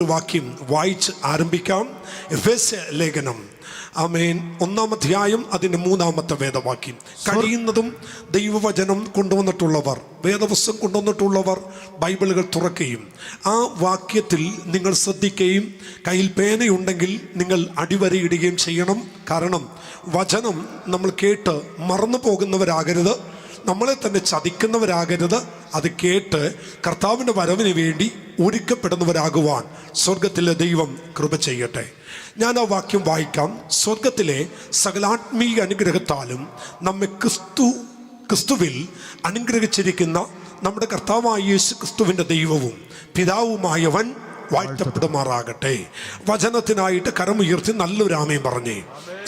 വാക്യം വായിച്ച് ആരംഭിക്കാം. എഫേസ്യ ലേഖനം ആമേൻ 1-ാം അധ്യായം അതിൻ്റെ 3-ാമത്തെ വേദവാക്യം. കഴിയുന്നതും ദൈവവചനം കൊണ്ടുവന്നിട്ടുള്ളവർ, വേദപുസ്തകം കൊണ്ടുവന്നിട്ടുള്ളവർ ബൈബിളുകൾ തുറക്കുകയും ആ വാക്യത്തിൽ നിങ്ങൾ ശ്രദ്ധിക്കുകയും കയ്യിൽ പേനയുണ്ടെങ്കിൽ നിങ്ങൾ അടിവരയിടുകയും ചെയ്യണം. കാരണം വചനം നമ്മൾ കേട്ട് മറന്നു പോകുന്നവരാകരുത്, നമ്മളെ തന്നെ ചതിക്കുന്നവരാകരുത്. അത് കേട്ട് കർത്താവിൻ്റെ വരവിന് വേണ്ടി ഒരുക്കപ്പെടുന്നവരാകുവാൻ സ്വർഗത്തിലെ ദൈവം കൃപ ചെയ്യട്ടെ. ഞാൻ ആ വാക്യം വായിക്കാം. സ്വർഗത്തിലെ സകലാത്മീയ അനുഗ്രഹത്താലും നമ്മെ ക്രിസ്തുവിൽ അനുഗ്രഹിച്ചിരിക്കുന്ന നമ്മുടെ കർത്താവായ യേശു ക്രിസ്തുവിൻ്റെ ദൈവവും പിതാവുമായവൻ വാഴ്ത്തപ്പെടുമാറാകട്ടെ. വചനത്തിനായിട്ട് കരമുയർത്തി നല്ലൊരു ആമേൻ പറഞ്ഞേ.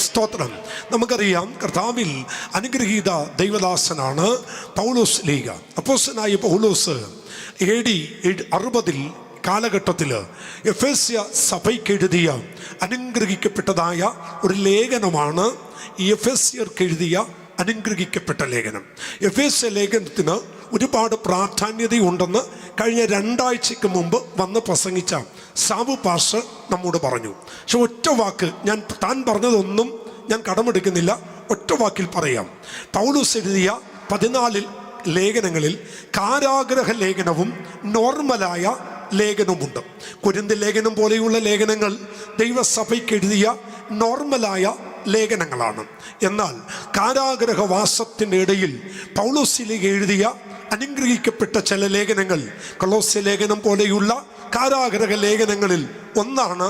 സ്തോത്രം. നമുക്കറിയാം കർത്താവിൽ അനുഗ്രഹീത ദൈവദാസനാണ് പൗലോസ് ലീഗ. അപ്പോസ്തലനായ പൗലോസ് AD 60 കാലഘട്ടത്തിൽ എഫേസ്യ സഭയ്ക്ക് എഴുതിയ അനുഗ്രഹിക്കപ്പെട്ടതായ ഒരു ലേഖനമാണ് ഈ എഫേസ്യർക്ക് എഴുതിയ അനുഗ്രഹിക്കപ്പെട്ട ലേഖനം. എഫേസ്യ ലേഖനത്തിന് ഒരുപാട് പ്രാധാന്യതയുണ്ടെന്ന് കഴിഞ്ഞ 2 ആഴ്ചയ്ക്ക് മുമ്പ് വന്ന് പ്രസംഗിച്ച സാബു പാസ്റ്റർ നമ്മോട് പറഞ്ഞു. പക്ഷെ ഒറ്റ വാക്ക്, താൻ പറഞ്ഞതൊന്നും ഞാൻ കടമെടുക്കുന്നില്ല, ഒറ്റ വാക്കിൽ പറയാം. പൗലോസ് എഴുതിയ 14 ലേഖനങ്ങളിൽ കാരാഗ്രഹ ലേഖനവും നോർമലായ ലേഖനവുമുണ്ട്. കൊരിന്ത്യർ ലേഖനം പോലെയുള്ള ലേഖനങ്ങൾ ദൈവസഭയ്ക്ക് എഴുതിയ നോർമലായ ലേഖനങ്ങളാണ്. എന്നാൽ കാരാഗ്രഹവാസത്തിൻ്റെ ഇടയിൽ പൗലോസിലേക്ക് എഴുതിയ അനുഗ്രഹിക്കപ്പെട്ട ചില ലേഖനങ്ങൾ, കൊലോസ്യ ലേഖനം പോലെയുള്ള കാരാഗ്രഹ ലേഖനങ്ങളിൽ ഒന്നാണ്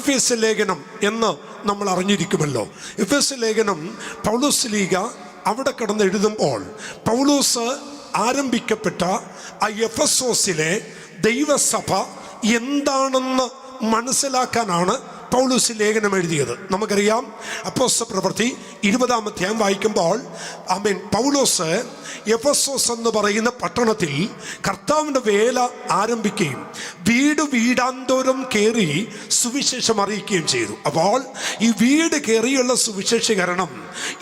എഫേസ്യ ലേഖനം എന്ന് നമ്മൾ അറിഞ്ഞിരിക്കുമല്ലോ. എഫേസ്യ ലേഖനം പൗലോസ് ലീഗ അവിടെ കിടന്ന് എഴുതുമ്പോൾ പൗലോസ് ആരംഭിക്കപ്പെട്ട ആ എഫെസോസിലെ ദൈവസഭ എന്താണെന്ന് മനസ്സിലാക്കാനാണ് പൗലോസ് ലേഖനം എഴുതിയത്. നമുക്കറിയാം അപ്പോസ്തലപ്രവൃത്തി 20-ാം അധ്യായം വായിക്കുമ്പോൾ പൗലോസ് എഫെസോസ് എന്ന് പറയുന്ന പട്ടണത്തിൽ കർത്താവിൻ്റെ വേല ആരംഭിക്കുകയും വീടാന്തോറും കയറി സുവിശേഷം അറിയിക്കുകയും ചെയ്തു. അപ്പോൾ ഈ വീട് കയറിയുള്ള സുവിശേഷീകരണം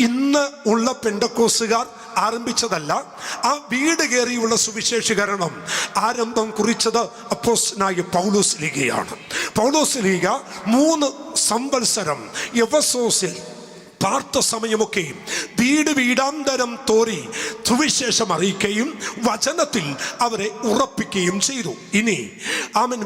ഇന്ന് ഉള്ള പെന്തക്കോസ്തുകാർ ആരംഭിച്ചതല്ല. ആ വീട് കയറിയുള്ള സുവിശേഷീകരണം ആരംഭം കുറിച്ചത് അപ്പോസ്തലനായ പൗലോസ് ലീഗയാണ്. പൗലോസ് ലീഗ 3 സംവത്സരം എഫെസോസിൽ പാർത്ത സമയമൊക്കെയും വീടാന്തരം തോറി സുവിശേഷം അറിയിക്കുകയും വചനത്തിൽ അവരെ ഉറപ്പിക്കുകയും ചെയ്തു. ഇനി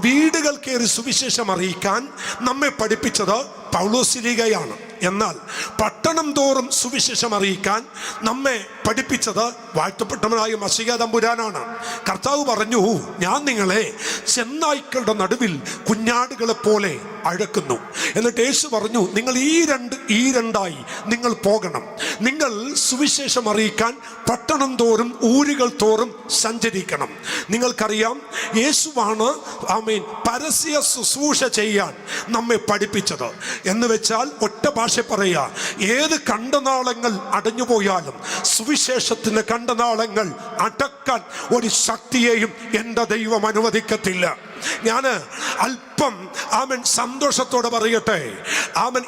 വീടുകൾ കയറി സുവിശേഷം അറിയിക്കാൻ നമ്മെ പഠിപ്പിച്ചത് പൗലോസ് ലീഗയാണ്. എന്നാൽ പട്ടണം തോറും സുവിശേഷം അറിയിക്കാൻ നമ്മെ പഠിപ്പിച്ചത് വാഴ്ത്തപ്പെട്ടവനായ മശിഹാ തമ്പുരാനാണ്. കർത്താവ് പറഞ്ഞു, ഞാൻ നിങ്ങളെ ചെന്നായ്ക്കളുടെ നടുവിൽ കുഞ്ഞാടുകളെ പോലെ അഴക്കുന്നു. എന്നിട്ട് യേശു പറഞ്ഞു, നിങ്ങൾ ഈ രണ്ടായി നിങ്ങൾ പോകണം. നിങ്ങൾ സുവിശേഷം അറിയിക്കാൻ പട്ടണം തോറും ഊരുകൾ തോറും സഞ്ചരിക്കണം. നിങ്ങൾക്കറിയാം യേശുവാണ് പരസ്യ ശുശ്രൂഷ ചെയ്യാൻ നമ്മെ പഠിപ്പിച്ചത്. എന്ന് വെച്ചാൽ ഒറ്റ ഭാഷ പറയാ, ഏത് കണ്ടനാളങ്ങൾ അടഞ്ഞുപോയാലും സുവിശേഷത്തിന് കണ്ടനാളങ്ങൾ അടക്കാൻ ഒരു ശക്തിയെയും എൻ്റെ ദൈവം അനുവദിക്കത്തില്ല. ഞാൻ അല്പം സന്തോഷത്തോടെ പറയട്ടെ,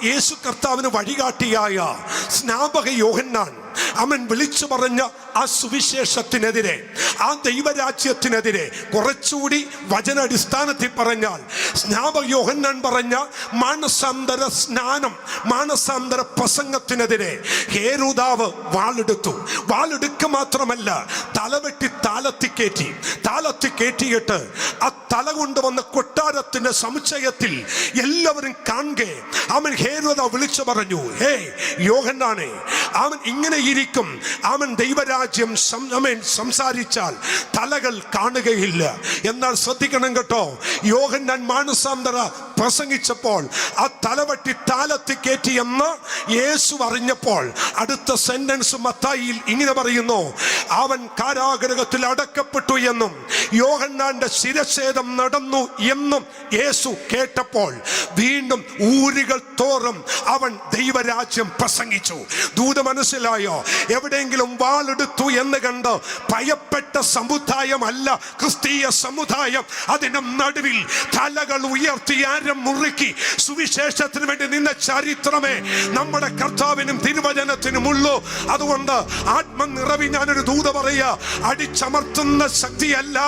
യേശു കർത്താവിന് വഴികാട്ടിയായ സ്നാപക യോഹന്നാൻ വിളിച്ചു പറഞ്ഞ ആ സുവിശേഷത്തിനെതിരെ, ആ ദൈവരാജ്യത്തിനെതിരെ, കുറച്ചുകൂടി വചനാടിസ്ഥാനത്തിൽ പറഞ്ഞാൽ സ്നാപക യോഹന്നാൻ പറഞ്ഞ മാനസാന്തര സ്നാനം, മാനസാന്തര പ്രസംഗത്തിനെതിരെ ഹേരോദാവ് വാളെടുക്കുക മാത്രമല്ല, തലവെട്ടി താലത്തി കയറ്റിയിട്ട് ആ തല കൊണ്ടുവന്ന കൊട്ടാരത്തിന്റെ സമുച്ചയത്തിൽ എല്ലാവരും കാണുകെ ഹേരോദാവ് വിളിച്ചു പറഞ്ഞു, ഹേ യോഹന്നാനെ, ഇങ്ങനെ ഇരിക്കും. ദൈവരാജ്യം സംസാരിച്ചാൽ തലകൾ കാണുകയില്ല. എന്നാൽ ശ്രദ്ധിക്കണം കേട്ടോ, യോഹന്നാൻ മാനസാന്തര പ്രസംഗിച്ചപ്പോൾ ആ തലവെട്ടി താലത്തി കയറ്റി എന്ന് യേശു അറിഞ്ഞപ്പോൾ അടുത്ത സെന്റൻസ് മത്തായിയിൽ ഇങ്ങനെ പറയുന്നു, അവൻ കാരാഗ്രഹത്തിൽ അടക്കപ്പെട്ടു എന്നും യോഹന്നാന്റെ ശിരച്ഛേദം നടന്നു എന്നും യേശു കേട്ടപ്പോൾ വീണ്ടും ഊരുകൾ തോറും അവൻ ദൈവരാജ്യം പ്രസംഗിച്ചു. ദൂത മനസ്സിലായോ? എവിടെയെങ്കിലും വാളെടുത്തു എന്ന് കണ്ട് ഭയപ്പെട്ട സമുദായമല്ല ക്രിസ്തീയ സമുദായം. അതിന്റെ നടുവിൽ തലകൾ ഉയർത്തി ആരം മുറുക്കി സുവിശേഷത്തിന് വേണ്ടി നിന്ന ചരിത്രമേ നമ്മുടെ കർത്താവിനും തിരുവചനത്തിനുമുള്ളൂ. അതുകൊണ്ട് ആത്മനിറവി ഞാനൊരു ദൂത പറയാ, അടിച്ചമർത്തുന്ന ശക്തിയല്ല.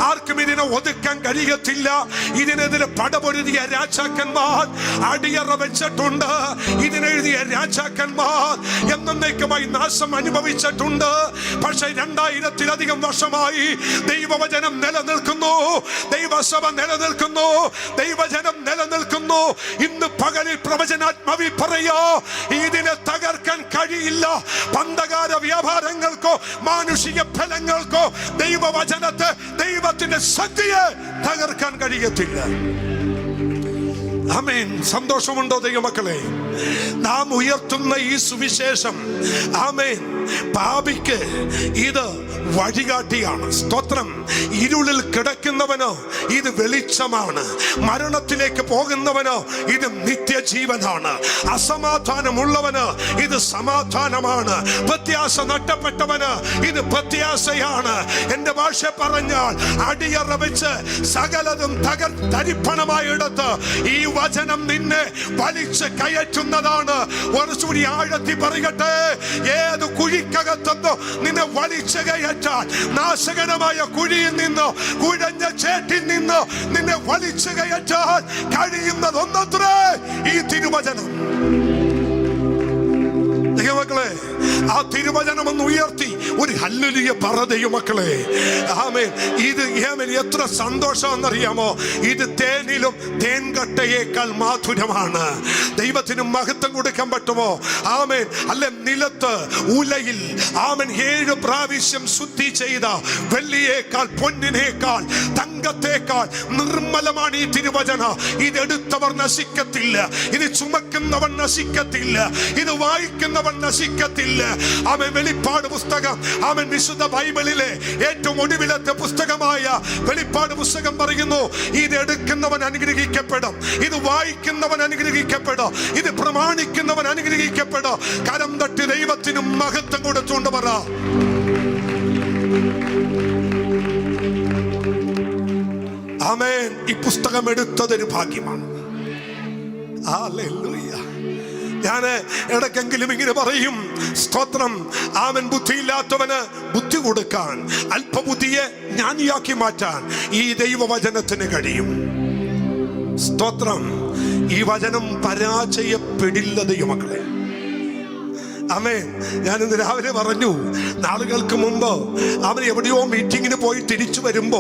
ആർക്കും ഇതിനെ ഒതുക്കാൻ കഴിയത്തില്ല. ഇതിനെതിരെ പടപൊരുതിയ രാജാക്കന്മാർ അടിയറ വെച്ചിട്ടുണ്ട്. ഇതിനെഴുതിയ രാജാക്കന്മാർ എന്നേക്കുമായി നാശം അനുഭവിച്ചിട്ടുണ്ട്. പക്ഷെ 2000-ലധികം വർഷമായി ദൈവവചനം നിലനിൽക്കുന്നു, ദൈവസഭ നിലനിൽക്കുന്നു, ദൈവജനം നിലനിൽക്കുന്നു. ഇന്ന് പകലിൽ പ്രവചനാത്മാവിൽ പറയാ, ഇതിനെ തകർക്കാൻ കഴിയില്ല. പന്തകാര വ്യാപാരങ്ങൾക്കോ മാനുഷിക ഫലങ്ങൾക്കോ ദൈവവചനത്തെ, ദൈവത്തിന്റെ ശക്തിയെ തകർക്കാൻ കഴിയത്തില്ല. ആമേൻ. സന്തോഷമുണ്ടോ ദൈവമക്കളെ? നാം ഉയർത്തുന്ന ഈ സുവിശേഷം, ആമേൻ, പാപിക്ക് ഇത് വഴികാട്ടിയാണ്. സ്തോത്രം. ഇരുളിൽ കിടക്കുന്നവനോ ഇത് വെളിച്ചമാണ്. മരണത്തിലേക്ക് പോകുന്നവനോ ഇത് നിത്യജീവനാണ്. അസമാധാനമുള്ളവന് ഇത് സമാധാനമാണ്. പ്രത്യാശ നഷ്ടപ്പെട്ടവന് ഇത് പ്രത്യാശയാണ്. എന്റെ ഭാഷ പറഞ്ഞാൽ അടിയറ വെച്ച് സകലതും തരിപ്പണമായിടത്ത് ഈ വചനം നിന്നെ വലിച്ച് കയറ്റുന്നതാണ്. കുറച്ചുകൂടി ആഴത്തി പറയട്ടെ, ഏത് കുഴിക്കകത്തെന്നോ നിന്നെ വലിച്ച് കയറ്റാൻ, നാശകരമായ കുഴിയിൽ നിന്നോ കുഴഞ്ഞ ചേറ്റിൽ നിന്നോ നിന്നെ വലിച്ചു കയറ്റാൻ കഴിയുന്നതൊന്നത്രേ ഈ തിരുവചനം. ദൈവമക്കളെ, ആ തിരുവചനം ഒന്ന് ഉയർത്തി ഒരു ഹല്ലേലൂയ പറ ദൈവമക്കളെ. ആമേൻ. ഇത് എത്ര സന്തോഷമെന്നറിയാമോ? ഇത് തേനിലും തേൻകട്ടയേക്കാൾ മാധുര്യമാണ്. ദൈവത്തിന് മഹത്വം കൊടുക്കാൻ പറ്റുമോ? ആമേൻ. അല്ലെ, നിലത്ത് ഉലയിൽ ആമേൻ 7 പ്രാവശ്യം ശുദ്ധി ചെയ്ത വെള്ളിയേക്കാൾ, പൊന്നിനേക്കാൾ, തങ്കത്തേക്കാൾ നിർമ്മലമാണ് ഈ തിരുവചനം. ഇതെടുത്തവർ നശിക്കത്തില്ല, ഇത് ചുമക്കുന്നവൻ നശിക്കത്തില്ല, ഇത് വായിക്കുന്നവൻ നശിക്കത്തില്ല. ആമേൻ. വെളിപ്പാട് പുസ്തകം, ആമേൻ, വിശുദ്ധ ബൈബിളിലെ ഏറ്റവും ഒടുവിലത്തെ പുസ്തകമായ വെളിപ്പാട് പുസ്തകം പറയുന്നു, ഇത് എടുക്കുന്നവൻ അനുഗ്രഹിക്കപ്പെടും, ഇത് വായിക്കുന്നവൻ അനുഗ്രഹിക്കപ്പെടും, ഇത് പ്രമാണിക്കുന്നവൻ അനുഗ്രഹിക്കപ്പെടും. കരം തട്ടി ദൈവത്തിന് മഹത്വം കൊടുത്തുകൊണ്ട് പറ. ആമേൻ. ഈ പുസ്തകം എടുത്തതൊരു ഭാഗ്യമാണ്. ഹല്ലേലൂയ. ഞാൻ ഇടയ്ക്കെങ്കിലും ഇങ്ങനെ പറയും, സ്തോത്രം. ആമൻ. ബുദ്ധിയില്ലാത്തവന് ബുദ്ധി കൊടുക്കാൻ, അല്പബുദ്ധിയെ ജ്ഞാനിയാക്കി മാറ്റാൻ ഈ ദൈവവചനത്തിന് കഴിയും. സ്തോത്രം. ഈ വചനം പരാജയപ്പെടില്ല ദൈവമക്കളെ. ആമേൻ. ഞാനിന്ന് രാവിലെ പറഞ്ഞു, നാളുകൾക്ക് മുമ്പ് അവൻ എവിടെയോ മീറ്റിങ്ങിന് പോയി തിരിച്ചു വരുമ്പോ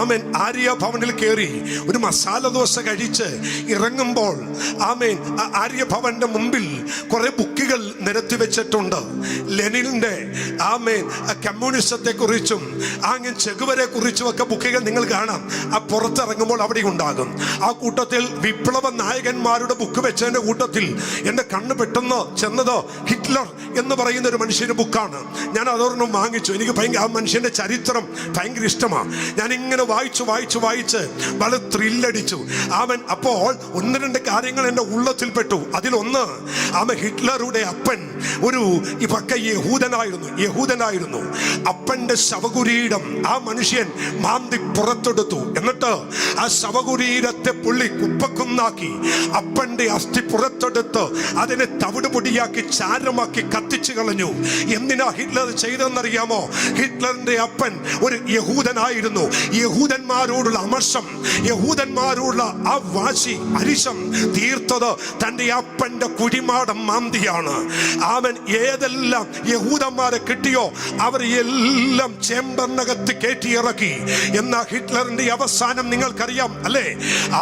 ആമേൻ ആര്യ ഭവനിൽ കയറി ഒരു മസാല ദോശ കഴിച്ച് ഇറങ്ങുമ്പോൾ ആമേൻ ആര്യഭവന്റെ മുമ്പിൽ കുറെ ബുക്കുകൾ നിരത്തി വെച്ചിട്ടുണ്ട്. ലെനിന്റെ ആമേൻ കമ്മ്യൂണിസത്തെ കുറിച്ചും അങ്ങനെ ചെഗുവരെ കുറിച്ചും ഒക്കെ ബുക്കുകൾ നിങ്ങൾ കാണാം. ആ പുറത്തിറങ്ങുമ്പോൾ അവിടെ ഉണ്ടാകും. ആ കൂട്ടത്തിൽ വിപ്ലവ നായകന്മാരുടെ ബുക്ക് വെച്ചതിന്റെ കൂട്ടത്തിൽ എന്റെ കണ്ണ് പെട്ടെന്ന് ചെന്നത് ഹിറ്റ്ലർ എന്ന് പറയുന്ന ഒരു മനുഷ്യന്റെ ബുക്കാണ്. ഞാൻ അതൊരെണ്ണം വാങ്ങിച്ചു. എനിക്ക് ഭയങ്കര ആ മനുഷ്യന്റെ ചരിത്രം ഭയങ്കര ഇഷ്ടമാണ്. ഞാൻ ഇങ്ങനെ വായിച്ച് വളരെ ത്രില്ലടിച്ചു. അപ്പോൾ 1-2 കാര്യങ്ങൾ എൻ്റെ ഉള്ളത്തിൽപ്പെട്ടു. അതിലൊന്ന്, ഹിറ്റ്ലറുടെ അപ്പൻ ഒരു പക്ക യഹൂദനായിരുന്നു. അപ്പന്റെ ശവകുരീടം ആ മനുഷ്യൻ മാന്തി പുറത്തെടുത്തു. എന്നിട്ട് ആ ശവകുരീരത്തെ പുള്ളി കുപ്പക്കുന്നാക്കി അപ്പന്റെ അസ്ഥി പുറത്തെടുത്ത് അതിനെ തവിടുപൊടിയാക്കി ചാരമാക്കി കത്തിച്ചു കളഞ്ഞു. എന്തിനാ ഹിറ്റ്ലർ ചെയ്തെന്നറിയാമോ? ഹിറ്റ്ലറിന്റെ അപ്പൻ ഒരു യഹൂദനായിരുന്നു. യഹൂദന്മാരോടുള്ള അമർഷം, യഹൂദന്മാരോടുള്ള ആ വാശി, അരിശം തീർത്തത് തന്റെ അപ്പന്റെ കുഴിമാടം മാന്തിയാണ്. അവൻ ഏതെല്ലാം യഹൂദന്മാരെ കിട്ടിയോ അവർ എല്ലാം ചേമ്പറിനകത്ത് കയറ്റിയിറക്കി. എന്നാ ഹിറ്റ്ലറിന്റെ അവസാനം നിങ്ങൾക്കറിയാം അല്ലേ?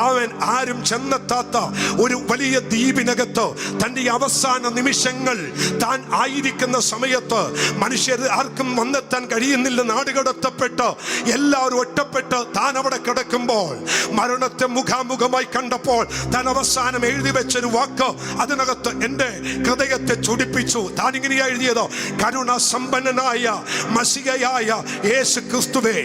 അവൻ ആരും ചെന്നെത്താത്ത ഒരു വലിയ ദ്വീപിനകത്ത് തന്റെ അവസാന നിമിഷങ്ങൾ താൻ ആയിരിക്കുന്ന സമയത്ത് മനുഷ്യർ ആർക്കും വന്നെത്താൻ കഴിയുന്നില്ല, നാടുകടത്തപ്പെട്ട് എല്ലാവരും ഒറ്റപ്പെട്ട് താൻ അവിടെ കിടക്കുമ്പോൾ മരണത്തെ മുഖാമുഖമായി കണ്ടപ്പോൾ താൻ അവസാനം എഴുതി വെച്ചൊരു വാക്ക് അതിനകത്ത് എൻ്റെ ഹൃദയത്തെ ചുടിപ്പിച്ചു. താൻ ഇങ്ങനെയാ എഴുതിയത്: കരുണാസമ്പന്നനായ മശിഹയായ യേശു ക്രിസ്തുവേ,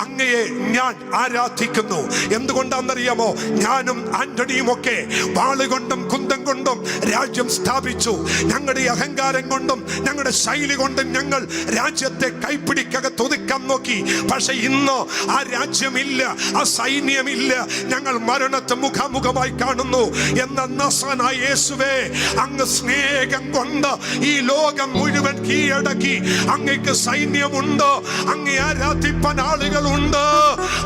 അങ്ങയെ ഞാൻ ആരാധിക്കുന്നു. എന്തുകൊണ്ടാണെന്നറിയാമോ? ഞാനും ആന്റണിയും ഒക്കെ വാളുകൊണ്ടും കുന്തം കൊണ്ടും രാജ്യം സ്ഥാപിച്ചു. ഞങ്ങളുടെ അഹങ്കാരം കൊണ്ടും ഞങ്ങളുടെ ശൈലി കൊണ്ടും ഞങ്ങൾ രാജ്യത്തെ കൈപ്പിടിക്കകത്തൊതുക്കാൻ നോക്കി. പക്ഷെ ഇന്ന് ആ രാജ്യമില്ല, ആ സൈന്യമില്ല. ഞങ്ങൾ മരണത്തെ മുഖാമുഖമായി കാണുന്നു. എന്ന നസറേനായ യേശുവേ, അങ്ങ് സ്നേഹം കൊണ്ട് ഈ ലോകം മുഴുവൻ കീഴടക്കി. അങ്ങയ്ക്ക് സൈന്യമുണ്ട്, അങ്ങേ ആരാധിപ്പാൻ ആളുകളുണ്ട്,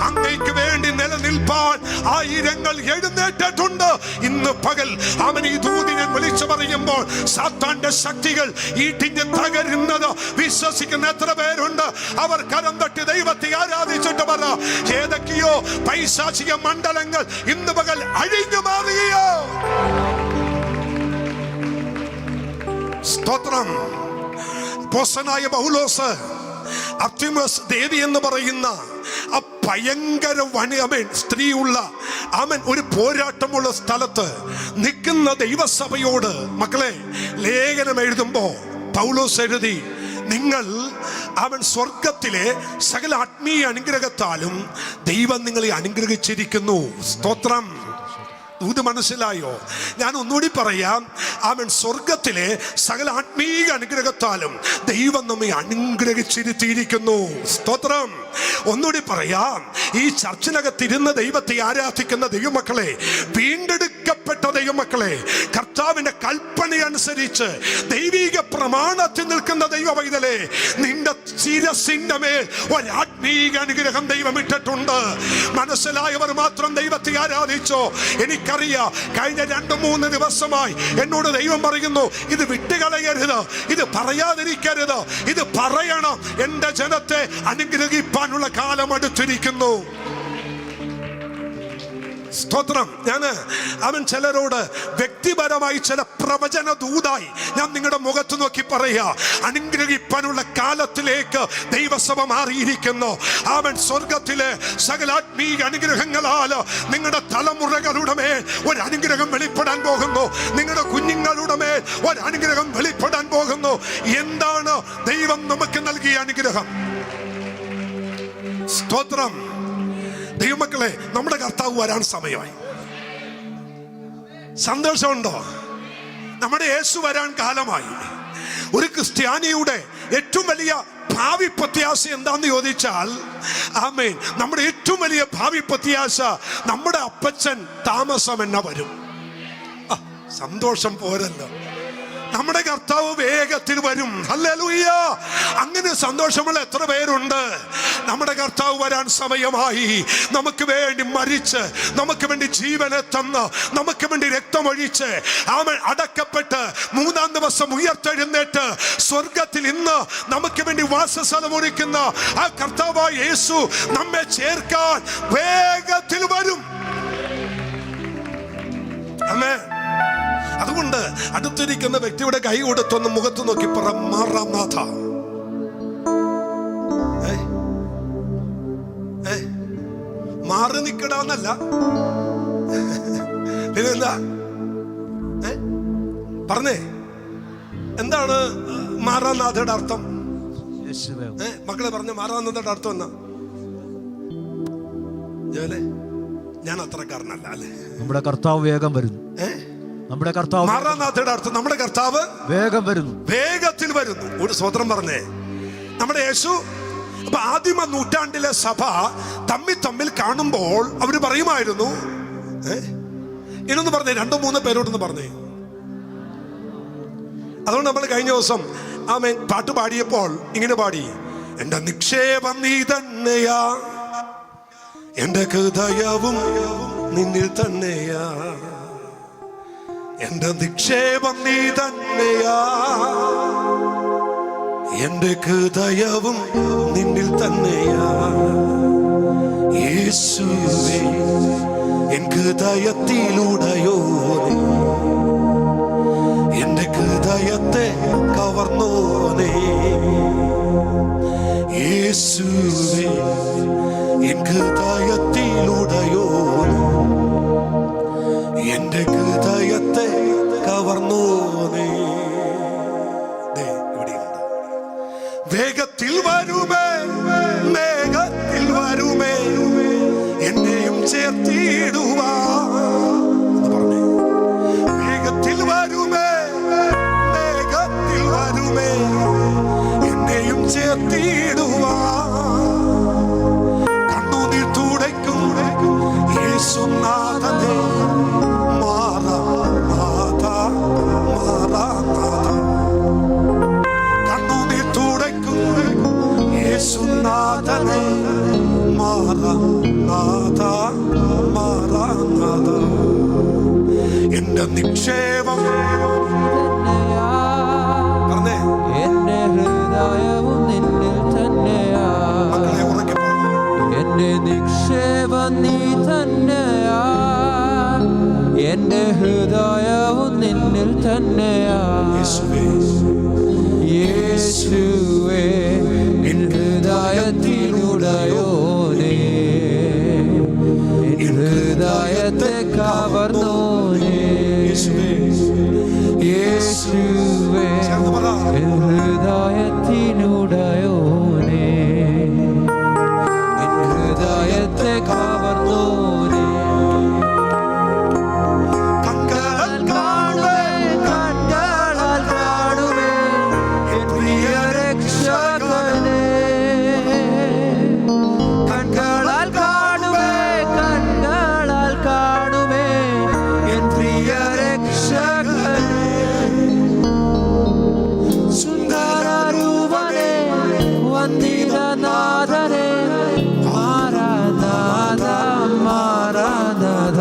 അങ്ങയ്ക്ക് വേണ്ടി നിലനിൽപ്പാൻ ആയിരങ്ങൾ എഴുന്നേറ്റിട്ടുണ്ട്. ഇന്ന് പകൽ അവൻ ഈ ദൂതിനെ വിളിച്ചു പറയുമ്പോൾ സാത്താന്റെ ശക്തികൾ ഈട്ടിഞ്ഞ് തകരുന്നത് വിശ്വസിക്കുന്ന എത്ര പേരുണ്ട്? അവർ കരം തട്ടി ദൈവത്തെ ആരാധിച്ചിട്ട് പറ, ഏതൊക്കെയോ പൈശാചിക മണ്ഡലങ്ങൾ ഇന്ന് പകൽ അഴിഞ്ഞു മാറുകയോ. സ്തോത്രം. അപ്പോസ്തലനായ പൗലോസ് അർത്തിമസ് ദേവി എന്ന് പറയുന്ന ആ ഭയങ്കര സ്ത്രീയുള്ള ഒരു പോരാട്ടമുള്ള സ്ഥലത്ത് നിൽക്കുന്ന ദൈവസഭയോട് മക്കളെ ലേഖനം എഴുതുമ്പോ പൗലോസ് എഴുതി, നിങ്ങൾ സ്വർഗത്തിലെ സകല ആത്മീയ അനുഗ്രഹത്താലും ദൈവം നിങ്ങളെ അനുഗ്രഹിച്ചിരിക്കുന്നു. സ്തോത്രം. ഇത് മനസ്സിലായോ? ഞാൻ ഒന്നുകൂടി പറയാം. സ്വർഗത്തിലെ സകല ആത്മീയ അനുഗ്രഹത്താലും ദൈവം നമ്മെ അനുഗ്രഹിച്ചിരുത്തിയിരിക്കുന്നു. സ്തോത്രം. ഒന്നുകൂടി പറയാം. ഈ ചർച്ചിനകത്തിരുന്ന് ദൈവത്തെ ആരാധിക്കുന്ന ദൈവമക്കളെ, വീണ്ടെടുക്കപ്പെട്ട ദൈവമക്കളെ, കർത്താവിന്റെ കൽപ്പനയനുസരിച്ച് ദൈവിക പ്രമാണത്തിൽ നിൽക്കുന്ന ദൈവ പൈതലേ, നിന്റെ ശിരസിന്റെ മേൽ ഒരാത്മീക അനുഗ്രഹം ദൈവം ഇട്ടിട്ടുണ്ട്. മനസ്സിലായവർ മാത്രം ദൈവത്തെ ആരാധിച്ചോ. എനിക്കറിയാം, കഴിഞ്ഞ 2-3 ദിവസമായി എന്നോട് ദൈവം പറയുന്നു, ഇത് വിട്ടുകളയരുത്, ഇത് പറയാതിരിക്കരുത്, ഇത് പറയണം. എന്റെ ജനത്തെ അനുഗ്രഹിപ്പാനുള്ള കാലം അടുത്തിരിക്കുന്നു. സ്തോത്രം. ചിലരോട് വ്യക്തിപരമായി ചില പ്രവചന ദൂതായി ഞാൻ നിങ്ങളുടെ മുഖത്ത് നോക്കി പറയാ, അനുഗ്രഹിപ്പാനുള്ള കാലത്തിലേക്ക് ദൈവസഭ മാറിയിരിക്കുന്നു. സ്വർഗത്തിലെ സകലാത്മീയ അനുഗ്രഹങ്ങളാൽ നിങ്ങളുടെ തലമുറകളുടെ മേൽ ഒരു അനുഗ്രഹം വെളിപ്പെടാൻ പോകുന്നു. നിങ്ങളുടെ കുഞ്ഞുങ്ങളുടെ മേൽ ഒരു അനുഗ്രഹം വെളിപ്പെടാൻ പോകുന്നു. എന്താണ് ദൈവം നമുക്ക് നൽകിയ അനുഗ്രഹം? സ്തോത്രം. ദൈവമക്കളെ, നമ്മുടെ കർത്താവ് വരാൻ സമയമായി. സന്തോഷമുണ്ടോ? നമ്മുടെ യേശു വരാൻ കാലമായി. ഒരു ക്രിസ്ത്യാനിയുടെ ഏറ്റവും വലിയ ഭാവി പ്രത്യാശ എന്താന്ന് ചോദിച്ചാൽ, ആമേൻ, നമ്മുടെ ഏറ്റവും വലിയ ഭാവി പ്രത്യാശ നമ്മുടെ അപ്പച്ചൻ താമസം എന്നെ വരും. സന്തോഷം പോരല്ലോ, നമ്മുടെ കർത്താവ് വേഗത്തിൽ വരും. ഹല്ലേലൂയ. അങ്ങനെ സന്തോഷമുള്ള എത്ര പേരുണ്ട്? നമ്മുടെ കർത്താവ് വരാൻ സമയമായി. നമുക്ക് വേണ്ടി മരിച്ച്, നമുക്ക് വേണ്ടി ജീവനെ തന്ന്, നമുക്ക് വേണ്ടി രക്തമൊഴിച്ച്, അവൻ അടക്കപ്പെട്ട് 3-ാം ദിവസം ഉയർത്തെഴുന്നേറ്റ് സ്വർഗത്തിൽ ഇന്ന് നമുക്ക് വേണ്ടി വാസസ്ഥലം ഒരുക്കുന്ന ആ കർത്താവായ യേശു നമ്മെ ചേർക്കാൻ വേഗത്തിൽ വരും. ആമേൻ. അതുകൊണ്ട് അടുത്തിരിക്കുന്ന വ്യക്തിയുടെ കൈ കൊടുത്തൊന്ന് മുഖത്ത് നോക്കി പറ, മാറാനാഥ. മാറി നിക്കടാന്നല്ല, പിന്നെന്താ പറഞ്ഞേ? എന്താണ് മാറാനാഥയുടെ അർത്ഥം? മക്കളെ പറഞ്ഞ മാറാനാഥയുടെ അർത്ഥം എന്നാ? ഞാൻ അത്രക്കാരനല്ല അല്ലേ? നമ്മുടെ കർത്താവ് വേഗം വരുന്നു. നമ്മുടെ കർത്താവ് മാറാനാഥയുടെ അർത്ഥം നമ്മുടെ കർത്താവ് വേഗം വരുന്നു, വേഗത്തിൽ വരുന്നു. ഒരു സ്വതന്ത്രം പറഞ്ഞേ. നമ്മുടെ യേശു അപ്പൊ ആദിമ നൂറ്റാണ്ടിലെ സഭ തമ്മിൽ കാണുമ്പോൾ അവര് പറയുമായിരുന്നു, ഇനൊന്ന് പറഞ്ഞേ, 2-3 പേരോടൊന്ന് പറഞ്ഞേ. അതുകൊണ്ട് നമ്മൾ കഴിഞ്ഞ ദിവസം പാട്ട് പാടിയപ്പോൾ ഇങ്ങനെ പാടി, എന്റെ നിക്ഷേപം നീ തന്നെയാ, എന്റെ ഹൃദയവും നിന്നിൽ തന്നെയാ, എന്റെ നിക്ഷേപം നീ തന്നെയാ, എന്റെ ഹൃദയവും നിന്നിൽ തന്നെയാ. യേശുവേ എൻ ഹൃദയത്തിലൂടെയോനെ, എന്റെ ഹൃദയത്തെ കവർന്നോനെ. യേശുവേ എൻ ഹൃദയത്തിലൂടെയോനെ, എന്റെ ഹൃദയത്തെ കവർന്നോനെ. വേഗത്തിൽ വരുമേ, വേഗത്തിൽ വരുമേ, എന്നെയും ചേർത്തിടുവാ. വേഗത്തിൽ വരുമേ, മാറാനാഥ, മാറാനാഥ. കണ്ണുനീർ തുടയ്ക്കും യേശുനാഥനെ, മാറാനാഥ, മാറാനാഥ. എന്റെ നിക്ഷേപം പറഞ്ഞേ, എന്റെ ഹൃദയവും നിന്നിൽ തന്നെയാ. മക്കളെ ഉറങ്ങിപ്പോ. എന്റെ നിക്ഷേപം നീ തന്നെയാ. എന്റെ ഹൃദയവും നിന്നിൽ തന്നെയാ. യേശുവേ, യേശുവേ എൻ ഹൃദയത്തിലുടയോനേ, എൻ ഹൃദയത്തെ കവർന്നോനേ. യേശുവേ, യേശുവേ ചേർന്ന് പറ. എൻ ഹൃദയത്തിനുടയോനേ, എൻ ഹൃദയത്തെ കവർന്നോനേ. കണ്ണാൽ കാണുവേ, കണ്ണാൽ കാണുവേ എൻ പ്രിയ രക്ഷകനെ. കണ്ണാൽ കാണുവേ, കണ്ണാൽ കാണുവേ എൻ പ്രിയ രക്ഷകനെ. സുന്ദരരൂപനെ വന്ദിതനാഥനെ, മാറാനാഥ, മാറാനാഥ.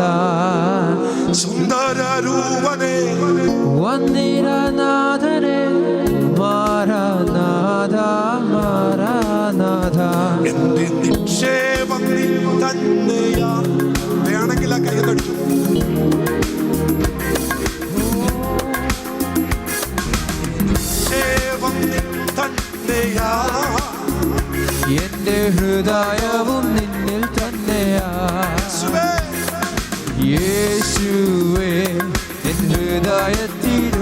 സുന്ദരരൂപനെ വന്ദിതനാഥനെ, മാറാനാഥ, മാറാനാഥ. എന്റെ നിക്ഷേപം നീ തന്നെയാ. വേണമെങ്കിൽ ആ കൈ തടിച്ചു. നിക്ഷേപം നീ തന്നെയാ. എന്റെ ഹൃദയവും നിന്നിൽ തന്നെയാ. യേശുവേ എൻ ഹൃദയത്തിലുടയോനേ,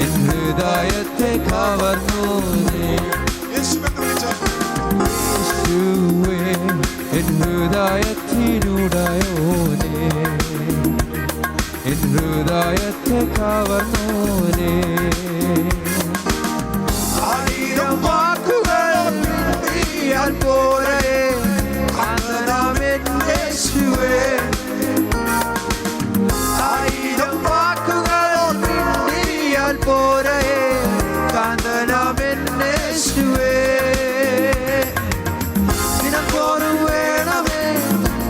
എൻ ഹൃദയത്തെ കവർന്നോനേ. യേശുവെന്ന് വിളിച്ചാൽ യേശുവേ എൻ ഹൃദയത്തിലുടയോനേ, എൻ ഹൃദയത്തെ കവർന്നോനേ. ആയിരം വാക്കുകൾ നീയാൽ പോരെ യേശുവേ. ആയിരം വാക്കുകൾ നീയാൽ പോരെ കാന്തനാമെന്നേശുവേ. നിനക്കോരും വേണമേ,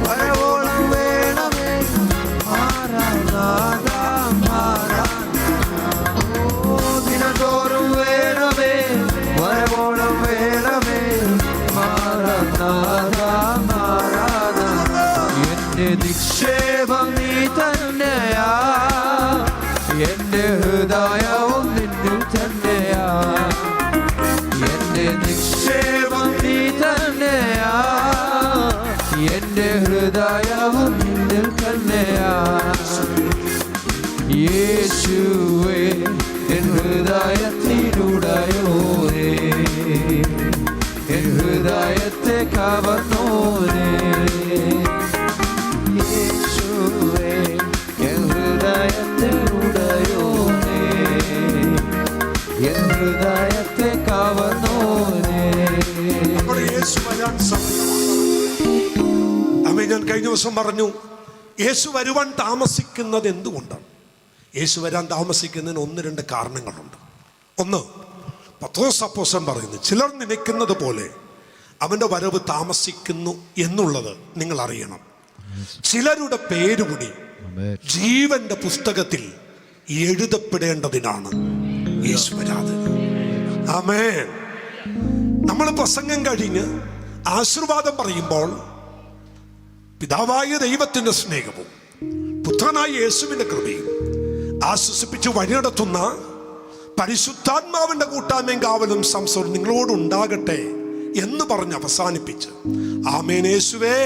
വരവോളം വേണമേ, മാറാനാഥ, മാറാനാഥ. നിനക്കോരും വേണമേ, വരവോളം വേണമേ, മാറാനാഥ, മാറാനാഥ. എന്റെ നിക്ഷേപം നീ തന്നെയാ. എന്റെ ഹൃദയവും നിന്നിൽ തന്നെയാ. എന്റെ നിക്ഷേപം നീ തന്നെയാ. എന്റെ ഹൃദയവും നിന്നിൽ തന്നെയാ. യേശുവേ എൻ ഹൃദയത്തിലുടയോനേ, എൻ ഹൃദയത്തെ കവർന്നോനേ. യേശുവേ എൻ ഹൃദയത്തിലുടയോനേ, എൻ ഹൃദയത്തെ കവർന്നോനേ. നമ്മുടെ യേശു വരാൻ സമയമാണ്. അമ്മേ, ഞാൻ കഴിഞ്ഞ ദിവസം പറഞ്ഞു, യേശു വരുവാൻ താമസിക്കുന്നത് എന്തുകൊണ്ടാണ്? യേശു വരാൻ താമസിക്കുന്നതിന് ഒന്ന് രണ്ട് കാരണങ്ങളുണ്ട്. ഒന്ന്, പത്രോസ് അപ്പോസ്തലൻ പറയുന്നു, ചിലർ നനയ്ക്കുന്നത് പോലെ അവൻ്റെ വരവ് താമസിക്കുന്നു എന്നുള്ളത് നിങ്ങൾ അറിയണം. ചിലരുടെ പേരുകൂടി ജീവന്റെ പുസ്തകത്തിൽ എഴുതപ്പെടേണ്ടതിനാണ് യേശു വരാതെ. ആമേൻ. നമ്മൾ പ്രസംഗം കഴിഞ്ഞ് ആശീർവാദം പറയുമ്പോൾ പിതാവായ ദൈവത്തിന്റെ സ്നേഹവും പുത്രനായ യേശുവിന്റെ കൃപയും ആശ്വസിപ്പിച്ച് വഴിനടത്തുന്ന പരിശുദ്ധാത്മാവിന്റെ കൂട്ടായ്മയും കാവലും സംസർഗവും നിങ്ങളോട് ഉണ്ടാകട്ടെ എന്ന് പറഞ്ഞ് അവസാനിപ്പിച്ച് ആമേൻ യേശുവേ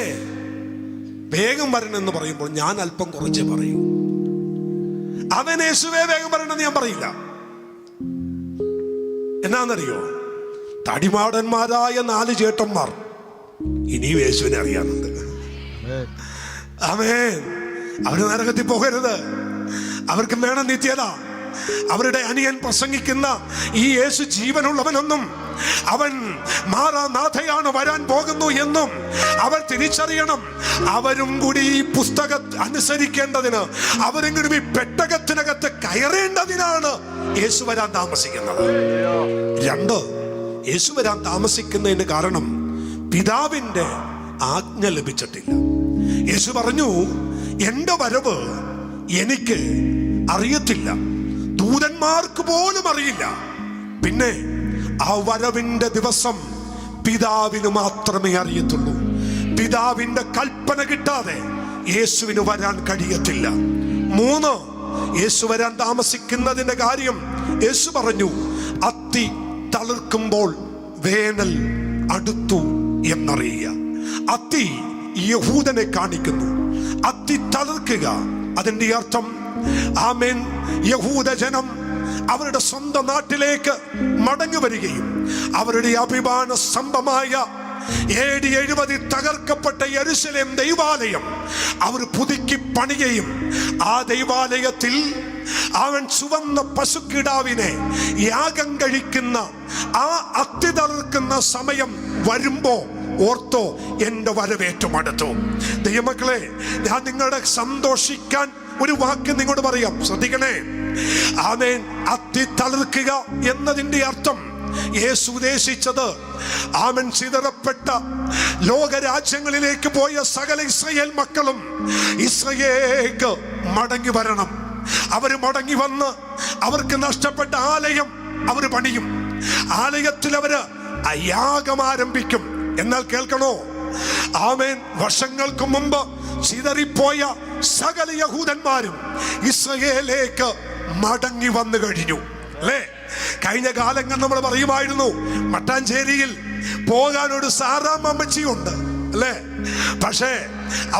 വേഗം വരണമെന്ന് പറയുമ്പോൾ ഞാൻ അല്പം കുറച്ചേ പറയൂ. അവൻ യേശുവേ വേഗം വരണമെന്ന് ഞാൻ പറയില്ല. എന്നാന്നറിയോ, തടിമാടന്മാരായ 4 ചേട്ടന്മാർ ഇനിയും യേശുവിനെ അറിയാനുണ്ട്. ആമേൻ. അവര് നരകത്തിൽ പോകരുത്. അവർക്ക് വേണം നിത്യത. അവരുടെ അനിയൻ പ്രസംഗിക്കുന്ന ഈ യേശു ജീവനുള്ളവനൊന്നും അവൻ മാറാനാഥയാണ് വരാൻ പോകുന്നു എന്നും അവർ തിരിച്ചറിയണം. അവരും കൂടി ഈ പുസ്തകം അനുസരിക്കേണ്ടതിന്, അവരും കൂടി ഈ പെട്ടകത്തിനകത്ത് കയറേണ്ടതിനാണ് യേശു വരാൻ താമസിക്കുന്നത്. 2, യേശു വരാൻ താമസിക്കുന്നതിന് കാരണം പിതാവിന്റെ ആജ്ഞ ലഭിച്ചിട്ടില്ല. യേശു പറഞ്ഞു, എന്റെ വരവ് എനിക്ക് അറിയത്തില്ല, ദൂതന്മാർക്ക് പോലും അറിയില്ല. പിന്നെ ആ വരവിന്റെ ദിവസം പിതാവിന് മാത്രമേ അറിയത്തുള്ളൂ. പിതാവിന്റെ കൽപ്പന കിട്ടാതെ യേശുവിന് വരാൻ കഴിയത്തില്ല. 3, യേശു വരാൻ താമസിക്കുന്നതിന്റെ കാര്യം യേശു പറഞ്ഞു, അത്തി തളിർക്കുമ്പോൾ വേനൽ അടുത്തു എന്നറിയുക. അത്തി യഹൂദനെ കാണിക്കുന്നു. അത്തി തളിർക്കുക, അതിന്റെ അർത്ഥം ആമേൻ, യഹൂദ ജനം അവരുടെ സ്വന്തം നാട്ടിലേക്ക് മടങ്ങി വരികയും അവരുടെ അഭിമാന സ്തംഭമായ AD 70 തകർക്കപ്പെട്ട യെരുശലേം ദൈവാലയം അവർ പുതുക്കി പണിയുകയും ആ ദൈവാലയത്തിൽ അവൻ ചുവന്ന പശുക്കിടാവിനെ യാഗം കഴിക്കുന്ന ആ അത്തി തളിർക്കുന്ന സമയം വരുമ്പോ ഓർത്തോ, എന്റെ വരവേറ്റം അടുത്തു. ദൈവമക്കളെ, ഞാൻ നിങ്ങളുടെ സന്തോഷിക്കാൻ ഒരു വാക്ക് നിങ്ങളോട് പറയാം, ശ്രദ്ധിക്കണേ. ആമേൻ. അത്തി തളിർക്കുക എന്നതിന്റെ അർത്ഥം യേശു ഉദ്ദേശിച്ചത് ആമൻ ചിതറപ്പെട്ട ലോകരാജ്യങ്ങളിലേക്ക് പോയ സകല ഇസ്രായേൽ മക്കളും ഇസ്രായേലിലേക്ക് മടങ്ങി വരണം. അവര് മടങ്ങി വന്ന് അവർക്ക് നഷ്ടപ്പെട്ട ആലയം അവർ പണിയും. ആലയത്തിൽ അവര് യാഗം ആരംഭിക്കും. എന്നാൽ കേൾക്കണോ, ആമേൻ, വർഷങ്ങൾക്ക് മുമ്പ് ചിതറിപ്പോയ സകല യഹൂദന്മാരും ഇസ്രായേലിലേക്ക് മടങ്ങി വന്നു കഴിഞ്ഞു, അല്ലേ? കഴിഞ്ഞ കാലങ്ങൾ നമ്മൾ പറയുമായിരുന്നു, മട്ടാഞ്ചേരിയിൽ പോകാൻ ഒരു സാറാം അമ്മച്ചിയുണ്ട്, അല്ലേ? പക്ഷേ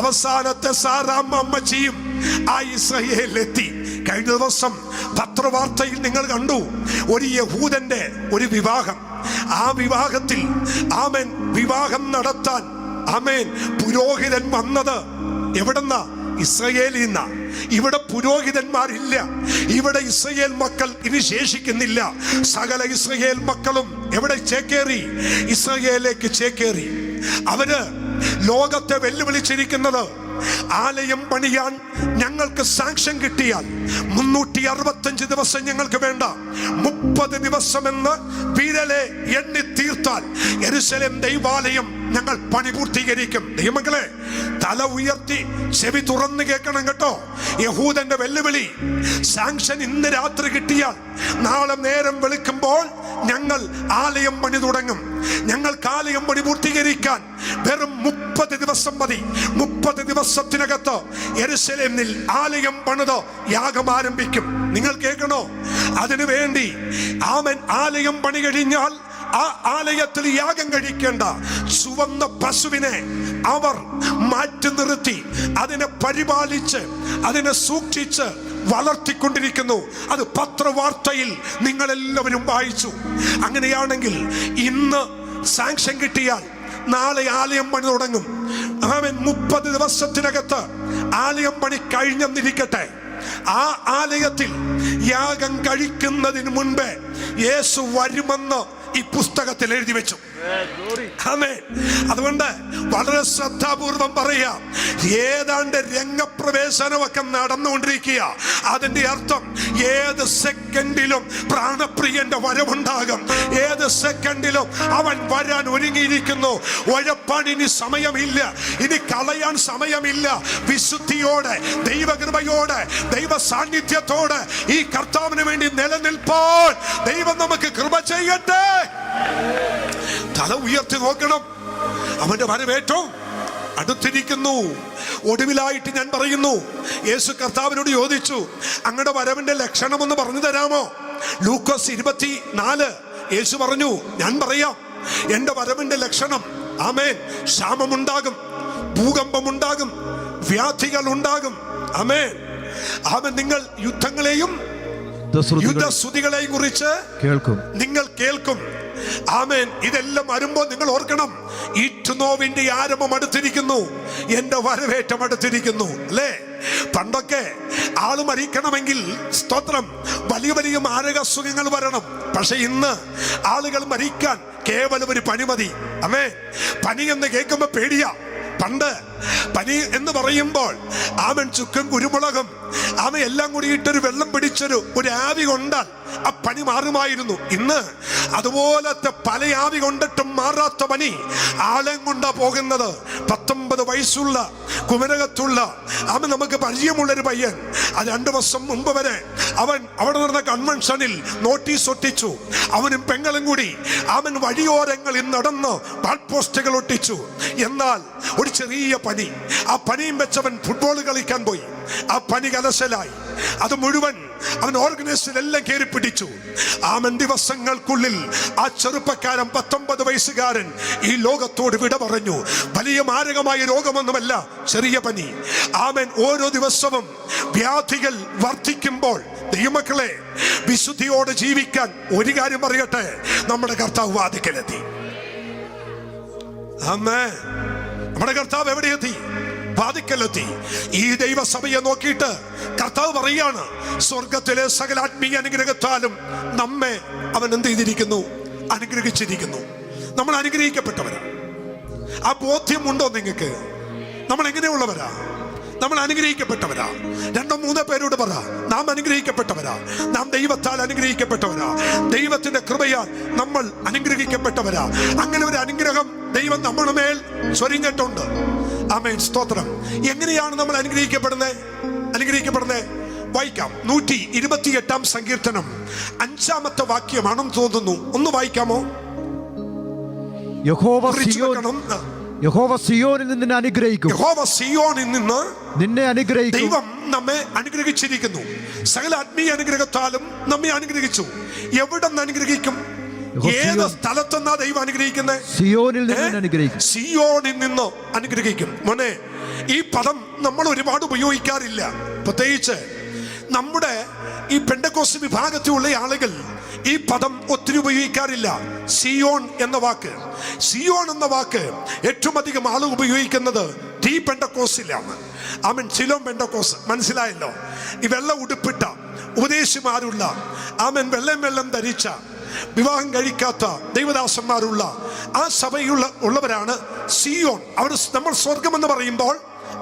അവസാനത്തെ സാറാം അമ്മച്ചിയും ആ ഇസ്രായേലിലെത്തി. കഴിഞ്ഞ ദിവസം പത്രവാർത്തയിൽ നിങ്ങൾ കണ്ടു, ഒരു യഹൂദന്റെ ഒരു വിവാഹം. ആ വിവാഹത്തിൽ ആമേൻ വിവാഹം നടത്താൻ ആമേൻ പുരോഹിതൻ വന്നത് എവിടെന്നാ? ഇസ്രായേലിൽ നിന്നാ. ഇവിടെ പുരോഹിതന്മാരില്ല. ഇവിടെ ഇസ്രായേൽ മക്കൾ ഇനി ശേഷിക്കുന്നില്ല. സകല ഇസ്രായേൽ മക്കളും എവിടെ ചേക്കേറി? ഇസ്രായേലിലേക്ക് ചേക്കേറി. അവര് ലോകത്തെ വെല്ലുവിളിച്ചിരിക്കുന്നത്, ആലയം പണിയാൻ ഞങ്ങൾക്ക് സാങ്ഷൻ കിട്ടിയാൽ 365 ദിവസം ഞങ്ങൾക്ക് വേണ്ട, 30 ദിവസമെന്ന് വിരലെ എണ്ണി തീർത്താൽ യെരുശലേം ദൈവാലയം ഞങ്ങൾ പണി പൂർത്തീകരിക്കും. ദൈവമക്കളെ, തല ഉയർത്തി ചെവി തുറന്ന് കേൾക്കണം കേട്ടോ. യഹൂദന്റെ വെല്ലുവിളി, സാങ്ഷൻ ഇന്ന് രാത്രി കിട്ടിയാൽ നാളെ നേരം വെളുക്കുമ്പോൾ ഞങ്ങൾ ആലയം പണി തുടങ്ങും. ഞങ്ങൾക്ക് ആലയം പണി പൂർത്തീകരിക്കാൻ വെറും 30 ദിവസം മതി. 30 ദിവസത്തിനകത്ത് യെരുശലേമിൽ ആലയം പണിത് യാഗം ആരംഭിക്കും. നിങ്ങൾ കേൾക്കണോ? അതിനു വേണ്ടി ആമൻ ആലയം പണി കഴിഞ്ഞാൽ ആ ആലയത്തിൽ യാഗം കഴിക്കേണ്ട ചുവന്ന പശുവിനെ അവർ മാറ്റി നിർത്തി അതിനെ പരിപാലിച്ച് അതിനെ സൂക്ഷിച്ച് വളർത്തിക്കൊണ്ടിരിക്കുന്നു. അത് പത്രവാർത്തയിൽ നിങ്ങളെല്ലാവരും വായിച്ചു. അങ്ങനെയാണെങ്കിൽ ഇന്ന് സാങ്ഷൻ കിട്ടിയാൽ നാളെ ആലയം പണി തുടങ്ങും. അവൻ 30 ദിവസത്തിനകത്ത് ആലയം പണി കഴിഞ്ഞെന്നിരിക്കട്ടെ, ആ ആലയത്തിൽ യാഗം കഴിക്കുന്നതിന് മുൻപേ യേശു വരുമെന്ന് ഈ പുസ്തകത്തിൽ എഴുതി വെച്ചു. ആമേൻ. അതുകൊണ്ട് വളരെ ശ്രദ്ധാപൂർവം പറയാം, ഏതാണ്ട് രംഗപ്രവേശനമൊക്കെ നടന്നുകൊണ്ടിരിക്കുക. അതിന്റെ അർത്ഥം ഏത് സെക്കൻഡിലും പ്രാണപ്രിയന്റെ വരവുണ്ടാകും. ഏത് സെക്കൻഡിലും അവൻ വരാൻ ഒരുങ്ങിയിരിക്കുന്നു. ഉഴപ്പാൻ ഇനി സമയമില്ല, ഇനി കളയാൻ സമയമില്ല. വിശുദ്ധിയോടെ, ദൈവകൃപയോടെ, ദൈവ സാന്നിധ്യത്തോടെ ഈ കർത്താവിന് വേണ്ടി നിലനിൽപ്പാൻ ദൈവം നമുക്ക് കൃപ ചെയ്യട്ടെ. തല ഉയർത്തി നോക്കണം, അവന്റെ വരവേറ്റവും അടുത്തിരിക്കുന്നു. ഒടുവിലായിട്ട് ഞാൻ പറയുന്നു, യേശു കർത്താവിനോട് ചോദിച്ചു, അങ്ങയുടെ വരവിന്റെ ലക്ഷണം ഒന്ന് പറഞ്ഞു തരാമോ? ലൂക്കോസ് 24 യേശു പറഞ്ഞു, ഞാൻ പറയാം, എന്റെ വരവിന്റെ ലക്ഷണം, ആമേൻ, ക്ഷാമമുണ്ടാകും, ഭൂകമ്പമുണ്ടാകും, വ്യാധികൾ ഉണ്ടാകും. ആമേൻ. ആമേൻ. നിങ്ങൾ യുദ്ധങ്ങളെയും യുദ്ധസ്തുതികളെയും കുറിച്ച് നിങ്ങൾ കേൾക്കും. ആമേൻ. ഇതെല്ലാം വരുമ്പോൾ നിങ്ങൾ ഓർക്കണം, ഈറ്റുനോവിന്റെ ആരംഭം അടുത്തിരിക്കുന്നു, എന്റെ വരവേറ്റം അടുത്തിരിക്കുന്നു, അല്ലേ? പണ്ടൊക്കെ ആള് മരിക്കണമെങ്കിൽ, സ്തോത്രം, വലിയ വലിയ മാരക അസുഖങ്ങൾ വരണം, പക്ഷെ ഇന്ന് ആളുകൾ മരിക്കാൻ കേവലം ഒരു പനി മതി. അമ്മേ, പനി എന്ന് കേൾക്കുമ്പോ പേടിയാ. പണ്ട് പനി എന്ന് പറയുമ്പോൾ ആമൻ ചുക്കും കുരുമുളകും എല്ലാം കൂടി ഇട്ടൊരു വെള്ളം പിടിച്ചൊരു ആവി കൊണ്ടാൽ ആ പനി മാറുമായിരുന്നു. ഇന്ന് അതുപോലത്തെ പല ആവി കൊണ്ടിട്ടും മാറാത്ത പനി ആളെ കൊണ്ടാ പോകുന്നത്. 19 വയസ്സുള്ള കുമരകത്തുള്ള നമുക്ക് പരിചയമുള്ളൊരു പയ്യൻ, അത് 2 വർഷം മുമ്പ് വരെ അവൻ അവിടെ നടന്ന കൺവെൻഷനിൽ നോട്ടീസ് ഒട്ടിച്ചു. അവനും പെങ്ങളും കൂടി വഴിയോരങ്ങളിൽ നടന്ന് വാൾ പോസ്റ്റുകൾ ഒട്ടിച്ചു. എന്നാൽ ഒരു ചെറിയ പനി, ആ പനിയും വെച്ചവൻ ഫുട്ബോൾ കളിക്കാൻ പോയി. ആ പനി കലശലായി. അത് മുഴുവൻ അവൻ ഓർഗനൈസേഷനെല്ലാം കയറി പിടിച്ചു. ദിവസങ്ങൾക്കുള്ളിൽ ആ ചെറുപ്പക്കാരൻ 19 വയസ്സുകാരൻ ഈ ലോകത്തോട് വിട പറഞ്ഞു. വലിയ മാരകമായ രോഗമൊന്നുമല്ല, ചെറിയ പനി. ഓരോ ദിവസവും വ്യാധികൾ വർദ്ധിക്കുമ്പോൾ ദൈവമക്കളെ, വിശുദ്ധിയോടെ ജീവിക്കാൻ ഒരു കാര്യം പറയട്ടെ, നമ്മുടെ കർത്താവ് വാതിക്കലെത്തി. നമ്മുടെ കർത്താവ് എവിടെയെത്തി? വാതിക്കലെത്തി. ഈ ദൈവസഭയെ നോക്കിയിട്ട് കർത്താവ് പറയാണ്, സ്വർഗത്തിലെ സകല ആത്മീയ അനുഗ്രഹത്താലും നമ്മെ അവൻ എന്ത് ചെയ്തിരിക്കുന്നു? അനുഗ്രഹിച്ചിരിക്കുന്നു. നമ്മൾ അനുഗ്രഹിക്കപ്പെട്ടവരാ. ആ ബോധ്യമുണ്ടോ നിങ്ങൾക്ക്? നമ്മൾ എങ്ങനെയുള്ളവരാ? നമ്മൾ അനുഗ്രഹിക്കപ്പെട്ടവരാ. 2-3 പേരോട് പറ, നാം അനുഗ്രഹിക്കപ്പെട്ടവരാ. നാം ദൈവത്താൽ അനുഗ്രഹിക്കപ്പെട്ടവരാ. ദൈവത്തിന്റെ കൃപയാൽ നമ്മൾ അനുഗ്രഹിക്കപ്പെട്ടവരാ. അങ്ങനെ ഒരു അനുഗ്രഹം ദൈവം നമ്മുടെ മേൽ ചൊരിഞ്ഞിട്ടുണ്ട്. ആമേൻ, സ്തോത്രം. എങ്ങനെയാണ് നമ്മൾ അനുഗ്രഹിക്കപ്പെടുന്നത്? വായിക്കാം. 128-ാം സങ്കീർത്തനം 5-ാമത്തെ വാക്യമാണെന്ന് തോന്നുന്നു. ഒന്ന് വായിക്കാമോ? യഹോവ സിയോനിൽ നിന്ന് അനുഗ്രഹിക്കും. യഹോവ സിയോനിൽ നിന്ന് നിന്നെ അനുഗ്രഹിക്കും. ദൈവം നമ്മെ അനുഗ്രഹിച്ചിരിക്കുന്നു. സകല ആത്മീയ അനുഗ്രഹത്താലും നമ്മെ അനുഗ്രഹിച്ചു. എവിടെ നിന്ന് അനുഗ്രഹിക്കും? ഏത് സ്ഥലത്തെന്നാ ദൈവം അനുഗ്രഹിക്കുന്നത്? സിയോനിൽ നിന്ന് അനുഗ്രഹിക്കും. സിയോനിൽ നിന്ന് അനുഗ്രഹിക്കും. മോനെ, ഈ പദം നമ്മൾ ഒരുപാട് ഉപയോഗിക്കാറില്ല. പ്രത്യേകിച്ച് നമ്മുടെ ഈ പെന്തക്കോസ്ത് വിഭാഗത്തിലുള്ള ആളുകൾ ഈ പദം ഒത്തിരി ഉപയോഗിക്കാറില്ല. സിയോൺ എന്ന വാക്ക് ഏറ്റവും അധികം ആളുകൾ ഉപയോഗിക്കുന്നത് ടീ പെന്തക്കോസ്തിലാണ്. സിലോം പെന്തക്കോസ്ത്. മനസ്സിലായല്ലോ? ഈ വെള്ള ഉടുപ്പിട്ട ഉപദേശിമാരുള്ള വെള്ളം ധരിച്ച വിവാഹം കഴിക്കാത്ത ദൈവദാസന്മാരുള്ള ആ സഭയുള്ളവരാണ് സിയോൺ. നമ്മൾ സ്വർഗം എന്ന് പറയുമ്പോൾ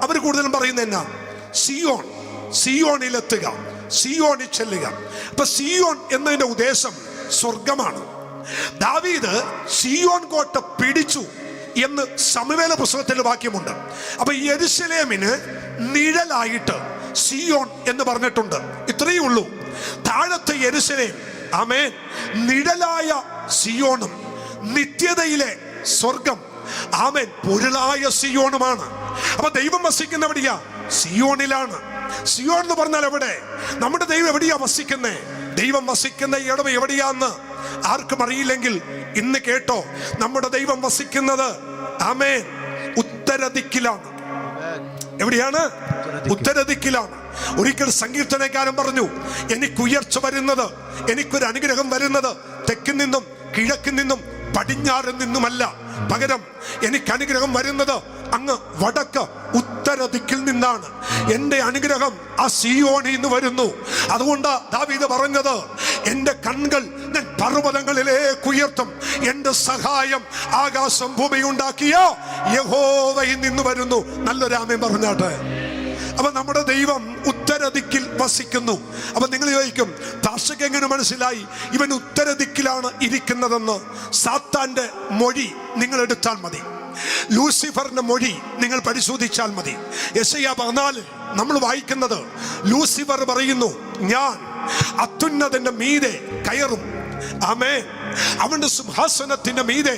അവർ കൂടുതലും പറയുന്നത് എന്നാ? സിയോണിലെത്തുക, സിയോണിൽ ചെല്ലുക. അപ്പൊ സിയോൺ എന്നതിന്റെ ഉദ്ദേശം സ്വർഗമാണ്. ദാവീദ് സിയോൺ കോട്ട പിടിച്ചു എന്ന് സമവേല പുസ്തകത്തിൽ വാക്യമുണ്ട്. അപ്പൊ യെരൂശലേമിന് നിഴലായിട്ട് സിയോൺ എന്ന് പറഞ്ഞിട്ടുണ്ട്. ഇത്രയേ ഉള്ളൂ. താഴത്തെ യെരൂശലേം, ആമേൻ, നിഴലായ സിയോണും നിത്യതയിലെ സ്വർഗം, ആമേൻ, പൊരുളായ സിയോണുമാണ്. അപ്പൊ ദൈവം വസിക്കുന്ന എവിടെയാ? സിയോണിലാണ്. സിയോൺ എന്ന് പറഞ്ഞാൽ എവിടെ? നമ്മുടെ ദൈവം എവിടെയാ വസിക്കുന്നേ? ദൈവം വസിക്കുന്ന ഇടം എവിടെയാന്ന് ആർക്കും അറിയില്ലെങ്കിൽ ഇന്ന് കേട്ടോ, നമ്മുടെ ദൈവം വസിക്കുന്നത് ആമേൻ ഉത്തരദിക്കിലാണ്. എവിടെയാണ്? ഉത്തരദിക്കിലാണ്. ഒരിക്കൽ സങ്കീർത്തനക്കാരൻ പറഞ്ഞു, എനിക്കുയർച്ച വരുന്നത്, എനിക്കൊരു അനുഗ്രഹം വരുന്നത് തെക്കിൽ നിന്നും കിഴക്കിൽ നിന്നും പടിഞ്ഞാറിൽ നിന്നുമല്ല, പകരം എനിക്ക് അനുഗ്രഹം വരുന്നത് അങ്ങ് വടക്ക് ഉത്തരദിക്കിൽ നിന്നാണ്. എന്റെ അനുഗ്രഹം ആ സിയോണിൽ നിന്ന് വരുന്നു. അതുകൊണ്ട് ദാവീദ് പറഞ്ഞത്, എന്റെ കൺകൾ ഞാൻ പർവ്വതങ്ങളിലേക്ക് ഉയർത്തും, എന്റെ സഹായം ആകാശം ഭൂമി ഉണ്ടാക്കിയ യഹോവയിൽ നിന്ന് വരുന്നു. നല്ലൊരു ആമേൻ പറഞ്ഞാട്ടെ. അപ്പൊ നമ്മുടെ ദൈവം ഉത്തരദിക്കിൽ വസിക്കുന്നു. അപ്പൊ നിങ്ങൾ ചോദിക്കും, ദാർശക്ക് എങ്ങനെ മനസ്സിലായി ഇവൻ ഉത്തരദിക്കിലാണ് ഇരിക്കുന്നതെന്ന്? സാത്താന്റെ മൊഴി നിങ്ങൾ എടുത്താൽ മതി, ലൂസിഫറിന്റെ മൊഴി നിങ്ങൾ പരിശോധിച്ചാൽ മതി. യെശയ്യാ 14 നമ്മൾ വായിക്കുന്നത്, ലൂസിഫർ പറയുന്നു, ഞാൻ അത്യുന്നതന്റെ മീതെ കയറും, ആമേൻ, അവന്റെ സിംഹാസനത്തിന്റെ മീതെ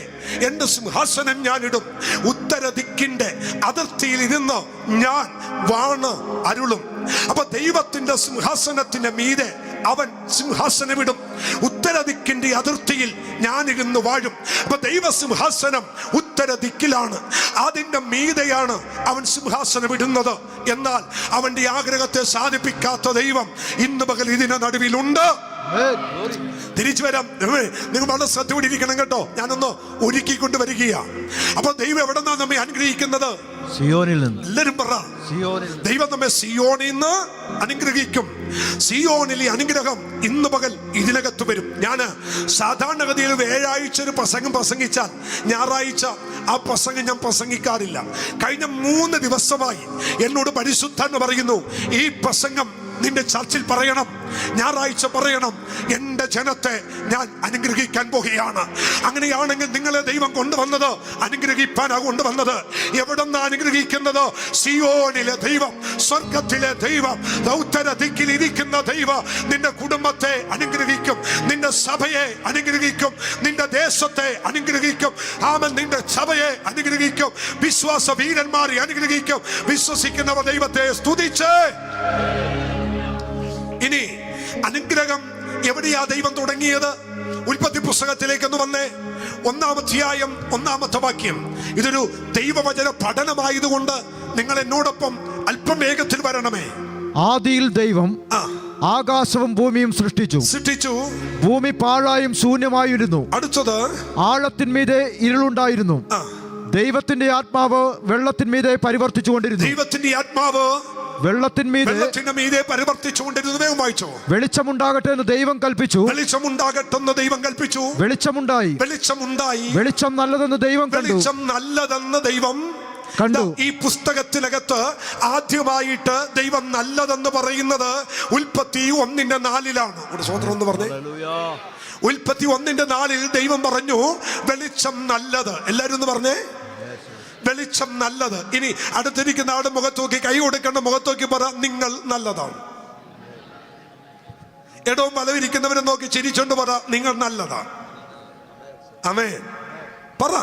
എന്റെ സിംഹാസനം ഞാൻ ഇടും, ഉത്തരദിക്കിന്റെ അതിർത്തിയിൽ ഇരുന്ന് ഞാൻ വാണ് അരുളും. അപ്പൊ ദൈവത്തിന്റെ സിംഹാസനത്തിന്റെ മീതെ അവൻ സിംഹാസനമിടും, ഉത്തരദിക്കിന്റെ അതിർത്തിയിൽ ഞാനിരുന്ന് വാഴും. അപ്പൊ ദൈവ സിംഹാസനം ഉത്തരദിക്കിലാണ്, അതിന്റെ മീതെയാണ് അവൻ സിംഹാസനം ഇടുന്നത്. എന്നാൽ അവന്റെ ആഗ്രഹത്തെ സാധിപ്പിക്കാത്ത ദൈവം ഇന്ന് പകൽ ഇതിന്റെ നടുവിലുണ്ട്. തിരിച്ചു വരാം. നിങ്ങൾ വളരെ ശ്രദ്ധയോടെ ഇരിക്കണം കേട്ടോ. ഞാനൊന്ന് ഒരുക്കിക്കൊണ്ട് വരികയാണ്. അപ്പൊ ദൈവം എവിടെ നിന്നാണ് നമ്മെ അനുഗ്രഹിക്കുന്നത്? സിയോനിൽ നിന്ന്. എല്ലാരും പറ, സിയോനിൽ നിന്ന്. ദൈവം നമ്മെ സിയോണിൽ നിന്ന് അനുഗ്രഹിക്കും. സിയോനിലെ അനുഗ്രഹം ഇന്ന് പകൽ ഇതിനകത്ത് വരും. ഞാന് സാധാരണഗതിയിൽ വ്യാഴാഴ്ച ഒരു പ്രസംഗം പ്രസംഗിച്ചാൽ ഞായറാഴ്ച ആ പ്രസംഗം ഞാൻ പ്രസംഗിക്കാറില്ല. കഴിഞ്ഞ 3 ദിവസമായി എന്നോട് പരിശുദ്ധാത്മ പറയുന്നു, ഈ പ്രസംഗം നിന്റെ ചർച്ചിൽ പറയണം, ഞായറാഴ്ച പറയണം. എൻ്റെ ജനത്തെ ഞാൻ അനുഗ്രഹിക്കാൻ പോകുകയാണ്. അങ്ങനെയാണെങ്കിൽ നിങ്ങളെ ദൈവം കൊണ്ടുവന്നത് അനുഗ്രഹിപ്പാനാ കൊണ്ടുവന്നത്. എവിടെന്നാ അനുഗ്രഹിക്കുന്നത്? സിയോനിലെ ദൈവം, സ്വർഗത്തിലെ ദൈവം, ഉത്തര ദിക്കിൽ ഇരിക്കുന്ന ദൈവം നിന്റെ കുടുംബത്തെ അനുഗ്രഹിക്കും, നിന്റെ സഭയെ അനുഗ്രഹിക്കും, നിന്റെ ദേശത്തെ അനുഗ്രഹിക്കും. ആമൻ, നിന്റെ സഭയെ അനുഗ്രഹിക്കും, വിശ്വാസ വീരന്മാരെ അനുഗ്രഹിക്കും. വിശ്വസിക്കുന്നവർ ദൈവത്തെ സ്തുതിച്ച്. ഇനി അനുഗ്രഹം എവിടെയാ ദൈവം തുടങ്ങിയത്? ഉൽപ്പത്തി പുസ്തകത്തിലേക്കൊന്ന് വന്നേ. 1-ാം അധ്യായം 1-ാമത്തെ വാക്യം. ഇതൊരു ദൈവവചന പഠനമായതുകൊണ്ട് നിങ്ങൾ എന്നോടൊപ്പം അല്പം വേഗത്തിൽ വരണമേ. ആദിയിൽ ദൈവം ആകാശവും ഭൂമിയും സൃഷ്ടിച്ചു. ഭൂമി പാഴായും ശൂന്യമായിരുന്നു. അടുത്തത്, ആഴത്തിന്മീതെ ഇരുളുണ്ടായിരുന്നു. ദൈവത്തിന്റെ ആത്മാവ് വെള്ളത്തിന്മീതെ പരിവർത്തിച്ചുകൊണ്ടിരുന്നു. ദൈവത്തിന്റെ ആത്മാവ് വെള്ളത്തിന്മീതെ പരിവർത്തിച്ചുകൊണ്ടിരുന്നു. വേഗം വായിച്ചോ. വെളിച്ചമുണ്ടാകട്ടെ എന്ന് ദൈവം കൽപ്പിച്ചു. വെളിച്ചമുണ്ടാകട്ടെന്ന് ദൈവം കൽപ്പിച്ചു. വെളിച്ചമുണ്ടായി. വെളിച്ചം നല്ലതെന്ന് ദൈവം കണ്ടു. ഈ പുസ്തകത്തിനകത്ത് ആദ്യമായിട്ട് ദൈവം നല്ലതെന്ന് പറയുന്നത് ഉൽപ്പത്തി 1:4 ഒരു സ്വതന്ത്രം എന്ന് പറഞ്ഞേ. ഉൽപ്പത്തി 1:4 ദൈവം പറഞ്ഞു വെളിച്ചം നല്ലത്. എല്ലാരും ഒന്ന് പറഞ്ഞേ, വെളിച്ചം നല്ലത്. ഇനി അടുത്തിരിക്കുന്ന ആളുടെ മുഖത്ത് നോക്കി, കൈ കൊടുക്കേണ്ട മുഖത്ത് നോക്കി പറ, നിങ്ങൾ നല്ലതാണ്. ഇടവും വലവിരിക്കുന്നവരെ നോക്കി ചിരിച്ചോണ്ട് പറ, നിങ്ങൾ നല്ലതാണ്. ആമേൻ. പറ.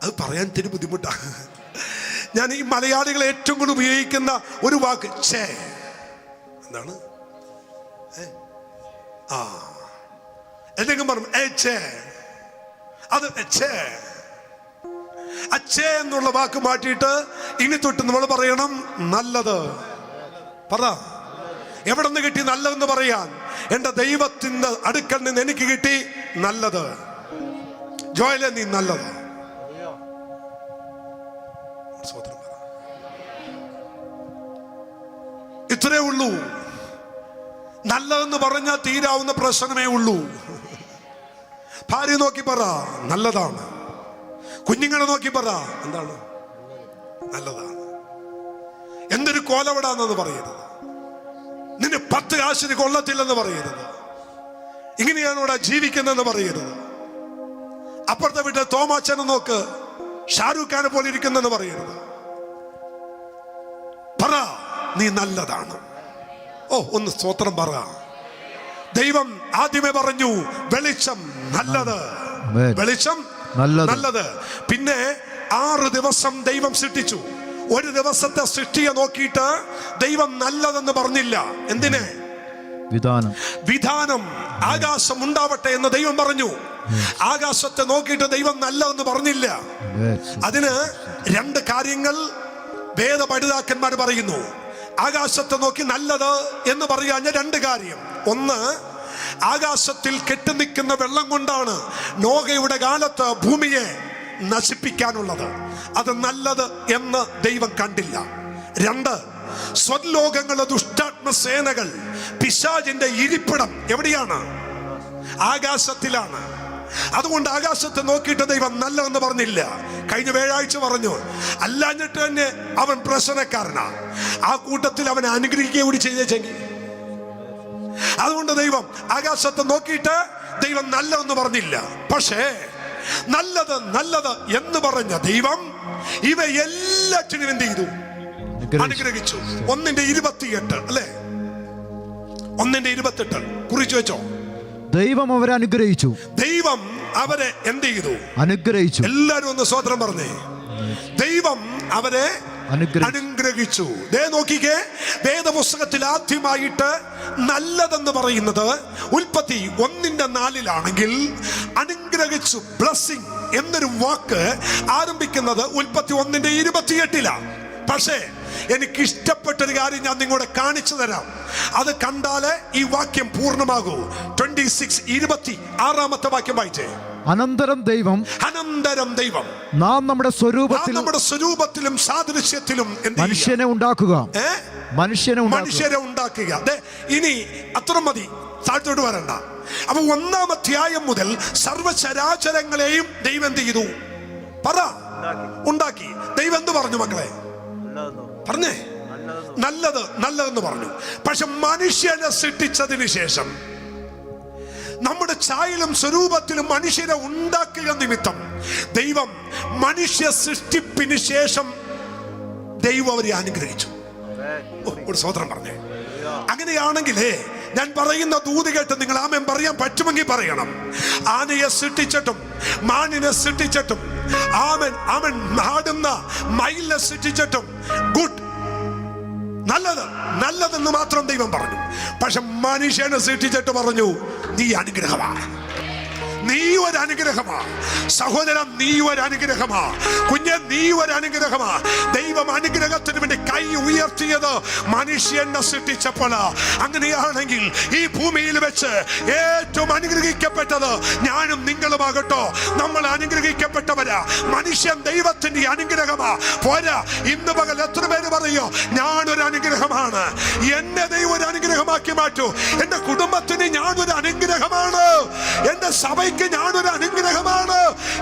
അത് പറയാൻ ഇത്തിരി ബുദ്ധിമുട്ടാണ്. ഞാൻ ഈ മലയാളികൾ ഏറ്റവും കൂടുതൽ ഉപയോഗിക്കുന്ന ഒരു വാക്ക് ഛേ. എന്താണ്? എന്തെങ്കിലും പറഞ്ഞു ഛേ, അത് ഛേ. അച്ഛേ എന്നുള്ള വാക്ക് മാറ്റിയിട്ട് ഇനി തൊട്ട് നമ്മൾ പറയണം നല്ലത്. പറ, എവിടെ നിന്ന് കിട്ടി നല്ലതെന്ന് പറയാൻ? എന്റെ ദൈവത്തിന്റെ അടുക്കൽ നിന്ന് എനിക്ക് കിട്ടി നല്ലത്. ജോയലെ, നീ നല്ലത്. ഇത്രേ ഉള്ളൂ. നല്ലതെന്ന് പറഞ്ഞാൽ തീരാവുന്ന പ്രശ്നമേ ഉള്ളൂ. ഭാര്യ നോക്കി പറ, നല്ലതാണ്. കുഞ്ഞുങ്ങളെ നോക്കി പറ, എന്താണ്? നല്ലതാണ്. എന്തൊരു കോലവടാന്നെന്ന് പറയരുത്. നിന്നെ 10 കാശിന് കൊള്ളത്തില്ലെന്ന് പറയരുത്. ഇങ്ങനെയാണ് ഇവിടെ ജീവിക്കുന്നതെന്ന് പറയരുത്. അപ്പുറത്തെ വീട്ടിൽ തോമാച്ചനെ നോക്ക്, ഷാരൂഖ് ഖാനെ പോലെ ഇരിക്കുന്നെന്ന് പറയരുത്. പറ, നീ നല്ലതാണ്. ഒന്ന് സ്തോത്രം പറ. ദൈവം ആദ്യമേ പറഞ്ഞു വെളിച്ചം നല്ലത്. വെളിച്ചം നല്ലത്. പിന്നെ 6 ദിവസം ദൈവം സൃഷ്ടിച്ചു. ഒരു ദിവസത്തെ സൃഷ്ടിയെ നോക്കിയിട്ട് ദൈവം നല്ലതെന്ന് പറഞ്ഞില്ല. എന്തിന്? വിധാനം. ആകാശം ഉണ്ടാവട്ടെ എന്ന് ദൈവം പറഞ്ഞു. ആകാശത്തെ നോക്കിയിട്ട് ദൈവം നല്ലതെന്ന് പറഞ്ഞില്ല. അതിന് 2 കാര്യങ്ങൾ വേദപണ്ഡിതന്മാർ പറയുന്നു. ആകാശത്തെ നോക്കി നല്ലത് എന്ന് പറയാൻ 2 കാര്യം. ഒന്ന്, ആകാശത്തിൽ കെട്ടിനിൽക്കുന്ന വെള്ളം കൊണ്ടാണ് നോഹയുടെ കാലത്ത് ഭൂമിയെ നശിപ്പിക്കാനുള്ളത്. അത് നല്ലത് എന്ന് ദൈവം കണ്ടില്ല. 2, സ്വർലോകങ്ങളുടെ ദുഷ്ടാത്മസേനകൾ, പിശാചിന്റെ ഇരിപ്പിടം എവിടെയാണ്? ആകാശത്തിലാണ്. അതുകൊണ്ട് ആകാശത്തെ നോക്കിയിട്ട് ദൈവം നല്ലതെന്ന് പറഞ്ഞില്ല. കഴിഞ്ഞ വ്യാഴാഴ്ച പറഞ്ഞു, അല്ലാഞ്ഞിട്ട് തന്നെ അവൻ പ്രശ്നക്കാരനാ. ആ കൂട്ടത്തിൽ അവനെ അനുഗ്രഹിക്കുക കൂടി ചെയ്തേച്ചെങ്കിൽ. അതുകൊണ്ട് ദൈവം ആകാശത്തെ നോക്കിയിട്ട് ദൈവം നല്ലതെന്ന് പറഞ്ഞില്ല. പക്ഷേ നല്ലത് നല്ലത് എന്ന് പറഞ്ഞ ദൈവം ഇവയെല്ലാറ്റിനും എന്ത് ചെയ്തു? അനുഗ്രഹിച്ചു. 1:28 അല്ലേ? 1:28 കുറിച്ചു വെച്ചോ. ദൈവം അവരെ അനുഗ്രഹിച്ചു. ദൈവം അവരെ എന്ത് ചെയ്തു? അനുഗ്രഹിച്ചു. എല്ലാരും ഒന്ന് സ്വതന്ത്രം പറഞ്ഞേ. ദൈവം അവരെ അനുഗ്രഹിച്ചു. നോക്കിക്കേ, വേദപുസ്തകത്തിൽ ആദ്യമായിട്ട് നല്ലതെന്ന് പറയുന്നത് ഉൽപ്പത്തി 1:4 അനുഗ്രഹിച്ചു, ബ്ലെസ്സിങ് എന്നൊരു വാക്ക് ആരംഭിക്കുന്നത് ഉൽപ്പത്തി 1:28. പക്ഷേ എനിക്ക് ഇഷ്ടപ്പെട്ടൊരു കാര്യം ഞാൻ നിങ്ങളോട് കാണിച്ചു തരാം. അത് കണ്ടാല് ഈ വാക്യം പൂർണ്ണമാകൂ. 26:26 വാക്യം വായിച്ചേ. അനന്തരം ദൈവം നാം നമ്മുടെ സ്വരൂപത്തിലും സാദൃശ്യത്തിലും മനുഷ്യനെ ഉണ്ടാക്കുക. ഇനി അത്ര മതി, താഴ്ത്തോട്ട് വരണ്ട. അപ്പൊ 1-ാം അധ്യായം മുതൽ സർവ്വചരാചരങ്ങളെയും ദൈവം എന്ത് ചെയ്തു? ഉണ്ടാക്കി. ദൈവം എന്ത് പറഞ്ഞു മക്കളെ? പറഞ്ഞേ, നല്ലതെന്ന് പറഞ്ഞു. പക്ഷെ മനുഷ്യനെ സൃഷ്ടിച്ചതിന് ശേഷം നമ്മുടെ ഛായയിലും സ്വരൂപത്തിലും മനുഷ്യരെ ഉണ്ടാക്കുക നിമിത്തം ദൈവം മനുഷ്യ സൃഷ്ടിപ്പിന് ശേഷം ദൈവം അവരെ അനുഗ്രഹിച്ചു. ഒരു സ്വതന്ത്രം പറഞ്ഞേ. അങ്ങനെയാണെങ്കിലേ ഞാൻ പറയുന്ന ദൂത് കേട്ട് നിങ്ങൾ ആമേൻ പറയാൻ പറ്റുമെങ്കിൽ പറയണം. ആനയെ സൃഷ്ടിച്ചിട്ടും മാനിനെ സൃഷ്ടിച്ചിട്ടും ആമൻ ആടുന്ന മയിലിനെ സൃഷ്ടിച്ചിട്ടും ഗുഡ്, നല്ലതെന്ന് മാത്രം ദൈവം പറഞ്ഞു. പക്ഷെ മനുഷ്യനെ സൃഷ്ടിച്ചിട്ട് പറഞ്ഞു, നീ അനുഗ്രഹമാണ്, നീ ഒരു അനുഗ്രഹമാ സഹോദരൻ, നീ ഒരു അനുഗ്രഹമാ കുഞ്ഞെ, നീ ഒരു അനുഗ്രഹമാ. ദൈവം അനുഗ്രഹത്തിന് വേണ്ടി കൈ ഉയർത്തിയത് മനുഷ്യനെ സൃഷ്ടിച്ചപ്പോൾ. അങ്ങനെയാണെങ്കിൽ ഈ ഭൂമിയിൽ വെച്ച് ഏറ്റവും അനുഗ്രഹിക്കപ്പെട്ടത് ഞാനും നിങ്ങളുമാകട്ടോ. നമ്മൾ അനുഗ്രഹിക്കപ്പെട്ടവരാ. മനുഷ്യൻ ദൈവത്തിന്റെ അനുഗ്രഹമാ. പോരാ, ഇന്ന് പകൽ എത്ര പേര് പറയോ ഞാനൊരു അനുഗ്രഹമാണ്, എന്നെ ദൈവം ഒരു അനുഗ്രഹമാക്കി മാറ്റൂ. എന്റെ കുടുംബത്തിന് ഞാനൊരു അനുഗ്രഹമാണ്, എന്റെ സഭയ്ക്ക് ഞാനൊരു അനുഗ്രഹമാണ്,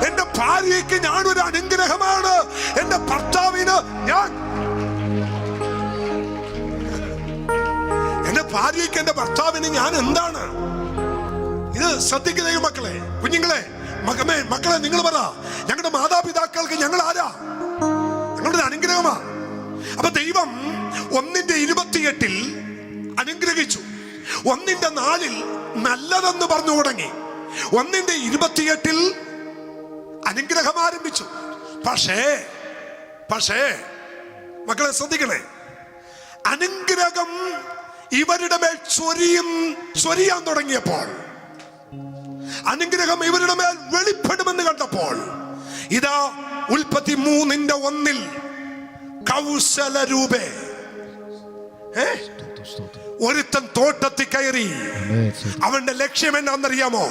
എന്റെ ഭാര്യയ്ക്ക് ഞാനൊരു അനുഗ്രഹമാണ്, എന്റെ ഭർത്താവിന് എന്റെ ഭാര്യയ്ക്ക് എന്റെ ഭർത്താവിന് ഞാൻ എന്താണ്? ഇത് ശ്രദ്ധിക്കുക മക്കളെ, കുഞ്ഞുങ്ങളെ, മക്കളെ നിങ്ങൾ പറ, ഞങ്ങളുടെ മാതാപിതാക്കൾക്ക് ഞങ്ങൾ ആരാ? ഞങ്ങളുടെ അനുഗ്രഹമാ. അപ്പൊ ദൈവം 1:28 അനുഗ്രഹിച്ചു. 1:4 നല്ലതെന്ന് പറഞ്ഞു തുടങ്ങി. 1:28 അനുഗ്രഹം ആരംഭിച്ചു. പക്ഷേ മക്കളെ ശ്രദ്ധിക്കണേ, അനുഗ്രഹം ഇവരുടെ മേൽ ചൊരിയാൻ തുടങ്ങിയപ്പോൾ, അനുഗ്രഹം ഇവരുടെ മേൽ വെളിപ്പെടുമെന്ന് കണ്ടപ്പോൾ, ഇതാ ഉൽപ്പത്തി 3:1 കൗശലരൂപേ ഒരുത്തൻ തോട്ടത്തിൽ കയറി. അവന്റെ ലക്ഷ്യം എന്നാന്നറിയാമോ?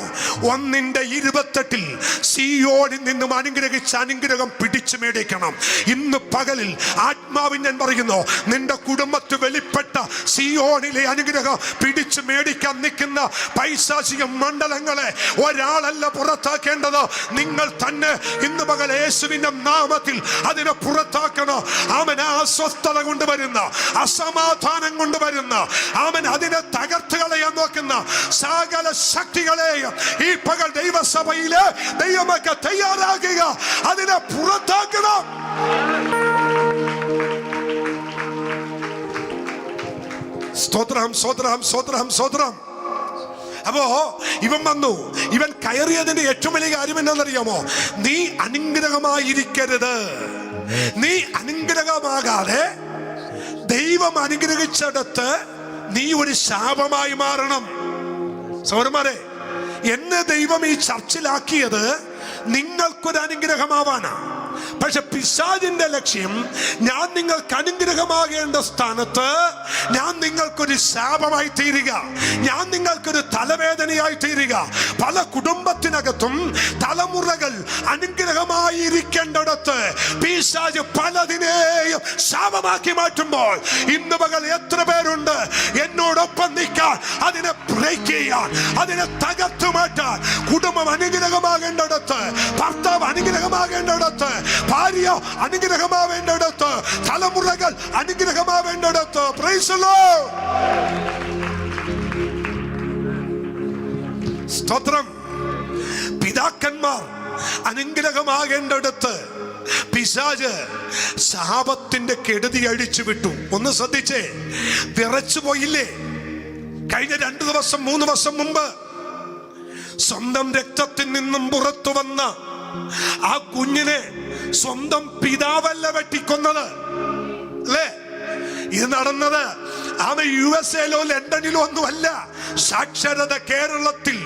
1:28 സിയോനിൽ നിന്നും അനുഗ്രഹിച്ച അനുഗ്രഹം പിടിച്ചു മേടിക്കണം. ഇന്ന് പകലിൽ ആത്മാവിൻ ഞാൻ പറയുന്നു, നിന്റെ കുടുംബത്തിൽ വെളിപ്പെട്ട സിയോനിലെ അനുഗ്രഹം പിടിച്ചു മേടിക്കാൻ നിൽക്കുന്ന പൈശാചിക മണ്ഡലങ്ങളെ ഒരാളല്ല പുറത്താക്കേണ്ടത്, നിങ്ങൾ തന്നെ. ഇന്ന് പകൽ യേശുവിന്റെ നാമത്തിൽ അതിനെ പുറത്താക്കണം. അവൻ അസ്വസ്ഥത കൊണ്ടുവരുന്ന, അസമാധാനം കൊണ്ടുവരുന്ന, അവൻ അതിനെ തകർത്ത് കളയാൻ നോക്കുന്ന സകല ശക്തികളെയും ഈ പകൽ ദൈവസഭയിലെ ദൈവമൊക്കെ തയ്യാറാകുക, അതിനെ പുറത്താക്കണം. സ്തോത്രം, സ്തോത്രം, സ്തോത്രം, സ്തോത്രം. അപ്പോ ഇവൻ വന്നു. ഇവൻ കയറിയതിന്റെ ഏറ്റവും വലിയ കാര്യം എന്താണെന്നറിയാമോ? നീ അനുഗ്രഹമായിരിക്കരുത്. നീ അനുഗ്രഹമാകാതെ ദൈവം അനുഗ്രഹിച്ചിടത്ത് നീ ഒരു ശാപമായി മാറണം. സഹോദരന്മാരെ, എന്നെ ദൈവം ഈ ചർച്ചിലാക്കിയത് നിങ്ങൾക്കൊരു അനുഗ്രഹമാവാനാ. പക്ഷെ പിശാചിന്റെ ലക്ഷ്യം ഞാൻ നിങ്ങൾക്ക് അനുഗ്രഹമാകേണ്ട സ്ഥാനത്ത് ഞാൻ നിങ്ങൾക്കൊരു ശാപമായി തീരുക, ഞാൻ നിങ്ങൾക്കൊരു തലവേദനയായി തീരുക. പല കുടുംബത്തിനകത്തും തലമുറകൾ അനുഗ്രഹമായിരിക്കേണ്ടിടത്ത് പിശാച് പലതിനെയും ശാപമാക്കി മാറ്റുമ്പോൾ ഇന്ന് പകൽ എത്ര പേരുണ്ട് എന്നോടൊപ്പം നിൽക്കാൻ, അതിനെ ബ്രേക്ക് ചെയ്യാൻ, അതിനെ തകർത്തു മാറ്റാൻ? കുടുംബം അനുഗ്രഹമാകേണ്ടിടത്ത്, ഭർത്താവ് അനുഗ്രഹമാകേണ്ടിടത്ത്, ഭാര്യ അനുഗ്രഹമാവേണ്ടിടത്ത്, തലമുറകൾ അനുഗ്രഹമാവേണ്ടിടത്ത്. Praise the Lord. സ്തോത്രം. പിതാക്കന്മാർ അനുഗ്രഹമാകേണ്ടിടത്ത് പിശാച് ശാപത്തിന്റെ കെടുതി അഴിച്ചു വിട്ടു. ഒന്ന് ശ്രദ്ധിച്ചേ, വിറച്ചു പോയില്ലേ? കഴിഞ്ഞ 2 ദിവസം 3 വർഷം മുമ്പ് സ്വന്തം രക്തത്തിൽ നിന്നും പുറത്തു വന്ന ആ കുഞ്ഞിനെ സ്വന്തം പിതാവല്ല വെട്ടിക്കൊന്നത് അല്ലേ? ഇത് നടന്നത് USA-ലോ ലണ്ടനിലോ ഒന്നുമല്ല. സാക്ഷരത കേരളത്തിൽ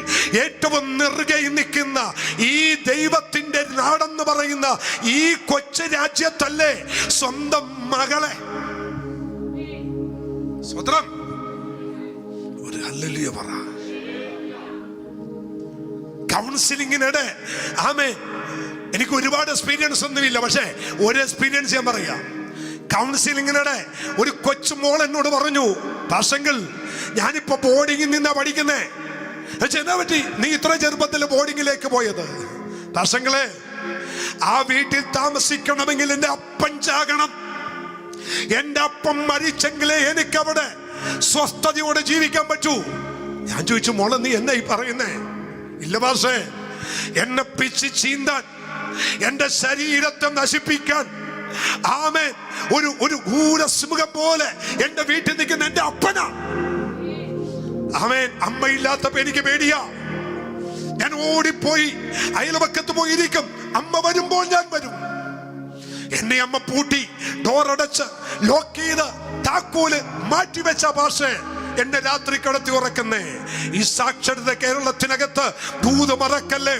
ഏറ്റവും നെറുകയിൽ നിൽക്കുന്ന ഈ ദൈവത്തിന്റെ നാടെന്ന് പറയുന്ന ഈ കൊച്ചു രാജ്യത്തല്ലേ സ്വന്തം മകളെ. സ്വതന്ത്രം. ഒരു ഹല്ലേലൂയ പറ. കൗൺസിലിങ്ങിനിടെ ആമേൻ, എനിക്ക് ഒരുപാട് എക്സ്പീരിയൻസ് ഒന്നുമില്ല, പക്ഷേ ഒരു എക്സ്പീരിയൻസ് ഞാൻ പറയാം. കൗൺസിലിങ്ങിനിടെ ഒരു കൊച്ചുമോൾ എന്നോട് പറഞ്ഞു, പാസ്റ്റർ ഞാനിപ്പോ ബോർഡിങ്ങിൽ നിന്നാ പഠിക്കുന്നേ. എന്നാ പറ്റി നീ ഇത്ര ചെറുപ്പത്തിൽ ബോർഡിങ്ങിലേക്ക് പോയത്? പാസ്റ്റർ, ആ വീട്ടിൽ താമസിക്കണമെങ്കിൽ എന്റെ അപ്പൻ ചാകണം, എന്റെ അപ്പം മരിച്ചെങ്കിലേ എനിക്കവിടെ സ്വസ്ഥതയോടെ ജീവിക്കാൻ പറ്റൂ. ഞാൻ ചോദിച്ചു, മോളെ നീ എന്നാ ഈ പറയുന്നേ? ഇല്ല പാസ്റ്റേ, എന്നെ പിച്ച് ചീന്താൻ, എന്റെ ശരീരത്തെ നശിപ്പിക്കാൻ ആമേൻ ഒരു ഊരസിമുഖം പോലെ എന്റെ വീട്ടിൽ നിൽക്കുന്ന എന്റെ അപ്പനാ. ആമേൻ, അമ്മയില്ലാത്തപ്പോ എനിക്ക് പേടിയാ. ഞാൻ ഓടിപ്പോയി അയൽവക്കത്ത് പോയിരിക്കും, അമ്മ വരുമ്പോൾ ഞാൻ വരും. എന്നെ അമ്മ പൂട്ടി ഡോറടച്ച് ലോക്ക് ചെയ്ത് താക്കോല് മാറ്റിവെച്ച ഭാഷ എന്നെ രാത്രി കിടത്തി ഉറക്കുന്നേ. ഈ സാക്ഷരത കേരളത്തിനകത്ത് ദൂത് മറക്കല്ലേ.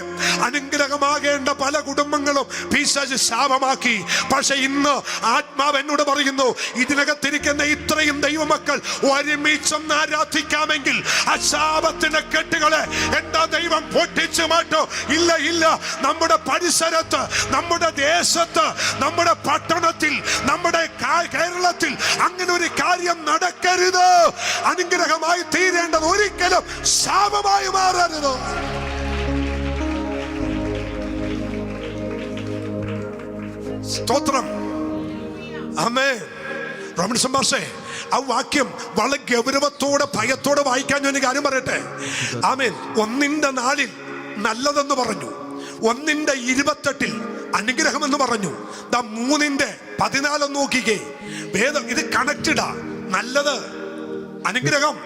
അനുഗ്രഹമാകേണ്ട പല കുടുംബങ്ങളും പിശാച് ശാപമാക്കി. പക്ഷെ ഇന്ന് ആത്മാവ് എന്നോട് പറയുന്നു, ഇതിനകത്തിരിക്കുന്ന ഇത്രയും ദൈവമക്കൾ ഒരുമിച്ചൊന്ന് ആരാധിക്കാമെങ്കിൽ ആ ശാപത്തിന്റെ കെട്ടുകളെ എന്താ ദൈവം പൊട്ടിച്ചു മാറ്റോ? ഇല്ല ഇല്ല, നമ്മുടെ പരിസരത്ത്, നമ്മുടെ ദേശത്ത്, നമ്മുടെ പട്ടണത്തിൽ, നമ്മുടെ കേരളത്തിൽ അങ്ങനെ ഒരു കാര്യം നടക്കരുത്. അനുഗ്രഹമായി തീരേണ്ടത് ഒരിക്കലും ശാപമായി മാറരുത്. സ്തോത്രം. ആമേൻ. റോമൻസ് ഭാഷേ ആ വാക്യം വളരെ ഗൗരവത്തോടെ ഭയത്തോടെ വായിക്കാൻ ഞാൻ കാര്യം പറയട്ടെ. ആമേൻ. 1:4 നല്ലതെന്ന് പറഞ്ഞു, 1:28 അനുഗ്രഹം എന്ന് പറഞ്ഞു. 3:14 നോക്കിക്കേ, വേദം ഇത് കണക്റ്റഡാ. നല്ലത്, അനുഗ്രഹം.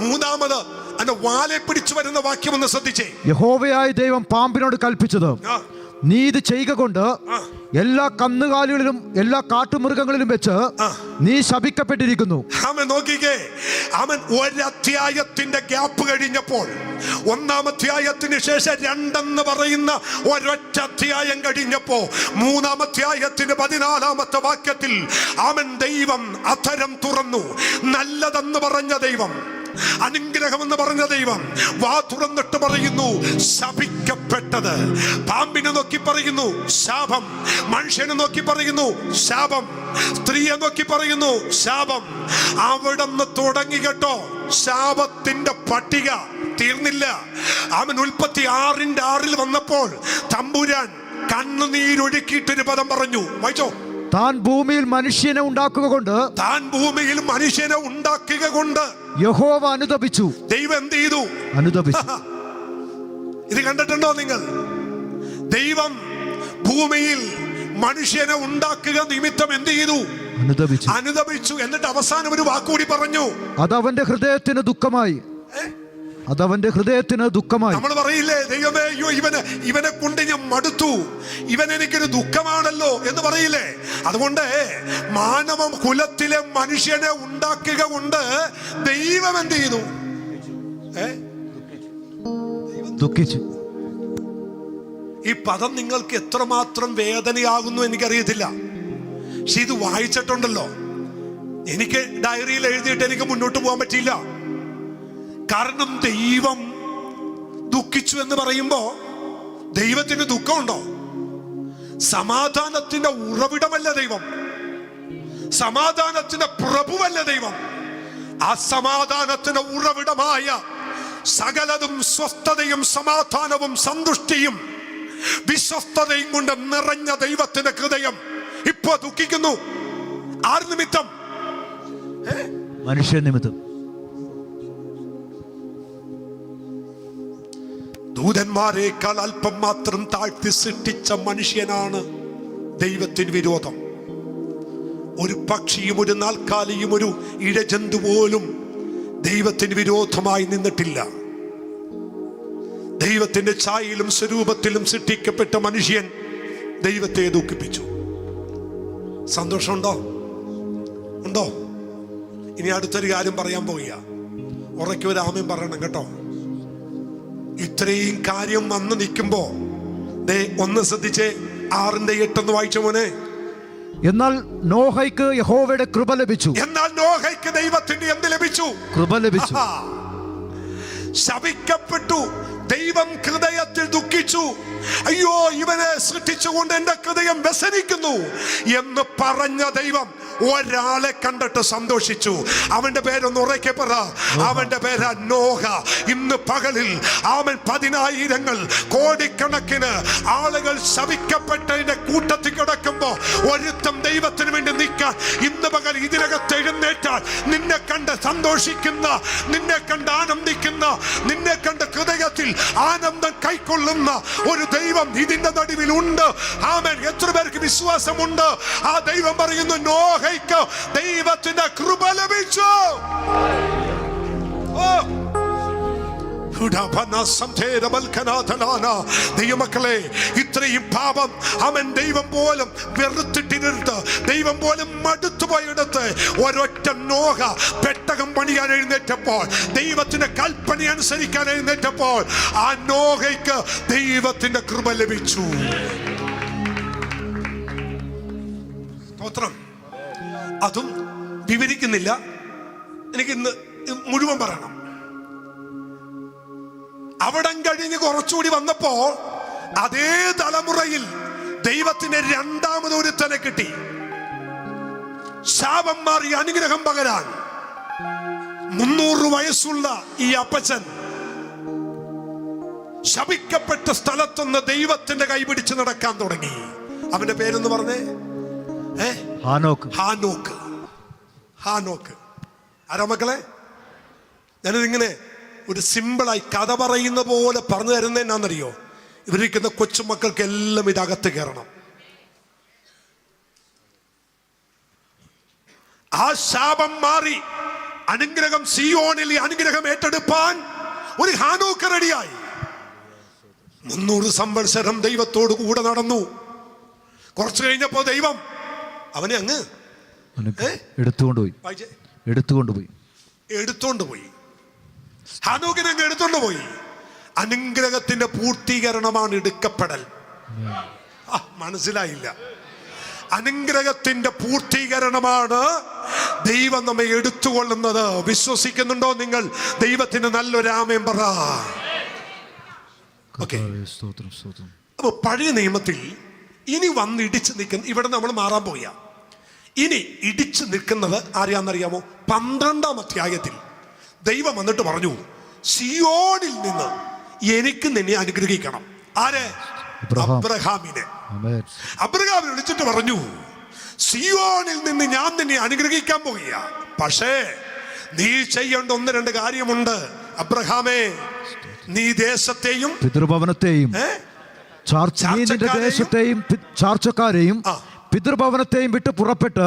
മൂന്നാമത് അതിന്റെ വാലെ പിടിച്ചു വരുന്ന വാക്യം ഒന്ന് ശ്രദ്ധിച്ചേ. യഹോവയായ ദൈവം പാമ്പിനോട് കൽപ്പിച്ചത്, നീ ഇത് ചെയ്യുക കൊണ്ട് എല്ലാ കന്നുകാലികളിലും എല്ലാ കാട്ടുമൃഗങ്ങളിലും വെച്ച് നീ ശപിക്കപ്പെട്ടിരിക്കുന്നു. അവൻ നോക്കിക്കേ, അവൻ ഒരധ്യായത്തിന്റെ ഗ്യാപ്പ് കഴിഞ്ഞപ്പോൾ, 1-ാം അധ്യായത്തിന് ശേഷം 2 പറയുന്ന ഒരൊറ്റ അധ്യായം കഴിഞ്ഞപ്പോ 3-ാം അധ്യായത്തിന് 14-ാമത്തെ വാക്യത്തിൽ അവൻ ദൈവം അധരം തുറന്നു. നല്ലതെന്ന് പറഞ്ഞ ദൈവം, അനുഗ്രഹമെന്ന് പറഞ്ഞ ദൈവം വാ തുറന്നിട്ട് പറയുന്നു ശപിക്കപ്പെട്ടത്. പാമ്പിനെ നോക്കി പറയുന്നു ശാപം, മനുഷ്യനെ നോക്കി പറയുന്നു ശാപം, സ്ത്രീയെ നോക്കി പറയുന്നു ശാപം. അവിടുന്ന് തുടങ്ങി കേട്ടോ ശാപത്തിന്റെ പട്ടിക തീർന്നില്ല. അവൻ ഉൽപ്പത്തി 6:6 വന്നപ്പോൾ തമ്പുരാൻ കണ്ണുനീരൊഴുക്കിയിട്ടൊരു പദം പറഞ്ഞു, വായിച്ചോ. താൻ ഭൂമിയിൽ മനുഷ്യനെ ഉണ്ടാക്കുക കൊണ്ട്, താൻ ഭൂമിയിൽ മനുഷ്യനെ ഉണ്ടാക്കുക കൊണ്ട് യഹോവ അനുതപിച്ചു. ദൈവം എന്ത് ചെയ്തു? അനുതപിച്ചു. ഇത് കണ്ടിട്ടുണ്ടോ നിങ്ങൾ? ദൈവം ഭൂമിയിൽ മനുഷ്യനെ ഉണ്ടാക്കുക നിമിത്തം എന്ത് ചെയ്തു? അനുതപിച്ചു. അനുതപിച്ചു. എന്നിട്ട് അവസാനം ഒരു വാക്കുകൂടി പറഞ്ഞു, അതവന്റെ ഹൃദയത്തിന് ദുഃഖമായി. അതവന്റെ ഹൃദയത്തിന് ദുഃഖമായി. നമ്മൾ പറയില്ലേ, ദൈവമേ അയ്യോ ഇവനെ കൊണ്ട് ഞാൻ മടുത്തു, ഇവൻ എനിക്കൊരു ദുഃഖമാണല്ലോ എന്ന് പറയില്ലേ. അതുകൊണ്ട് മാനവ കുലത്തിലെ മനുഷ്യനെ ഉണ്ടാക്കുക കൊണ്ട് ദൈവം എന്ത് ചെയ്തു? ദുഃഖിച്ചു. ഈ പദം നിങ്ങൾക്ക് എത്രമാത്രം വേദനയാകുന്നു എനിക്കറിയത്തില്ല. പക്ഷെ ഇത് വായിച്ചിട്ടുണ്ടല്ലോ, എനിക്ക് ഡയറിയിൽ എഴുതിയിട്ട് എനിക്ക് മുന്നോട്ട് പോകാൻ പറ്റിയില്ല. കാരണം ദൈവം ദുഃഖിച്ചു എന്ന് പറയുമ്പോ ദൈവത്തിന് ദുഃഖമുണ്ടോ? സമാധാനത്തിന്റെ ഉറവിടമല്ല ദൈവം, സമാധാനത്തിന്റെ പ്രഭുവല്ല ദൈവം. ആ സമാധാനത്തിന്റെ ഉറവിടമായ സകലതും സ്വസ്ഥതയും സമാധാനവും സന്തുഷ്ടിയും വിശ്വസ്തതയും കൊണ്ട് നിറഞ്ഞ ദൈവത്തിന്റെ ഹൃദയം ഇപ്പൊ ദുഃഖിക്കുന്നു. ആര് നിമിത്തം? മനുഷ്യ നിമിത്തം. ദൂതന്മാരെക്കാൾ അല്പം മാത്രം താഴ്ത്തി സൃഷ്ടിച്ച മനുഷ്യനാണ് ദൈവത്തിന് വിരോധം. ഒരു പക്ഷിയും ഒരു നാൽക്കാലിയും ഒരു ഇഴജന്തു പോലും ദൈവത്തിന് വിരോധമായി നിന്നിട്ടില്ല. ദൈവത്തിന്റെ ഛായയിലും സ്വരൂപത്തിലും സൃഷ്ടിക്കപ്പെട്ട മനുഷ്യൻ ദൈവത്തെ ദുഃഖിപ്പിച്ചു. സന്തോഷമുണ്ടോ? ഉണ്ടോ? ഇനി അടുത്തൊരു കാര്യം പറയാൻ പോവുക. ഉറക്കെ ഒരു ആമേൻ പറയണം കേട്ടോ. ഇത്രയും കാര്യം വന്ന് നിൽക്കുമ്പോ ഒന്ന് ശ്രദ്ധിച്ചേ, 6:8 വായിച്ച മോനെ. എന്നാൽ നോഹയ്ക്ക് യഹോവയുടെ കൃപ ലഭിച്ചു. എന്നാൽ നോഹയ്ക്ക് ദൈവത്തിന്റെ എന്ത് ലഭിച്ചു? കൃപ ലഭിച്ചു. ശപിക്കപ്പെട്ടു, ദൈവം ഹൃദയത്തിൽ ദുഃഖിച്ചു. അയ്യോ, ഇവനെ സൃഷ്ടിച്ചുകൊണ്ട് എന്റെ ഹൃദയം വ്യസനിക്കുന്നു എന്ന് പറഞ്ഞ ദൈവം ഒരാളെ കണ്ടിട്ട് സന്തോഷിച്ചു. അവന്റെ പേരൊന്ന് ഉറക്കെ പറ. അവന്റെ പേര് നോഹ. ഇന്ന് പകലിൽ അവൻ 10,000 കോടിക്കണക്കിന് ആളുകൾ ശപിക്കപ്പെട്ടതിന്റെ കൂട്ടത്തിൽ കിടക്കുമ്പോ ഒരുത്തം ദൈവത്തിന് വേണ്ടി നിൽക്കാൻ ഇന്ന് പകൽ ഇതിനകത്ത് എഴുന്നേറ്റാൽ നിന്നെ കണ്ട് സന്തോഷിക്കുന്ന, നിന്നെ കണ്ട് ആനന്ദിക്കുന്ന, നിന്നെ കണ്ട് ഹൃദയത്തിൽ ആനന്ദം കൈക്കൊള്ളുന്ന ഒരു ദൈവം ഇതിന്റെ നടുവിൽ ഉണ്ട്. ആമേൻ. എത്ര പേർക്ക് വിശ്വാസമുണ്ട്? ആ ദൈവം പറയുന്നു, നോഹയ്ക്ക് ദൈവത്തിന്റെ കൃപ ലഭിച്ചു. ദൈവമക്കളെ, ഇത്രയും പാപം അവൻ ദൈവം പോലും വെറുത്തിട്ടിരുത്ത്, ദൈവം പോലും മടുത്തുപോയെടുത്ത് ഒരൊറ്റ നോഹ പെട്ടകം പണിയാൻ എഴുന്നേറ്റപ്പോൾ, ദൈവത്തിന്റെ കൽപ്പന അനുസരിക്കാൻ എഴുന്നേറ്റപ്പോൾ ആ നോഹയ്ക്ക് ദൈവത്തിന്റെ കൃപ ലഭിച്ചു. സ്തോത്രം. അതും വിവരിക്കുന്നില്ല, എനിക്ക് ഇന്ന് മുഴുവൻ പറയണം. അവിടം കഴിഞ്ഞ് കുറച്ചുകൂടി വന്നപ്പോ അതേ തലമുറയിൽ ദൈവത്തിന് രണ്ടാമതൊരുത്തനെ കിട്ടി. ശാപം മാറി അനുഗ്രഹം പകരാൻ 300 വയസ്സുള്ള ഈ അപ്പച്ചൻ ശപിക്കപ്പെട്ട സ്ഥലത്തുനിന്ന് ദൈവത്തിന്റെ കൈപിടിച്ച് നടക്കാൻ തുടങ്ങി. അവന്റെ പേരെന്ന് പറഞ്ഞേ ഹാനോക്ക്. ഹാനോക്ക്. ഹാനോക്ക്. ആരാ മക്കളെ? ഞാനിതിങ്ങനെ ഒരു സിമ്പിളായി കഥ പറയുന്ന പോലെ പറഞ്ഞു തരുന്ന എന്നാന്നറിയോ? ഇവരിക്കുന്ന കൊച്ചുമക്കൾക്ക് എല്ലാം ഇതകത്ത് കയറണം. ആ ശാപം മാറി അനുഗ്രഹം, സിയോണിൽ അനുഗ്രഹം ഏറ്റെടുപ്പാൻ ഒരു ഹാനോക്ക് റെഡിയായി. 300 സംവത്സരം ദൈവത്തോട് കൂടെ നടന്നു. കുറച്ചു കഴിഞ്ഞപ്പോ ദൈവം അവനെ അങ്ങ് എടുത്തുകൊണ്ടുപോയി. ഹാനോക്കിനെ അങ്ങ് എടുത്തുകൊണ്ടുപോയി. അനുഗ്രഹത്തിന്റെ പൂർത്തീകരണമാണ് എടുക്കപ്പെടൽ. മനസ്സിലായില്ല? അനുഗ്രഹത്തിന്റെ പൂർത്തീകരണമാണ് ദൈവം നമ്മെ എടുത്തുകൊള്ളുന്നത്. വിശ്വസിക്കുന്നുണ്ടോ നിങ്ങൾ? ദൈവത്തിന് നല്ലൊരു ആമേൻ പറ. അപ്പൊ പഴയ നിയമത്തിൽ ഇനി വന്ന് ഇടിച്ചു നിൽക്കുന്ന, ഇവിടെ നമ്മൾ മാറാൻ പോയ, ഇനി ഇടിച്ചു നിൽക്കുന്നത് ആരെയാണെന്നറിയാമോ? 12-ാം അധ്യായത്തിൽ ദൈവം വന്നിട്ട് പറഞ്ഞു, സിയോണിൽ നിന്ന് എനിക്ക് നിന്നെ അനുഗ്രഹിക്കണം. ആരെ? അബ്രഹാമിനെ. അബ്രഹാമിനെ വിളിച്ചിട്ട് പറഞ്ഞു, സിയോണിൽ നിന്ന് ഞാൻ നിന്നെ അനുഗ്രഹിക്കാൻ പോകുക. പക്ഷേ നീ ചെയ്യേണ്ട 1-2 കാര്യമുണ്ട്. അബ്രഹാമേ, നീ ദേശത്തെയും പിതൃഭവനത്തെയും ദേശത്തെയും ചാർച്ചക്കാരെയും പിതൃഭവനത്തെയും വിട്ട് പുറപ്പെട്ട്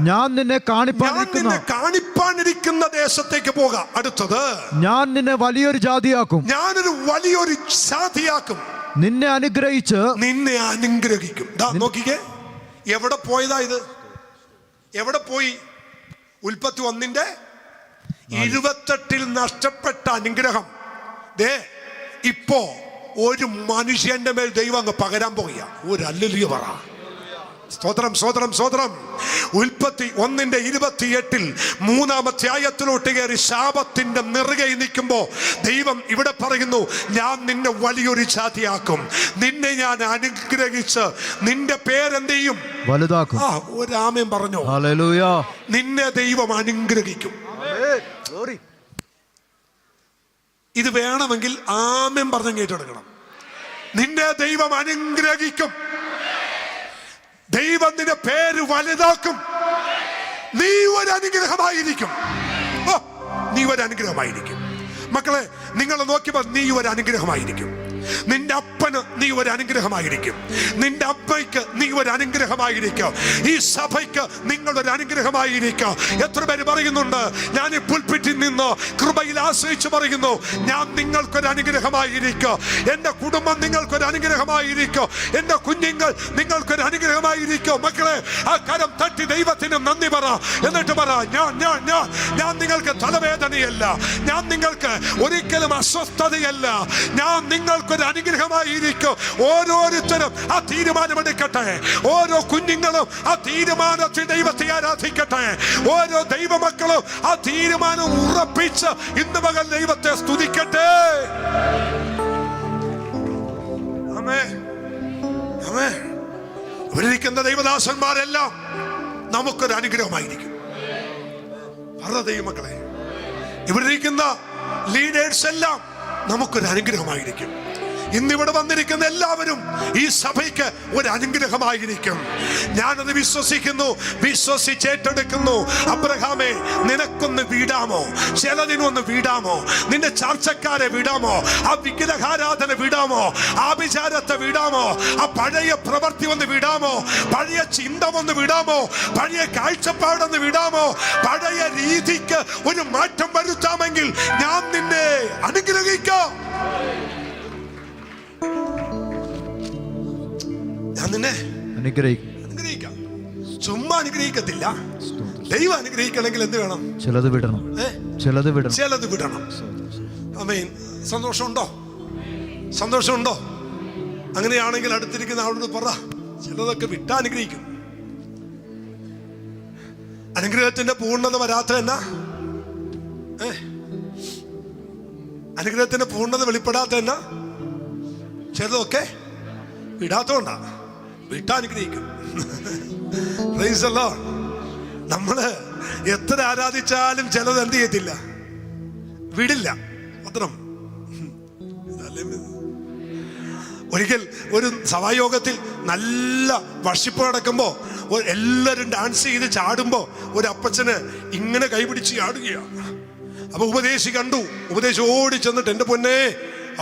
ഞാൻ നിന്നെ കാണിപ്പാനിരിക്കുന്ന ദേശത്തേക്ക് പോകാം. അടുത്തത്, ഞാൻ നിന്നെ വലിയൊരു ജാതിയാക്കും. ഞാനൊരു വലിയൊരു ജാതിയാക്കും. നിന്നെ അനുഗ്രഹിക്കും. നോക്കിക്കേ, എവിടെ പോയതാ ഇത്? എവിടെ പോയി? ഉൽപ്പത്തി 1:28 നഷ്ടപ്പെട്ട അനുഗ്രഹം ഇപ്പോ ഒരു മനുഷ്യന്റെ മേൽ ദൈവം അങ്ങ് പകരാൻ പോകുക. ഒരു ഹല്ലേലൂയ പറ. സ്തോത്രം, സ്തോത്രം, സ്തോത്രം. ഉൽപ്പത്തി 1:28 3-ാം അധ്യായത്തിലോട്ട് കയറി ശാപത്തിന്റെ നെറുകെ നിൽക്കുമ്പോ ദൈവം ഇവിടെ പറയുന്നു, ഞാൻ നിന്നെ വലിയൊരു ജാതിയാക്കും, നിന്നെ ഞാൻ അനുഗ്രഹിച്ച് നിന്റെ പേരെന്ത് ചെയ്യും? വലുതാക്കും. ഒരു ആമേൻ പറഞ്ഞോ? ഹല്ലേലൂയ. നിന്നെ ദൈവം അനുഗ്രഹിക്കും. ഇത് വേണമെങ്കിൽ ആമേൻ പറഞ്ഞ് കേട്ടെടുക്കണം. നിന്നെ ദൈവം അനുഗ്രഹിക്കും. ദൈവം നിന്റെ പേര് വലുതാക്കും. നീ ഒരു അനുഗ്രഹമായിരിക്കും. നീ ഒരു അനുഗ്രഹമായിരിക്കും. മക്കളെ, നിങ്ങൾ നോക്കിയപ്പോൾ നീ ഒരു അനുഗ്രഹമായിരിക്കും. നിന്റെ അപ്പന് നീ ഒരു അനുഗ്രഹമായിരിക്കും. നിന്റെ അമ്മയ്ക്ക് നീ ഒരു അനുഗ്രഹമായിരിക്കും. ഈ സഭയ്ക്ക് നിങ്ങളൊരു അനുഗ്രഹമായിരിക്കും. എത്ര പേര് പറയുന്നുണ്ട്, ഞാൻ ഈ പുൽപിറ്റിൽ നിന്ന് കൃപയിൽ ആശ്രയിച്ച് പറയുന്നു, ഞാൻ നിങ്ങൾക്കൊരു അനുഗ്രഹമായിരിക്കും. എൻ്റെ കുടുംബം നിങ്ങൾക്കൊരു അനുഗ്രഹമായിരിക്കും. എൻ്റെ കുഞ്ഞുങ്ങൾ നിങ്ങൾക്കൊരു അനുഗ്രഹമായിരിക്കും. മക്കളെ, ആ കരം തട്ടി ദൈവത്തിന് നന്ദി പറ. എന്നിട്ട് പറ, ഞാൻ നിങ്ങൾക്ക് തലവേദനയല്ല, ഞാൻ നിങ്ങൾക്ക് ഒരിക്കലും അസ്വസ്ഥതയല്ല, ഞാൻ നിങ്ങൾക്കൊരു അനുഗ്രഹമായിരിക്കും. ഓരോരുത്തരും ആ തീരുമാനമെടുക്കട്ടെ. ഓരോ കുഞ്ഞുങ്ങളും ആ തീരുമാനത്തിൽ ദൈവത്തെ ആരാധിക്കട്ടെ. ഓരോ ദൈവമക്കളും ആ തീരുമാനം ഉറപ്പിച്ച് ഇന്ന് പകൽ ദൈവത്തെ സ്തുതിക്കട്ടെ. ആമേൻ, ആമേൻ. ഇവരിരിക്കുന്ന ദൈവദാസന്മാരെല്ലാം നമുക്കൊരു അനുഗ്രഹമായിരിക്കും. പറ ദൈവമക്കളെ, ഇവരിരിക്കുന്ന ലീഡേഴ്സ് എല്ലാം നമുക്കൊരു അനുഗ്രഹമായിരിക്കും. ഇന്നിവിടെ വന്നിരിക്കുന്ന എല്ലാവരും ഈ സഭയ്ക്ക് ഒരു അനുഗ്രഹമായിരിക്കും. ഞാനത് വിശ്വസിക്കുന്നു, വിശ്വസിച്ചേറ്റെടുക്കുന്നു. അബ്രഹാമേ, നിനക്കൊന്ന് വീടാമോ? ചിലതിനൊന്ന് വീടാമോ? നിന്റെ ചർച്ചക്കാരെ വിടാമോ? ആ വിഗ്രഹാരാധന വിടാമോ? ആഭിചാരത്തെ വിടാമോ? ആ പഴയ പ്രവൃത്തി ഒന്ന് വിടാമോ? പഴയ ചിന്ത ഒന്ന് വിടാമോ? പഴയ കാഴ്ചപ്പാടൊന്ന് വിടാമോ? പഴയ രീതിക്ക് ഒരു മാറ്റം വരുത്താമെങ്കിൽ ഞാൻ നിന്നെ അനുഗ്രഹിക്കാം. ഞാൻ നിന്നെ അനുഗ്രഹിക്കാം. ചുമ്മാ അനുഗ്രഹിക്കത്തില്ല. ദൈവം അനുഗ്രഹിക്കണമെങ്കിൽ എന്ത് വേണം? ചിലത് വിടണം. ചിലത് വിടണം. ആമേൻ. സന്തോഷമുണ്ടോ? സന്തോഷമുണ്ടോ? അങ്ങനെയാണെങ്കിൽ അടുത്തിരിക്കുന്ന ആളോട് പറ, ചിലതൊക്കെ വിട്ടാ അനുഗ്രഹിക്കും. അനുഗ്രഹത്തിന്റെ പൂർണ്ണത വരാത്ത എന്നാ? അനുഗ്രഹത്തിന്റെ പൂർണ്ണത വെളിപ്പെടാത്ത എന്നാ? ചിലതൊക്കെ വിടാത്തോണ്ടാ. വിട്ടാ അനുഗ്രഹിക്കും. Praise the Lord. നമ്മള് എത്ര ആരാധിച്ചാലും ചിലത് എന്ത് ചെയ്യത്തില്ല, വിടില്ല. മാത്രം ഒരിക്കൽ ഒരു സഭായോഗത്തിൽ നല്ല വർഷിപ്പ് നടക്കുമ്പോ എല്ലാവരും ഡാൻസ് ചെയ്ത് ചാടുമ്പോ ഒരു അപ്പച്ചന് ഇങ്ങനെ കൈപിടിച്ച് ചാടുകയാണ്. അപ്പൊ ഉപദേശി കണ്ടു. ഉപദേശി ഓടി ചെന്നിട്ട്, എന്റെ പൊന്നെ,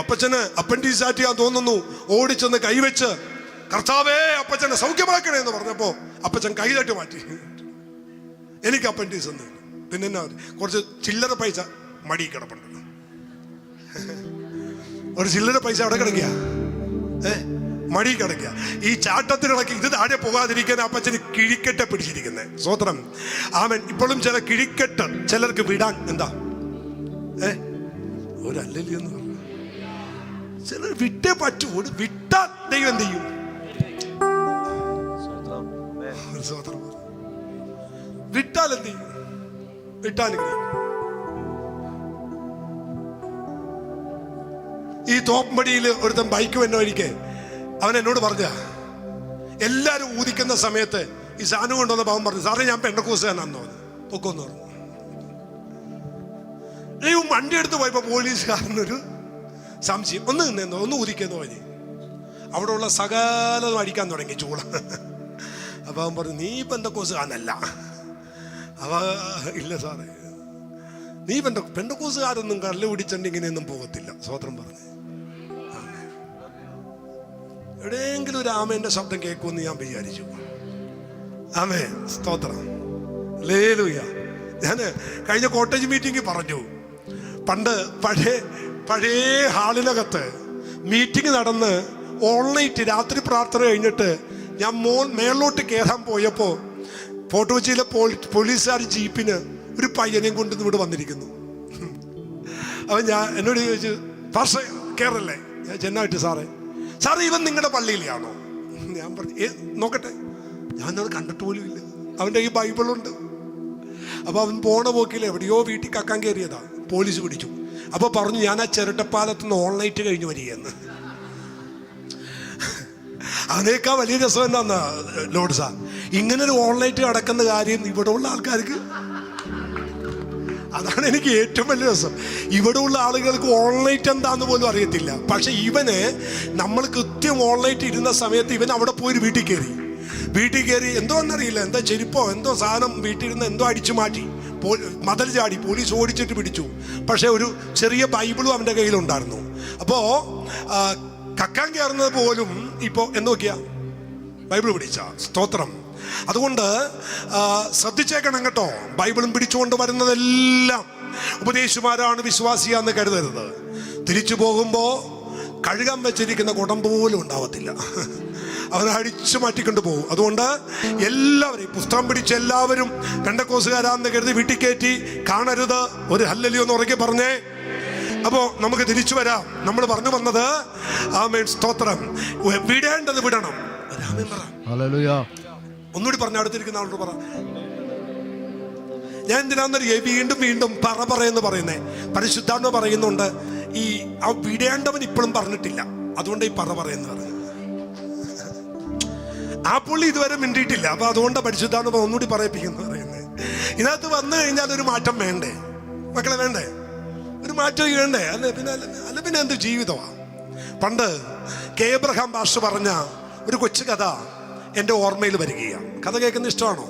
അപ്പച്ചന് അപ്പൻഡിക്സ് ആറ്റിയാൻ തോന്നുന്നു, ഓടിച്ചെന്ന് കൈവച്ച്, കർത്താവേ അപ്പച്ചനെ സൗഖ്യമാക്കണേ എന്ന് പറഞ്ഞപ്പോ അപ്പച്ചൻ കൈതട്ടി മാറ്റി. എനിക്ക് അപ്പൻഡിക്സ് എന്ന്. പിന്നെ എന്നാ, കുറച്ച് ചില്ലറ പൈസ മടി കിടപ്പുണ്ട്. ഒരു ചില്ലറ പൈസ അവിടെ കിടക്കുക, മടി കിടക്കുക. ഈ ചാട്ടത്തിനിടയ്ക്ക് ഇത് താഴെ പോകാതിരിക്കാൻ അപ്പച്ചന് കിഴിക്കെട്ടെ പിടിച്ചിരിക്കുന്നത്. സ്വോത്രം. ആമൻ. ഇപ്പോഴും ചില കിഴിക്കെട്ട് ചിലർക്ക് വിടാൻ എന്താ ഒരല്ലല്ലോ എന്ന് പറഞ്ഞു. ചിലർ വിട്ടേ പറ്റൂ. വിട്ടാൽ ദൈവം എന്ത് ചെയ്യും? വിട്ടാൽ എന്ത് ചെയ്യും? വിട്ടാൽ ഈ തോപ്പമ്പടിയിൽ ഒരുത്തൻ ബൈക്ക് വന്ന വഴിക്ക് അവൻ എന്നോട് പറഞ്ഞ, എല്ലാരും ഊതിക്കുന്ന സമയത്ത് ഈ സാധനം കൊണ്ടുവന്ന അവൻ പറഞ്ഞു, സാറേ ഞാൻ പെണ്ണക്കൂസുകാരനാന്ന് പറഞ്ഞു. പൊക്കോന്ന് പറഞ്ഞു. ഈ വണ്ടി എടുത്ത് പോയപ്പോ പോലീസുകാരനൊരു സംശയം, ഒന്ന് നിന്നെന്നോ, ഒന്ന് ഊതിക്കെന്നോ പറഞ്ഞ് അവിടെ ഉള്ള സകലതും അടിക്കാൻ തുടങ്ങി ചൂള. അപ്പൊ അവൻ പറഞ്ഞു, നീ പെന്തക്കോസുകാരനല്ല. അവ ഇല്ല സാറേ, നീ പെന്തക്കോസുകാരൊന്നും കല്ല് പിടിച്ചണ്ട് ഇങ്ങനെയൊന്നും പോകത്തില്ല. സ്വതന്ത്രം പറഞ്ഞു. എവിടെയെങ്കിലും ഒരു ആമേന്റെ ശബ്ദം കേൾക്കുമെന്ന് ഞാൻ വിചാരിച്ചു. ആമേ, സ്തോത്രം. ഹല്ലേലൂയ. ഞാന് കഴിഞ്ഞ കോട്ടേജ് മീറ്റിംഗ് പറഞ്ഞു, പണ്ട് പഴയ ഹാളിനകത്ത് മീറ്റിംഗ് നടന്ന് ഓൺലൈറ്റ് രാത്രി പ്രാർത്ഥന കഴിഞ്ഞിട്ട് ഞാൻ മേളിലോട്ട് കയറാൻ പോയപ്പോ ഫോർട്ട് കൊച്ചിയിലെ പോലീസുകാർ ജീപ്പിന് ഒരു പയ്യനെയും കൊണ്ട് ഇവിടെ വന്നിരിക്കുന്നു. അവൻ എന്നോട് ചോദിച്ചു, പാർഷ കയറല്ലേ? ഞാൻ ചെന്നായിട്ട്, സാറേ ഇവൻ നിങ്ങളുടെ പള്ളിയിലാണോ? ഞാൻ പറഞ്ഞു, നോക്കട്ടെ. ഞാനത് കണ്ടിട്ട് പോലും ഇല്ല. അവൻ്റെ ഈ ബൈബിളുണ്ട്. അപ്പൊ അവൻ പോണ പോക്കിൽ എവിടെയോ വീട്ടിൽ കക്കാൻ കയറിയതാ. പോലീസ് പിടിച്ചു. അപ്പൊ പറഞ്ഞു, ഞാൻ ആ ചിരട്ടപ്പാലത്ത് നിന്ന് ഓൺലൈറ്റ് കഴിഞ്ഞ് വരികയെന്ന്. അതിനേക്കാൾ വലിയ രസം എന്താന്നാ ലോഡ് സാർ, ഇങ്ങനൊരു ഓൺലൈറ്റ് നടക്കുന്ന കാര്യം ഇവിടെ ഉള്ള ആൾക്കാർക്ക്, അതാണ് എനിക്ക് ഏറ്റവും വലിയ രസം. ഇവിടെ ഉള്ള ആളുകൾക്ക് ഓൺലൈറ്റ് എന്താന്ന് പോലും അറിയത്തില്ല. പക്ഷെ ഇവന്, നമ്മൾ കൃത്യം ഓൺലൈറ്റ് ഇരുന്ന സമയത്ത് ഇവൻ അവിടെ പോയി വീട്ടിൽ കയറി എന്തോ എന്നറിയില്ല, എന്താ ചെരുപ്പോ എന്തോ സാധനം വീട്ടിലിരുന്ന് എന്തോ അടിച്ചു മാറ്റി, മതിൽ ചാടി, പോലീസ് ഓടിച്ചിട്ട് പിടിച്ചു. പക്ഷെ ഒരു ചെറിയ ബൈബിളും അവൻ്റെ കയ്യിലുണ്ടായിരുന്നു. അപ്പോ കക്കാൻ കയറുന്നത് പോലും ഇപ്പോ എന്തൊക്കെയാ, ബൈബിൾ പിടിച്ച. സ്തോത്രം. അതുകൊണ്ട് ശ്രദ്ധിച്ചേക്കണം കേട്ടോ. ബൈബിളും പിടിച്ചുകൊണ്ട് വരുന്നതെല്ലാം ഉപദേശിമാരാണ്, വിശ്വാസിയാന്ന് കരുതരുത്. തിരിച്ചു പോകുമ്പോ കഴുകാൻ വെച്ചിരിക്കുന്ന കുടം പോലും ഉണ്ടാവത്തില്ല, അവനെ അടിച്ചു മാറ്റിക്കൊണ്ട് പോകും. അതുകൊണ്ട് എല്ലാവരെയും പുസ്തകം പിടിച്ച് എല്ലാവരും പെന്തക്കോസുകാരാന്ന് കരുതി വീട്ടിൽ കയറ്റി കാണരുത്. ഒരു ഹല്ലേലൂയ എന്ന് ഉറക്കെ പറഞ്ഞേ. അപ്പോ നമുക്ക് തിരിച്ചു വരാം. നമ്മൾ പറഞ്ഞു വന്നത്, ആമേൻ, സ്തോത്രം, വിടേണ്ടത് വിടണം. ആമേൻ പറ. ഹല്ലേലൂയ. ഒന്നുകൂടി പറഞ്ഞ അടുത്തിരിക്കുന്ന ആളോട് പറ. ഞാൻ എന്തിനാന്നറിയേ വീണ്ടും വീണ്ടും എന്ന് പറയുന്നേ? പരിശുദ്ധാത്മ പറയുന്നുണ്ട്, ഈ ആ വിടേണ്ടവൻ ഇപ്പോഴും പറഞ്ഞിട്ടില്ല, അതുകൊണ്ട് ഈ പറയുന്നു പറഞ്ഞു. ആ പുള്ളി ഇതുവരെ മിണ്ടിയിട്ടില്ല, അപ്പൊ അതുകൊണ്ട് പരിശുദ്ധാത്മ ഒന്നുകൂടി പറയിപ്പിക്കുന്നു പറയുന്നത്. ഇതിനകത്ത് വന്നു കഴിഞ്ഞാൽ ഒരു മാറ്റം വേണ്ടേ മക്കളെ? വേണ്ടേ? ഒരു മാറ്റം വേണ്ടേ? അല്ല പിന്നെ എന്ത് ജീവിതമാണ്? പണ്ട് എബ്രഹാം പാസ്റ്റർ പറഞ്ഞ ഒരു കൊച്ചു കഥ എൻ്റെ ഓർമ്മയിൽ വരികയാണ്. കഥ കേൾക്കുന്ന ഇഷ്ടമാണോ?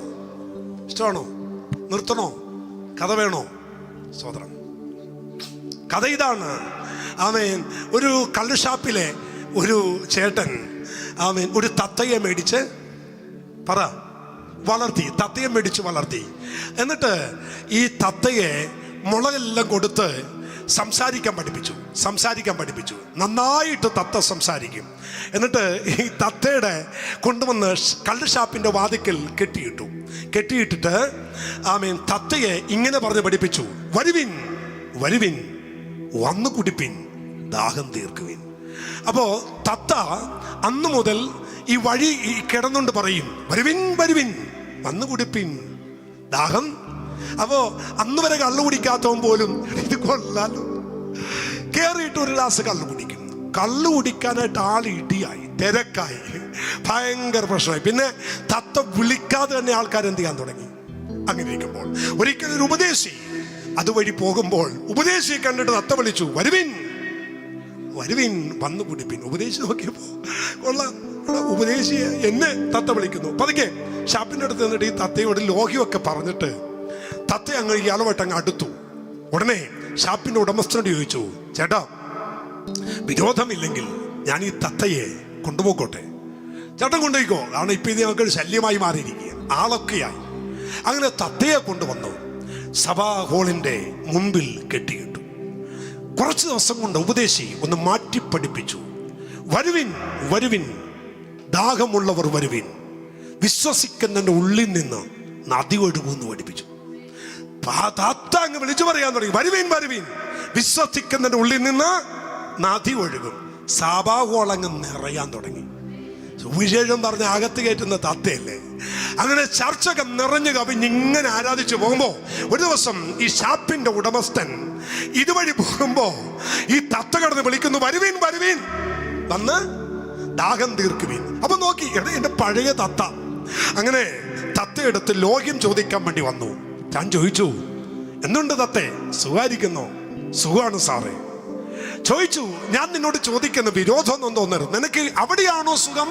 നിർത്തണോ? കഥ വേണോ? സ്തോത്രം. കഥ ഇതാണ്. ആമേൻ. ഒരു കള്ള് ഷാപ്പിലെ ഒരു ചേട്ടൻ ആമേൻ ഒരു തത്തയെ മേടിച്ച് വളർത്തി. എന്നിട്ട് ഈ തത്തയെ മുളകെല്ലാം കൊടുത്ത് സംസാരിക്കാൻ പഠിപ്പിച്ചു. നന്നായിട്ട് തത്ത സംസാരിക്കും. എന്നിട്ട് ഈ തത്തയുടെ കൊണ്ടുവന്ന് കള്ള് ഷാപ്പിന്റെ വാതിക്കൽ കെട്ടിയിട്ടിട്ട് ആമേൻ തത്തയെ ഇങ്ങനെ പറഞ്ഞ് പഠിപ്പിച്ചു, വരുവിൻ വന്നു കുടിപ്പിൻ, ദാഹം തീർക്കുവിൻ. അപ്പോ തത്ത അന്നു മുതൽ ഈ വഴി കിടന്നുകൊണ്ട് പറയും, വരുവിൻ വന്നു കുടിപ്പിൻ, ദാഹം. അപ്പോ അന്ന് വരെ കള്ളു കുടിക്കാത്തവൻ പോലും ഇത് കൊള്ളാലോ, കേറിയിട്ട് ഒരു ഗ്ലാസ് കള്ളു കുടിക്കും. കള്ളു കുടിക്കാനായിട്ട് ആൾ ഇടിയായി, തിരക്കായി, ഭയങ്കര പ്രശ്നമായി. പിന്നെ തത്ത വിളിക്കാതെ തന്നെ ആൾക്കാർ എന്ത് ചെയ്യാൻ തുടങ്ങി. അങ്ങനെ ഇരിക്കുമ്പോൾ ഒരിക്കലൊരു ഉപദേശി അതുവഴി പോകുമ്പോൾ ഉപദേശിയെ കണ്ടിട്ട് തത്ത വിളിച്ചു, വരുവിൻ വന്നു കുടിപ്പിൻ. ഉപദേശി നോക്കിയപ്പോ കൊള്ളാം, ഉപദേശിയെ എന്നെ തത്ത വിളിക്കുന്നു. പതുക്കെ ഷാപ്പിന്റെ അടുത്ത് നിന്നിട്ട് ഈ തത്തയോട് ലോഹ്യമൊക്കെ പറഞ്ഞിട്ട് തത്ത അങ്ങ് ഇയാളുമായിട്ട് അങ്ങ് അടുത്തു. ഉടനെ ഷാപ്പിന്റെ ഉടമസ്ഥനോട് ചോദിച്ചു, ചേട്ടാ വിരോധമില്ലെങ്കിൽ ഞാൻ ഈ തത്തയെ കൊണ്ടുപോയിക്കോട്ടെ? ചേട്ടൻ കൊണ്ടുപോയിക്കോ, കാരണം ഇപ്പൊ ഇത് ഞങ്ങൾക്ക് ശല്യമായി മാറിയിരിക്കുക, ആളൊക്കെയായി. അങ്ങനെ തത്തയെ കൊണ്ടുവന്നു സഭാ ഹാളിന്റെ മുമ്പിൽ കെട്ടിയിട്ടു. കുറച്ച് ദിവസം കൊണ്ട് ഉപദേശി ഒന്ന് മാറ്റി പഠിപ്പിച്ചു. വരുവിൻ ദാഹമുള്ളവർ വരുവിൻ, വിശ്വസിക്കുന്നതിന്റെ ഉള്ളിൽ നിന്ന് നദി ഒഴുകുമെന്ന് പഠിപ്പിച്ചു. താത്ത അങ്ങ് വിളിച്ചു പറയാൻ തുടങ്ങി, വരുവിൻ വിശ്വസിക്കുന്നതിന്റെ ഉള്ളിൽ നിന്ന് നദി ഒഴുകും. സഭാഹോളങ്ങ് നിറയാൻ തുടങ്ങി. സുവിശേഷം പറഞ്ഞ അകത്ത് കയറ്റുന്ന തത്തയല്ലേ. അങ്ങനെ ചർച്ചകൾ നിറഞ്ഞു കവിഞ്ഞ് ഇങ്ങനെ ആരാധിച്ചു പോകുമ്പോ ഒരു ദിവസം ഈ ഷാപ്പിന്റെ ഉടമസ്ഥൻ ഇതുവഴി പോകുമ്പോ ഈ തത്ത കടന്ന് വിളിക്കുന്നു, വരുവിൻ വന്ന് ദാഹം തീർക്കുവിൻ. അപ്പൊ നോക്കി, എന്റെ പഴയ തത്ത. അങ്ങനെ തത്തയെടുത്ത് ലോഹ്യം ചോദിക്കാൻ വേണ്ടി വന്നു. ഞാൻ ചോദിച്ചു, എന്തുണ്ട് തത്തേ, സുഖായിരിക്കുന്നോ? സുഖമാണ് സാറേ. ചോദിച്ചു, ഞാൻ നിന്നോട് ചോദിക്കുന്ന വിരോധമൊന്നും തോന്നരുത്, നിനക്ക് അവിടെയാണോ സുഖം?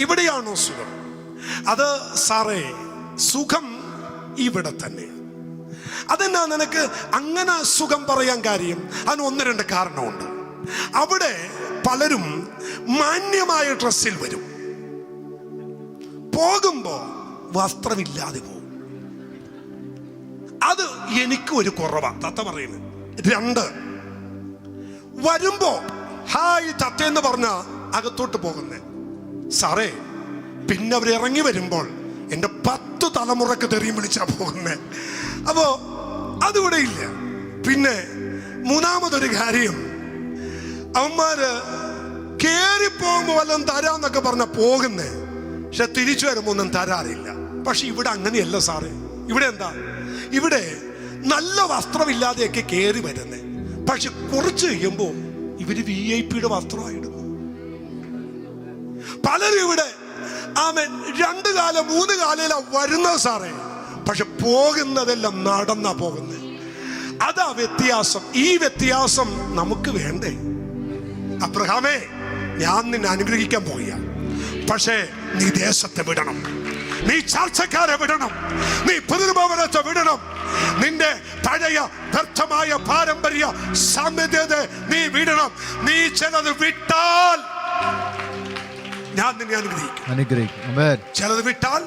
ഇവിടെയാണോ സുഖം? അത് സാറേ സുഖം ഇവിടെ തന്നെ. അതെന്നാ നിനക്ക് അങ്ങനെ സുഖം പറയാൻ കാര്യം? അതിന് ഒന്ന് രണ്ട് കാരണമുണ്ട്. അവിടെ പലരും മാന്യമായ ഡ്രസ്സിൽ വരും, പോകുമ്പോ വസ്ത്രമില്ലാതെ പോകും. അത് എനിക്ക് ഒരു കുറവാ തത്ത പറയുന്നത്. രണ്ട്, വരുമ്പോ ഹായ് തത്തയെന്ന് പറഞ്ഞ അകത്തോട്ട് പോകുന്നേ സാറേ, പിന്നെ അവർ ഇറങ്ങി വരുമ്പോൾ എൻ്റെ 10 തലമുറക്ക് തെറിയും വിളിച്ചാ പോകുന്നേ. അപ്പോ അതിവിടെ ഇല്ല. പിന്നെ മൂന്നാമതൊരു കാര്യം, അവന്മാര് കേറിപ്പോകുമ്പോ വല്ലതും തരാന്നൊക്കെ പറഞ്ഞ പോകുന്നേ, പക്ഷെ തിരിച്ചു വരുമ്പോ ഒന്നും തരാറില്ല. പക്ഷെ ഇവിടെ അങ്ങനെയല്ല സാറേ. ഇവിടെ എന്താ, ഇവിടെ നല്ല വസ്ത്രമില്ലാതെയൊക്കെ കയറി വരുന്നേ, പക്ഷെ കുറച്ച് കഴിയുമ്പോ ഇവര് VIP വസ്ത്രമായിടുന്നു. പലരും ഇവിടെ ആമേൻ 2 കാലം 3 കാലയില വരുന്നത് സാറേ, പക്ഷെ പോകുന്നതെല്ലാം നടന്നാ പോകുന്നത്. അതാ വ്യത്യാസം. ഈ വ്യത്യാസം നമുക്ക് വേണ്ടേ? അബ്രഹാമേ, ഞാൻ നിന്നെ അനുഗ്രഹിക്കാൻ പോവുക, പക്ഷേ നീ ദേശത്തെ വിടണം, നീ ചർച്ചക്കാരെ വിടണം, നീ പുതുഭവനത്തെ വിടണം, നിന്റെ പഴയ വ്യർത്ഥമായ പാരമ്പര്യ സാമ്യത നീ വിടണം. നീ ചിലത് വിട്ടാൽ ഞാൻ നിന്നെ അനുഗ്രഹിക്കും. ചിലത് വിട്ടാൽ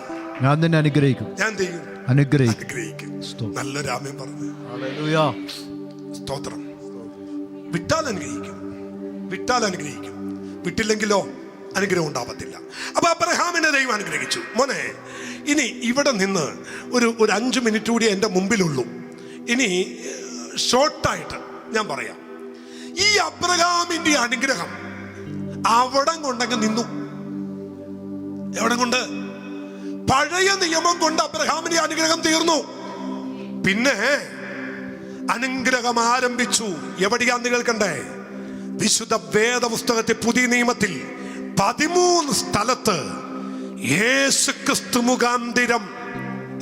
ഞാൻ നിന്നെ അനുഗ്രഹിക്കും. ഞാൻ ചെയ്യും, അനുഗ്രഹിക്കും. നല്ലൊരു ആമേൻ പറഞ്ഞു. സ്തോത്രം. വിട്ടാൽ അനുഗ്രഹിക്കും, വിട്ടില്ലെങ്കിലോ അനുഗ്രഹം ഉണ്ടാവത്തില്ല. അപ്പൊ അബ്രഹാമിനെ ദൈവം അനുഗ്രഹിച്ചു. മോനെ, ഇനി ഇവിടെ നിന്ന് ഒരു 5 മിനിറ്റ് കൂടി എൻ്റെ മുമ്പിലുള്ളൂ. ഇനി ഷോർട്ടായിട്ട് ഞാൻ പറയാം. ഈ അബ്രഹാമിന്റെ അനുഗ്രഹം അവിടം കൊണ്ടങ്ങ് നിന്നു. എവിടെ കൊണ്ട്? പഴയ നിയമം കൊണ്ട് അബ്രഹാമിന്റെ അനുഗ്രഹം തീർന്നു. പിന്നെ അനുഗ്രഹം ആരംഭിച്ചു. എവിടെയാന്ന് കേൾക്കണ്ടേ? വിശുദ്ധ വേദപുസ്തകത്തിൽ പുതിയ നിയമത്തിൽ 13 സ്ഥലത്ത് യേശുക്രിസ്തു മുഖാന്തിരം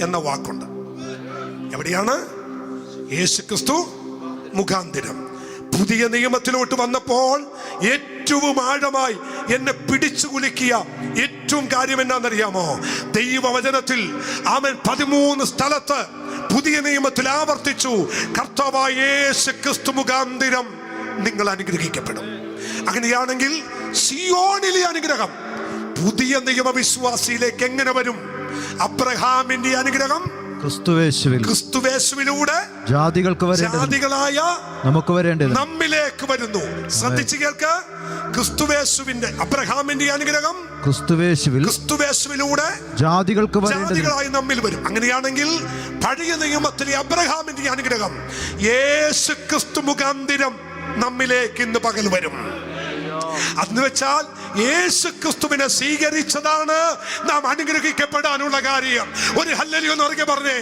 എന്ന വാക്കുണ്ട്. എവിടെയാണ്? യേശുക്രിസ്തു മുഖാന്തിരം. പുതിയ നിയമത്തിലോട്ട് വന്നപ്പോൾ ഏറ്റവും ആഴമായി എന്നെ പിടിച്ചു കുലുക്കിയ ഏറ്റവും കാര്യം എന്നാണെന്നറിയാമോ? ദൈവവചനത്തിൽ ആമേൻ 13 സ്ഥലത്ത് പുതിയ നിയമത്തിൽ ആവർത്തിച്ചു, കർത്താവായ യേശുക്രിസ്തു മുഖാന്തിരം നിങ്ങൾ അനുഗ്രഹിക്കപ്പെടും. അങ്ങനെയാണെങ്കിൽ സിയോനിലെ അനുഗ്രഹം പുതിയ നിയമ വിശ്വാസിയിലേക്ക് എങ്ങനെ വരും? അബ്രഹാമിന്റെ അനുഗ്രഹം ക്രിസ്തുവേശുവിലൂടെ ജാതികളായ നമുക്ക് വരേണ്ടത് നമ്മിലേക്ക് വരുന്നു. ശ്രദ്ധിച്ചു കേൾക്ക. ക്രിസ്തുവേശുവിന്റെ അബ്രഹാമിന്റെ അനുഗ്രഹം ക്രിസ്തുവേശുവിലൂടെ ജാതികളായി നമ്മിൽ വരും. അങ്ങനെയാണെങ്കിൽ പഴയ നിയമത്തിലെ അബ്രഹാമിന്റെ അനുഗ്രഹം യേശു ക്രിസ്തു മുഖാന്തിരം നമ്മിലേക്ക് ഇന്ന് പകൽ വരും. അതെന്ന് വെച്ചാൽ യേശു ക്രിസ്തുവിനെ സ്വീകരിച്ചതാണ് നാം അനുഗ്രഹിക്കപ്പെടാനുള്ള കാര്യം. ഒരു ഹല്ലേലൂയ എന്ന് ഉറക്കെ പറഞ്ഞേ.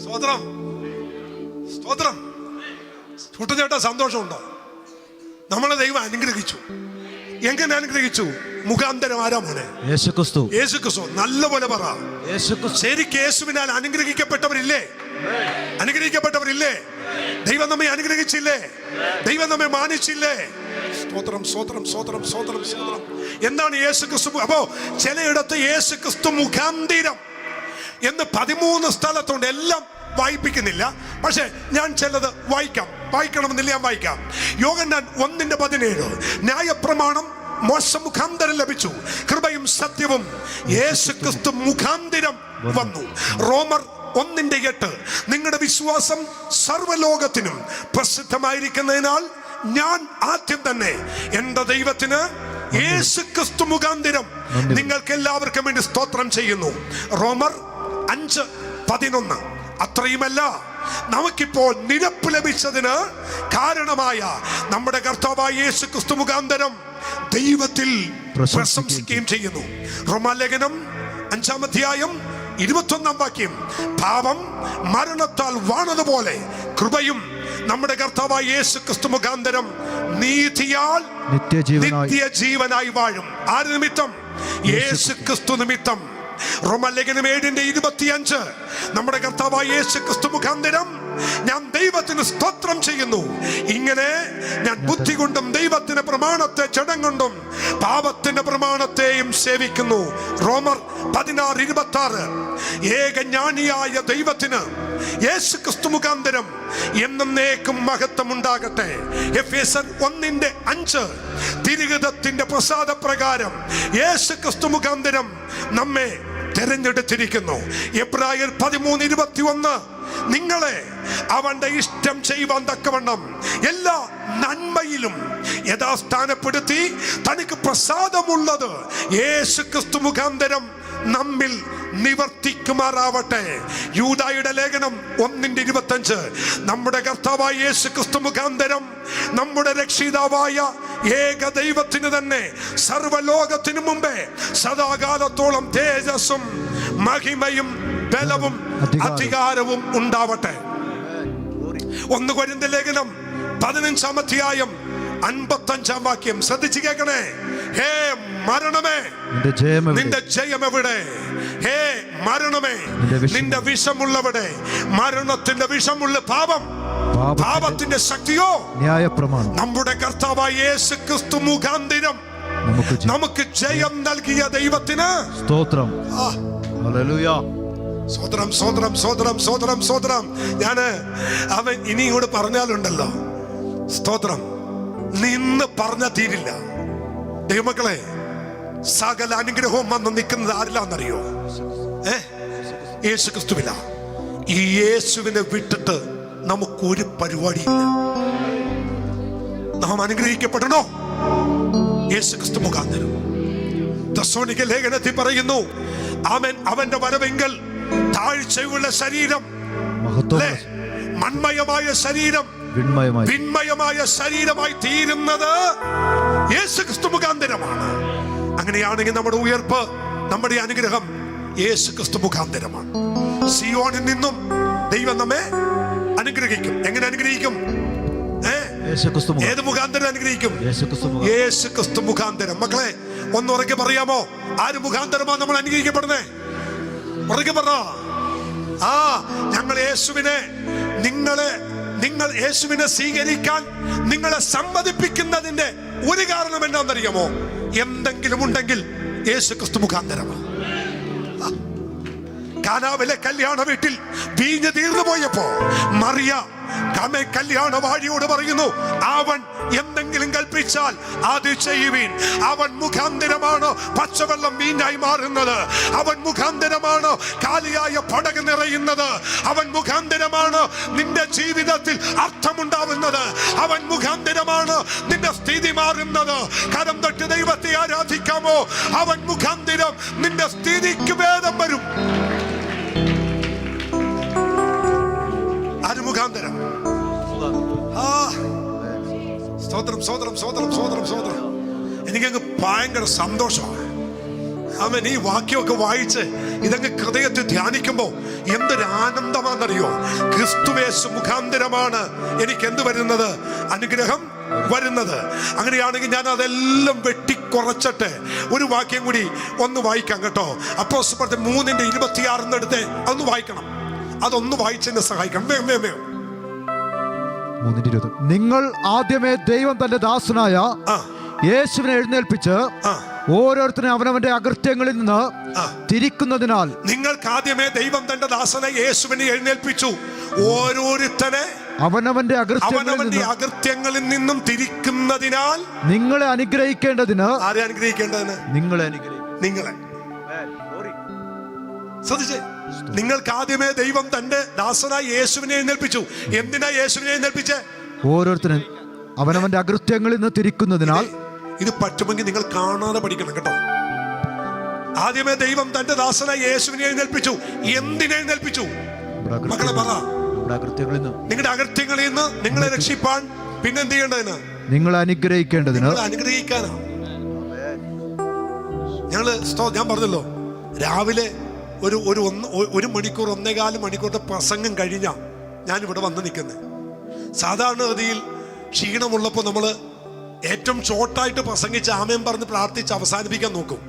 സ്തോത്രം, സ്തോത്രം. ചേട്ടാ സന്തോഷമുണ്ടോ? നമ്മളെ ദൈവം അനുഗ്രഹിച്ചു. എങ്ങനെ അനുഗ്രഹിച്ചു? മുഖാന്തരം ആരാ മോനെ? യേശുക്രിസ്തു. യേശുക്രിസ്തു. നല്ലപോലെ പറ. ശരിക്കും യേശുവിനാൽ അനുഗ്രഹിക്കപ്പെട്ടവരില്ലേ? അനുഗ്രഹിക്കപ്പെട്ടവരില്ലേ? ദൈവം നമ്മെ അനുഗ്രഹിച്ചില്ലേ? ദൈവം നമ്മെ മാനിച്ചില്ലേ? സ്തോത്രം, സ്തോത്രം, സ്തോത്രം, സ്തോത്രം, സ്തോത്രം. എന്താണ് യേശുക്രിസ്തു? അപ്പോ ചിലയിടത്ത് യേശുക്രിസ്തു മുഖാന്തിരം എന്ന് 13 സ്ഥലത്തുണ്ട്. എല്ലാം വായിപ്പിക്കുന്നില്ല, പക്ഷെ ഞാൻ ചിലത് വായിക്കണമെന്നില്ല, ഞാൻ വായിക്കാം. യോഹന്നാൻ 1:17 ന്യായപ്രമാണം മോശ മുഖാന്തരം ലഭിച്ചു, കൃപയും സത്യവും യേശുക്രിസ്തു മുഖാന്തിരം വന്നു. റോമർ 1:8 നിങ്ങളുടെ വിശ്വാസം സർവ്വലോകത്തിനും പ്രസിദ്ധമായിരിക്കുന്നതിനാൽ ഞാൻ ആദ്യം തന്നെ എന്റെ ദൈവത്തിന് യേശുക്രിസ്തു മുഖാന്തിരം നിങ്ങൾക്ക് എല്ലാവർക്കും വേണ്ടി സ്തോത്രം ചെയ്യുന്നു. റോമർ 5:11 അത്രയുമല്ല, നമുക്കിപ്പോൾ നിരപ്പ് ലഭിച്ചതിന് കാരണമായ നമ്മുടെ കർത്താവായ യേശുക്രിസ്തു മുഖാന്തരം ദൈവത്തിൽ പ്രശംസിക്കുകയും ചെയ്യുന്നു. റോമാലേഖനം 5:21 പാപം മരണത്താൽ വാണതുപോലെ കൃപയും നമ്മുടെ കർത്താവായ യേശുക്രിസ്തു മുഖാന്തരം നീതിയാൽ നിത്യജീവനായി വാഴും. ആര് നിമിത്തം? യേശുക്രിസ്തു നിമിത്തം. റോമാലേഖനം 7:25 നമ്മുടെ കർത്താവായ യേശുക്രിസ്തു മുഖാന്തരം ഞാൻ ദൈവത്തിന് സ്തോത്രം ചെയ്യുന്നു. ഇങ്ങനെ ഞാൻ ബുദ്ധി കൊണ്ടും ദൈവത്തിന്റെ പ്രമാണത്തെ ജഡം കൊണ്ടും പാപത്തിന്റെ പ്രമാണത്തെയും സേവിക്കുന്നു. റോമർ 16:26 ഏകജ്ഞാനിയായ ദൈവത്തിന് യേശുക്രിസ്തു മുഖാന്തരം എന്നേക്കും മഹത്വം ഉണ്ടാകട്ടെ. എഫേസ്യർ 1:5 തിരുഹിതത്തിന്റെ പ്രസാദപ്രകാരം യേശുക്രിസ്തു മുഖാന്തരം നമ്മെ തെരഞ്ഞെടുത്തിരിക്കുന്നു. എബ്രായർ 13:21 നിങ്ങളെ അവന്റെ ഇഷ്ടം ചെയ്യുവാൻ തക്കവണ്ണം എല്ലാ നന്മയിലും യഥാസ്ഥാനപ്പെടുത്തി തനിക്ക് പ്രസാദമുള്ളത് യേശുക്രിസ്തു മുഖാന്തരം നമ്മിൽ നിവർത്തിക്കുമാറാവട്ടെ. യൂദായുടെ ലേഖനം 1:25 നമ്മുടെ കർത്താവായ യേശുക്രിസ്തു മുഖാന്തരം നമ്മുടെ രക്ഷിതാവായ ഏക ദൈവത്തിന് തന്നെ സർവ്വലോകത്തിനു മുമ്പേ സദാകാലത്തോളം തേജസ്സും മഹിമയും ബലവും അധികാരവും ഉണ്ടാവട്ടെ. 1 കൊരിന്ത്യർ ലേഖനം 15:55 ശ്രദ്ധിച്ചു കേൾക്കണേ. ഹേ മരണമേ നിന്റെ ജയം എവിടെ? ഹേ മരണമേ നിന്റെ വിഷമുള്ളവിടെ? മരണത്തിന്റെ വിഷമുള്ള പാപത്തിന്റെ ശക്തിയോ ന്യായപ്രമാണം. നമ്മുടെ കർത്താവായ യേശുക്രിസ്തു മുഖാന്തരം നമുക്ക് ജയം നൽകിയ ദൈവത്തിന് സ്തോത്രം. ഹല്ലേലൂയ. സ്വതന്ത്രം, സ്വതന്ത്രം, സ്വതന്ത്രം, സ്വതന്ത്രം, സ്വതന്ത്രം. ഞാന് അവൻ ഇനി ഇങ്ങോട്ട് പറഞ്ഞാലുണ്ടല്ലോ, സ്തോത്രം, നിന്ന് പറഞ്ഞ തീരില്ല. ദൈവമക്കളെ, സകല അനുഗ്രഹവും വന്ന് നിൽക്കുന്നത് ആരില്ലാന്നറിയോ? യേശുക്രിസ്തുവില്ല. ഈ യേശുവിനെ വിട്ടിട്ട് നമുക്കൊരു പരിപാടിയില്ല. നാം അനുഗ്രഹിക്കപ്പെടണോ? യേശുക്രിസ്തു മുഖാന്തരം. തെസ്സലോനിക്ക ലേഖനത്തിൽ പറയുന്നു, അവൻ അവന്റെ വരവെങ്കിൽ താഴ്ചയുള്ള ശരീരം, മൺമയമായ ശരീരം വിൺമയമായ ശരീരമായി തീരുന്നത് യേശുക്രിസ്തു മുഖാന്തരമാണ്. അങ്ങനെയാണെങ്കിൽ നമ്മുടെ ഉയർപ്പ്, നമ്മുടെ അനുഗ്രഹം യേശുക്രിസ്തു മുഖാന്തരമാണ്. സിയോണിൽ നിന്നും ദൈവം നമ്മെ അനുഗ്രഹിക്കും. എങ്ങനെ അനുഗ്രഹിക്കും? ഏത് മുഖാന്തരം അനുഗ്രഹിക്കും? യേശുക്രിസ്തു മുഖാന്തരം. മക്കളെ, ഒന്ന് ഉറക്കെ പറയാമോ? ആര് മുഖാന്തരമാണ് നമ്മൾ അനുഗ്രഹിക്കപ്പെടുന്നേ? ഉറക്കെ പറ. ഞങ്ങൾ യേശുവിനെ, നിങ്ങൾ യേശുവിനെ സ്വീകരിക്കാൻ നിങ്ങളെ സമ്മതിപ്പിക്കുന്നതിന്റെ ഒരു കാരണം എന്താണെന്നറിയാമോ? എന്തെങ്കിലും ഉണ്ടെങ്കിൽ യേശുക്രിസ്തു മുഖാന്തരമാണ്. കാനാവിലെ കല്യാണ വീട്ടിൽ വീഞ്ഞ് തീർന്നു പോയപ്പോ മറിയ കല്യാണ വാഴിയോട് പറയുന്നു, അവൻ എന്തെങ്കിലും കൽപ്പിച്ചാൽ അത് ചെയ്യുവീൻ. അവൻ മുഖാന്തരമാണ് പച്ചവെള്ളം വീഞ്ഞായി മാറുന്നത്. അവൻ മുഖാന്തരമാണ് കാലിയായ പടക് നിറയുന്നത്. അവൻ മുഖാന്തരമാണ് നിന്റെ ജീവിതത്തിൽ അർത്ഥമുണ്ടാവുന്നത്. അവൻ മുഖാന്തരമാണ് നിന്റെ സ്ഥിതി മാറുന്നത്. കരം തൊട്ട് ദൈവത്തെ ആരാധിക്കാമോ? അവൻ മുഖാന്തരം നിന്റെ സ്ഥിതിക്ക് ഭേദം വരും. മുഖാന്തരം. സ്തോത്രം, സ്തോത്രം, സ്തോത്രം, സ്തോത്രം, സ്തോത്രം. എനിക്കങ്ങ് ഭയങ്കര സന്തോഷമാണ്. അവൻ ഈ വാക്യമൊക്കെ വായിച്ച് ഇതങ്ങ് ഹൃദയത്തിൽ ധ്യാനിക്കുമ്പോ എന്തൊരു ആനന്ദമാണെന്നറിയോ? ക്രിസ്തുയേശു മുഖാന്തരമാണ് എനിക്ക് എന്ത് വരുന്നത്? അനുഗ്രഹം വരുന്നത്. അങ്ങനെയാണെങ്കിൽ ഞാൻ അതെല്ലാം വെട്ടിക്കുറച്ചിട്ട് ഒരു വാക്യം കൂടി ഒന്ന് വായിക്കാം കേട്ടോ. അപ്പോസ്തലർ 3:26 എടുത്ത് അതൊന്ന് വായിക്കണം. അതൊന്ന് വായിച്ചെന്നെ സഹായിക്കണം. വേഗം. നിങ്ങൾ ആദ്യമേ ദൈവം തന്റെ ദാസനായ യേശുവിനെ എഴുന്നേൽപ്പിച്ച് ഓരോരുത്തരും അവനവന്റെ അകൃത്യങ്ങളിൽ നിന്ന് തിരിക്കുന്നതിനാൽ, നിങ്ങൾക്ക് ആദ്യമേ ദൈവം തന്റെ ദാസനെ യേശുവിനെ എഴുന്നേൽപ്പിച്ചു ഓരോരുത്തരെ അവനവന്റെ അകൃത്യങ്ങളിൽ നിന്നും തിരിക്കുന്നതിനാൽ നിങ്ങളെ അനുഗ്രഹിക്കേണ്ടതിന്. ആരെ അനുഗ്രഹിക്കേണ്ടതിന്? നിങ്ങളെ. ശ്രദ്ധിച്ചേ, നിങ്ങൾക്ക് ആദ്യമേ ദൈവം തന്റെ ദാസനായ യേശുവിനെ എഴുന്നേൽപ്പിച്ചു. എന്തിനാ യേശുവിനെ എഴുന്നേൽപ്പിച്ചേ? ഓരോരുത്തരും അവനവന്റെ അകൃത്യങ്ങളിൽ നിന്ന് തിരിക്കുന്നതിനാൽ. ഇത് പറ്റുമെങ്കിൽ നിങ്ങൾ കാണാതെ പഠിക്കണം കേട്ടോ. ആദ്യമേ ദൈവം തന്റെ ദാസനായ യേശുവിനെ എഴുന്നേൽപ്പിച്ചു. എന്തിനെഴുന്നേൽപ്പിച്ചു? മക്കളെ പറ. നിങ്ങളുടെ അകൃത്യങ്ങളിൽ നിന്ന് നിങ്ങളെ രക്ഷിപ്പാൻ. പിന്നെ എന്ത് ചെയ്യേണ്ടതിന്? നിങ്ങളെ അനുഗ്രഹിക്കേണ്ടതിന്. അനുഗ്രഹിക്കാനാ. ഞാൻ പറഞ്ഞല്ലോ, രാവിലെ ഒരു മണിക്കൂർ, 1.25 മണിക്കൂറിന്റെ പ്രസംഗം കഴിഞ്ഞാ ഞാൻ ഇവിടെ വന്ന് നിൽക്കുന്നത്. സാധാരണഗതിയിൽ ക്ഷീണമുള്ളപ്പോൾ നമ്മൾ ഏറ്റവും ഷോർട്ടായിട്ട് പ്രസംഗിച്ച് ആമേൻ പറഞ്ഞ് പ്രാർത്ഥിച്ച് അവസാനിപ്പിക്കാൻ നോക്കും.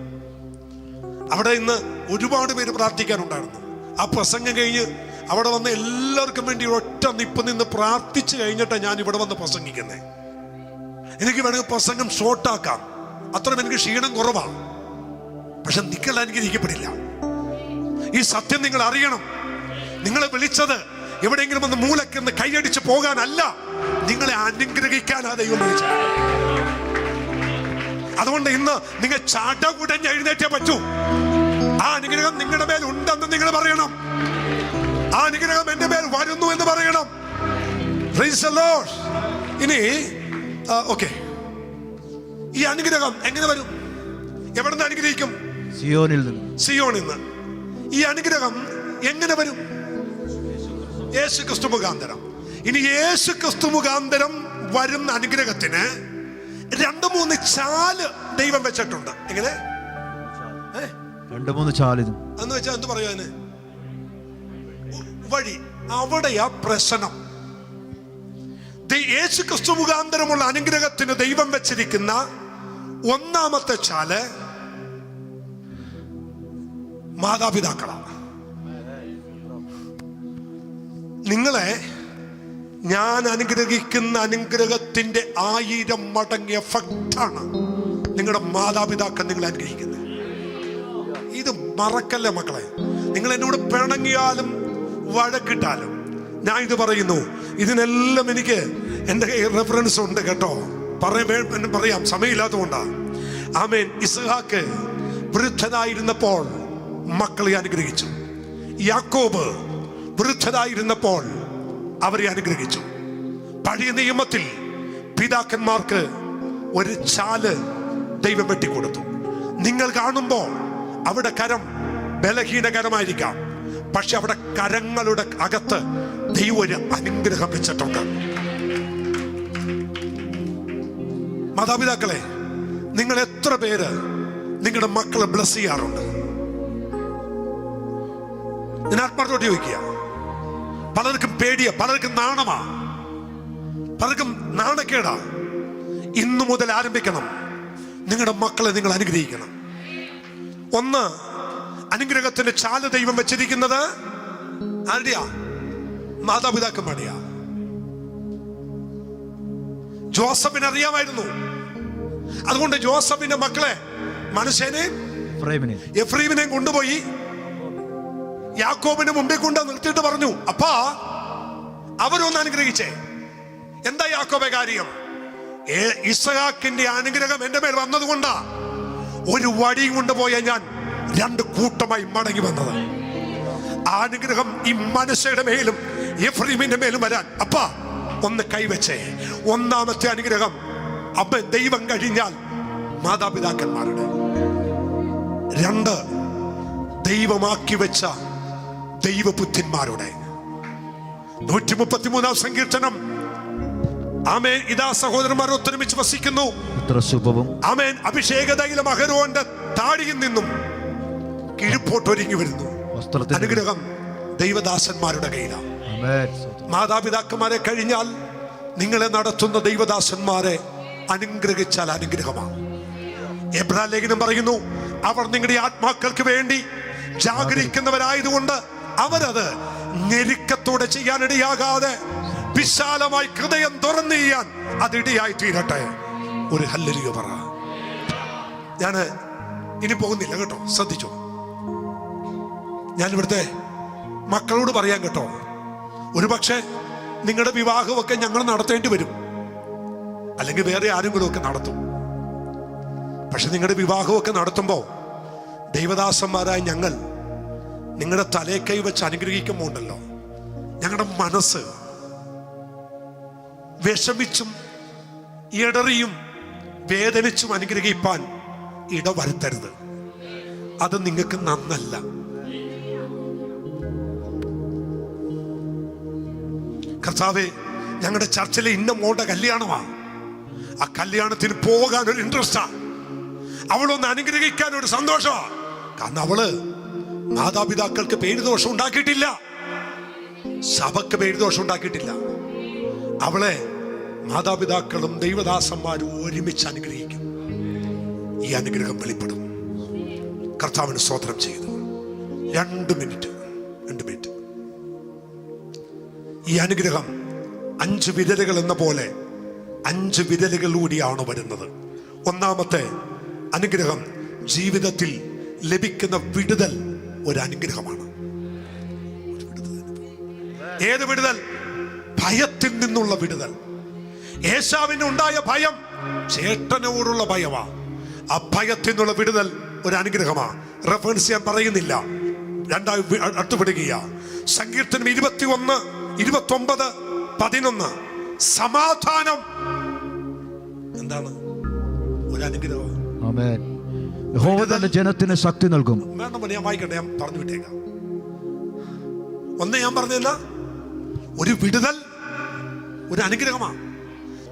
അവിടെ ഇന്ന് ഒരുപാട് പേര് പ്രാർത്ഥിക്കാനുണ്ടായിരുന്നു. ആ പ്രസംഗം കഴിഞ്ഞ് അവിടെ വന്ന് എല്ലാവർക്കും വേണ്ടി ഒറ്റ നിപ്പ് നിന്ന് പ്രാർത്ഥിച്ചു കഴിഞ്ഞിട്ടാണ് ഞാൻ ഇവിടെ വന്ന് പ്രസംഗിക്കുന്നത്. എനിക്ക് വേണമെങ്കിൽ പ്രസംഗം ഷോർട്ടാക്കാം, അത്രയും എനിക്ക് ക്ഷീണം കുറവാണ്. പക്ഷെ നിങ്ങൾ അനുഗ്രഹിക്കപ്പെടില്ല. ഈ സത്യം നിങ്ങൾ അറിയണം. നിങ്ങളെ വിളിച്ചത് എവിടെയെങ്കിലും ഒന്ന് മൂലക്കെന്ന് കൈയടിച്ച് പോകാനല്ല, നിങ്ങളെ അനുഗ്രഹിക്കാനാ ദൈവം വിളിച്ചത്. അതുകൊണ്ട് ഇന്ന് നിങ്ങൾ ചാടകുടഞ്ഞ് എഴുന്നേറ്റേ പറ്റൂ. ആ അനുഗ്രഹം നിങ്ങളുടെ മേൽ ഉണ്ടെന്ന് നിങ്ങൾ പറയണം. ആ അനുഗ്രഹം എന്റെ മേൽ വരുന്നു എന്ന് പറയണം. Praise the Lord. ഇനി ഓക്കെ, ഈ അനുഗ്രഹം എങ്ങനെ വരും? എവിടെ നിന്ന് അനുഗ്രഹിക്കും? സിയോണിൽ നിന്ന്. ഈ അനുഗ്രഹം എങ്ങനെ വരും? യേശുക്രിസ്തു മുഖാന്തരം. ഇനി യേശുക്രിസ്തു മുഖാന്തരം വരുന്ന അനുഗ്രഹത്തിന് 2-3 ചാല് ദൈവം വെച്ചിട്ടുണ്ട്. എങ്ങനെ? 2-3 ചാല് എന്ന് വെച്ചാൽ എന്ത് പറയുക? അതിന് വഴി. അവിടെയാ പ്രശ്നം. യേശുക്രിസ്തു മുഖാന്തരമുള്ള അനുഗ്രഹത്തിന് ദൈവം വെച്ചിരിക്കുന്ന ഒന്നാമത്തെ ചാല് മാതാപിതാക്കളാണ്. നിങ്ങളെ ഞാൻ അനുഗ്രഹിക്കുന്ന അനുഗ്രഹത്തിന്റെ 1000 മടങ്ങ് എഫക്റ്റാണ് നിങ്ങളുടെ മാതാപിതാക്കൾ നിങ്ങളെ അനുഗ്രഹിക്കുന്നത്. ഇത് മറക്കല്ലേ മക്കളെ. നിങ്ങൾ എന്നോട് പിണങ്ങിയാലും വഴക്കിട്ടാലും ഞാൻ ഇത് പറയുന്നു. ഇതിനെല്ലാം എനിക്ക് എൻ്റെ റെഫറൻസ് ഉണ്ട് കേട്ടോ. പറയാം, സമയമില്ലാത്തതുകൊണ്ടാണ്. ആമേൻ. ഇസ്ഹാക്ക് വൃദ്ധനായിരുന്നപ്പോൾ മക്കളെ അനുഗ്രഹിച്ചു. യാക്കോബ് വൃദ്ധനായിരുന്നപ്പോൾ അവരെ അനുഗ്രഹിച്ചു. പഴയ നിയമത്തിൽ പിതാക്കന്മാർക്ക് ഒരു ചാല് ദൈവം വെട്ടിക്കൊടുത്തു. നിങ്ങൾ കാണുമ്പോൾ അവിടെ കരം ബലഹീനകരമായിരിക്കാം, പക്ഷെ അവിടെ കരങ്ങളുടെ അകത്ത് ദൈവം ഒരു അനുഗ്രഹം വെച്ചിട്ടുണ്ട്. മാതാപിതാക്കളെ, നിങ്ങൾ എത്ര പേര് നിങ്ങളുടെ മക്കളെ ബ്ലസ് ചെയ്യാറുണ്ട്? ഞാൻ ആത്മാർത്ഥോട്ട് ചോദിക്കുക. പലർക്കും പേടിയാ, പലർക്കും നാണമാ, പലർക്കും നാണക്കേടാ. ഇന്നു മുതൽ ആരംഭിക്കണം. നിങ്ങളുടെ മക്കളെ നിങ്ങൾ അനുഗ്രഹിക്കണം. ഒന്ന്, അനുഗ്രഹത്തിന്റെ ചാല ദൈവം വെച്ചിരിക്കുന്നത് ആരുടെയാ? മാതാപിതാക്കന്മാരെയാ. ജോസഫിന് അറിയാമായിരുന്നു. അതുകൊണ്ട് ജോസഫിന്റെ മക്കളെ മനശ്ശേനെയും എഫ്രൈമിനെയും കൊണ്ടുപോയി യാക്കോബിന്റെ മുമ്പിൽ കൊണ്ട് നിർത്തിയിട്ട് പറഞ്ഞു, അപ്പാ അവരൊന്ന് അനുഗ്രഹിച്ചേ. എന്താ യാക്കോബെ കാര്യം? ഇസ്ഹാക്കിന്റെ അനുഗ്രഹം എന്റെ മേൽ വന്നതുകൊണ്ടാ ഒരു വടിയും കൊണ്ടുപോയ ഞാൻ 2 കൂട്ടമായി മടങ്ങി വന്നത്. ആ അനുഗ്രഹം ഈ മനശ്ശയുടെ മേലും എഫ്രൈമിന്റെ മേലും വരാൻ അപ്പാ ഒന്ന് കൈവച്ചേ. ഒന്നാമത്തെ അനുഗ്രഹം അപ്പ ദൈവം കഴിഞ്ഞാൽ മാതാപിതാക്കന്മാരുടെ. 2, ദൈവമാക്കി വെച്ച ദൈവപുത്രന്മാരുടെ. 133 സങ്കീർത്തനം. ആമേൻ. ഇതാ സഹോദരന്മാർ ഒത്തൊരുമിച്ച് വസിക്കുന്നു. ആമേൻ. അഭിഷേക തൈലം അഹരോന്റെ താടിയിൽ നിന്നും കിഴിപ്പോട്ടൊരുങ്ങി വരുന്നു. അനുഗ്രഹം ദൈവദാസന്മാരുടെ കയ്യിലാണ്. മാതാപിതാക്കന്മാരെ കഴിഞ്ഞാൽ നിങ്ങളെ നടത്തുന്ന ദൈവദാസന്മാരെ അനുഗ്രഹിച്ചാൽ അനുഗ്രഹമാണ്. എബ്രായ ലേഖനം പറയുന്നു, അവർ നിങ്ങളുടെ ആത്മാക്കൾക്ക് വേണ്ടി ജാഗരിക്കുന്നവരായതുകൊണ്ട് അവരത് ഞെരുക്കത്തോടെ ചെയ്യാനിടയാകാതെ വിശാലമായി ഹൃദയം തുറന്നു ചെയ്യാൻ അതിടയായി തീരട്ടെ. ഒരു ഹല്ലേലൂയ പറ. ഞാന് ഇനി പോകുന്നില്ല കേട്ടോ, ശ്രദ്ധിച്ചോ. ഞാൻ ഇവിടുത്തെ മക്കളോട് പറയാൻ കേട്ടോ, ഒരുപക്ഷെ നിങ്ങളുടെ വിവാഹമൊക്കെ ഞങ്ങൾ നടത്തേണ്ടി വരും, അല്ലെങ്കിൽ വേറെ ആരെങ്കിലും ഒക്കെ നടത്തും. പക്ഷെ നിങ്ങളുടെ വിവാഹമൊക്കെ നടത്തുമ്പോൾ ദൈവദാസന്മാരായ ഞങ്ങൾ നിങ്ങളുടെ തലേ കൈ വെച്ച് അനുഗ്രഹിക്കുമ്പോൾ ഉണ്ടല്ലോ, ഞങ്ങളുടെ മനസ്സ് വിഷമിച്ചും ഇടറിയും വേദനിച്ചും അനുഗ്രഹിപ്പാൻ ഇടവരുത്തരുത്. അത് നിങ്ങൾക്ക് നന്നല്ല. കർത്താവേ, ഞങ്ങളുടെ ചർച്ചിലെ ഇന്ന മോളുടെ കല്യാണമാ, ആ കല്യാണത്തിന് പോകാൻ ഒരു ഇൻട്രസ്റ്റാ, അവളൊന്ന് അനുഗ്രഹിക്കാൻ ഒരു സന്തോഷമാ. കാരണം അവള് മാതാപിതാക്കൾക്ക് പേരുദോഷം ഉണ്ടാക്കിയിട്ടില്ല, സഭക്ക് പേരുദോഷം ഉണ്ടാക്കിയിട്ടില്ല. അവളെ മാതാപിതാക്കളും ദൈവദാസന്മാരും ഒരുമിച്ച് അനുഗ്രഹിക്കും. ഈ അനുഗ്രഹം വെളിപ്പെടും. കർത്താവിന് സ്തോത്രം ചെയ്തു. 2 മിനിറ്റ്. ഈ അനുഗ്രഹം 5 വിരലുകൾ എന്ന പോലെ 5 വിരലുകളിലൂടെയാണ് വരുന്നത്. ഒന്നാമത്തെ അനുഗ്രഹം ജീവിതത്തിൽ ലഭിക്കുന്ന വിടുതൽ ഒരു അനുഗ്രഹമാണ്. ഏത് വിടുതൽ? ഭയത്തിൽ നിന്നുള്ള വിടുതൽ. ഏശാവിന് ഉണ്ടായ ഭയം ചേട്ടനോടുള്ള ഭയമാ. ആ ഭയത്തിൽ നിന്നുള്ള വിടുതൽ ഒരു അനുഗ്രഹമാണ്. റെഫറൻസ് ഞാൻ പറയുന്നില്ല, രണ്ടായി അടുത്തുവിടുകയ. സങ്കീർത്തനം 21, 29, 11. സമാധാനം എന്താണ്? ഒരു അനുഗ്രഹം. ആമേൻ. യഹോവ തന്റെ ജനത്തിന് ശക്തി നൽകും. വേണ്ട, ഞാൻ വായിക്കട്ടെ, ഞാൻ പറഞ്ഞു വിട്ടേക്കാം. ഒന്ന് ഞാൻ പറഞ്ഞില്ല, ഒരു വിടുതൽ ഒരു അനുഗ്രഹമാണ്.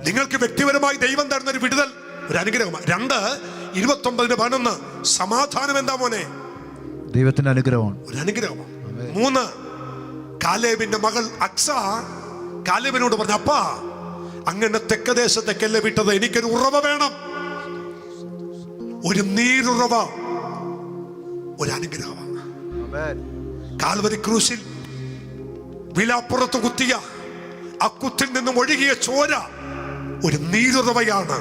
നിങ്ങൾക്ക് വ്യക്തിപരമായി ദൈവം തരുന്ന ഒരു വിടുതൽ ഒരു അനുഗ്രഹമാണ്. 2, 29-11. സമാധാനം എന്താ മോനെ? ദൈവത്തിന്റെ അനുഗ്രഹമാണ്, ഒരു അനുഗ്രഹമാണ്. 3, കാലേബിന്റെ മകൾ അക്സ കാലേബിനോട് പറഞ്ഞു, അപ്പാ അങ്ങനെ തെക്കദേശത്തേക്കല്ലേ വിട്ടത്, എനിക്കൊരു ഉറവ വേണം, ഒരു നീരുറവ. ഒരു അനുഗ്രഹമാണ്. കാൽവരി ക്രൂശിൽ വിലാപ്പുറത്ത് കുത്തിയ ആ കുത്തിൽ നിന്നും ഒഴുകിയ ചോര ഒരു നീരുറവയാണ്.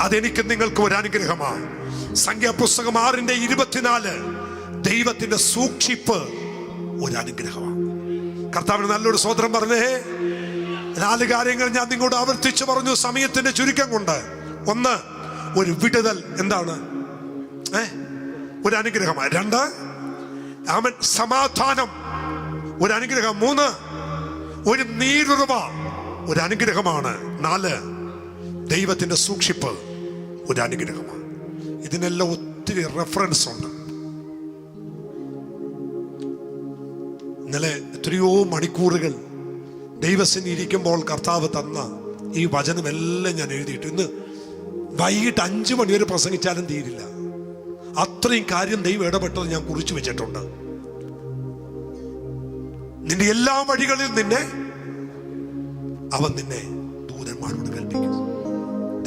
അതെനിക്ക് നിങ്ങൾക്ക് ഒരു അനുഗ്രഹമാണ്. സംഖ്യാപുസ്തകം 6:24. ദൈവത്തിന്റെ സൂക്ഷിപ്പ് ഒരു അനുഗ്രഹമാണ്. കർത്താവിന് നല്ലൊരു സ്തോത്രം പറഞ്ഞേ. 4 കാര്യങ്ങൾ ഞാൻ നിങ്ങളോട് ആവർത്തിച്ചു പറഞ്ഞു സമയത്തിന്റെ ചുരുക്കം കൊണ്ട്. 1, ഒരു വിടുതൽ എന്താണ്? ഒരു അനുഗ്രഹമാണ്. 2, അവൻ സമാധാനം ഒരു അനുഗ്രഹം. 3, ഒരു നീരുറവ ഒരു അനുഗ്രഹമാണ്. 4, ദൈവത്തിന്റെ സൂക്ഷിപ്പ് ഒരു അനുഗ്രഹമാണ്. ഇതിനെല്ലാം ഒത്തിരി റെഫറൻസ് ഉണ്ട്. ഇന്നലെ എത്രയോ മണിക്കൂറുകൾ ദൈവസന്നിധിയിൽ ഇരിക്കുമ്പോൾ കർത്താവ് തന്ന ഈ വചനമെല്ലാം ഞാൻ എഴുതിയിട്ട് ഇന്ന് വൈകിട്ട് 5 മണി വരെ പ്രസംഗിച്ചാലും തീരില്ല. അത്രയും കാര്യം ദൈവം ഇടപെട്ടത് ഞാൻ കുറിച്ചു വെച്ചിട്ടുണ്ട്. നിന്റെ എല്ലാ വഴികളിൽ അവൻ നിന്നെ ദൂതന്മാരോട് കൽപ്പിക്കും.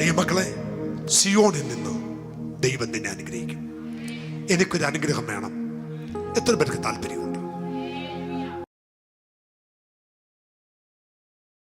ദൈവമക്കളെ, സിയോണിൽ നിന്ന് ദൈവം നിന്നെ അനുഗ്രഹിക്കും. എനിക്കൊരു അനുഗ്രഹം വേണം. എത്ര പേർക്ക് താല്പര്യം?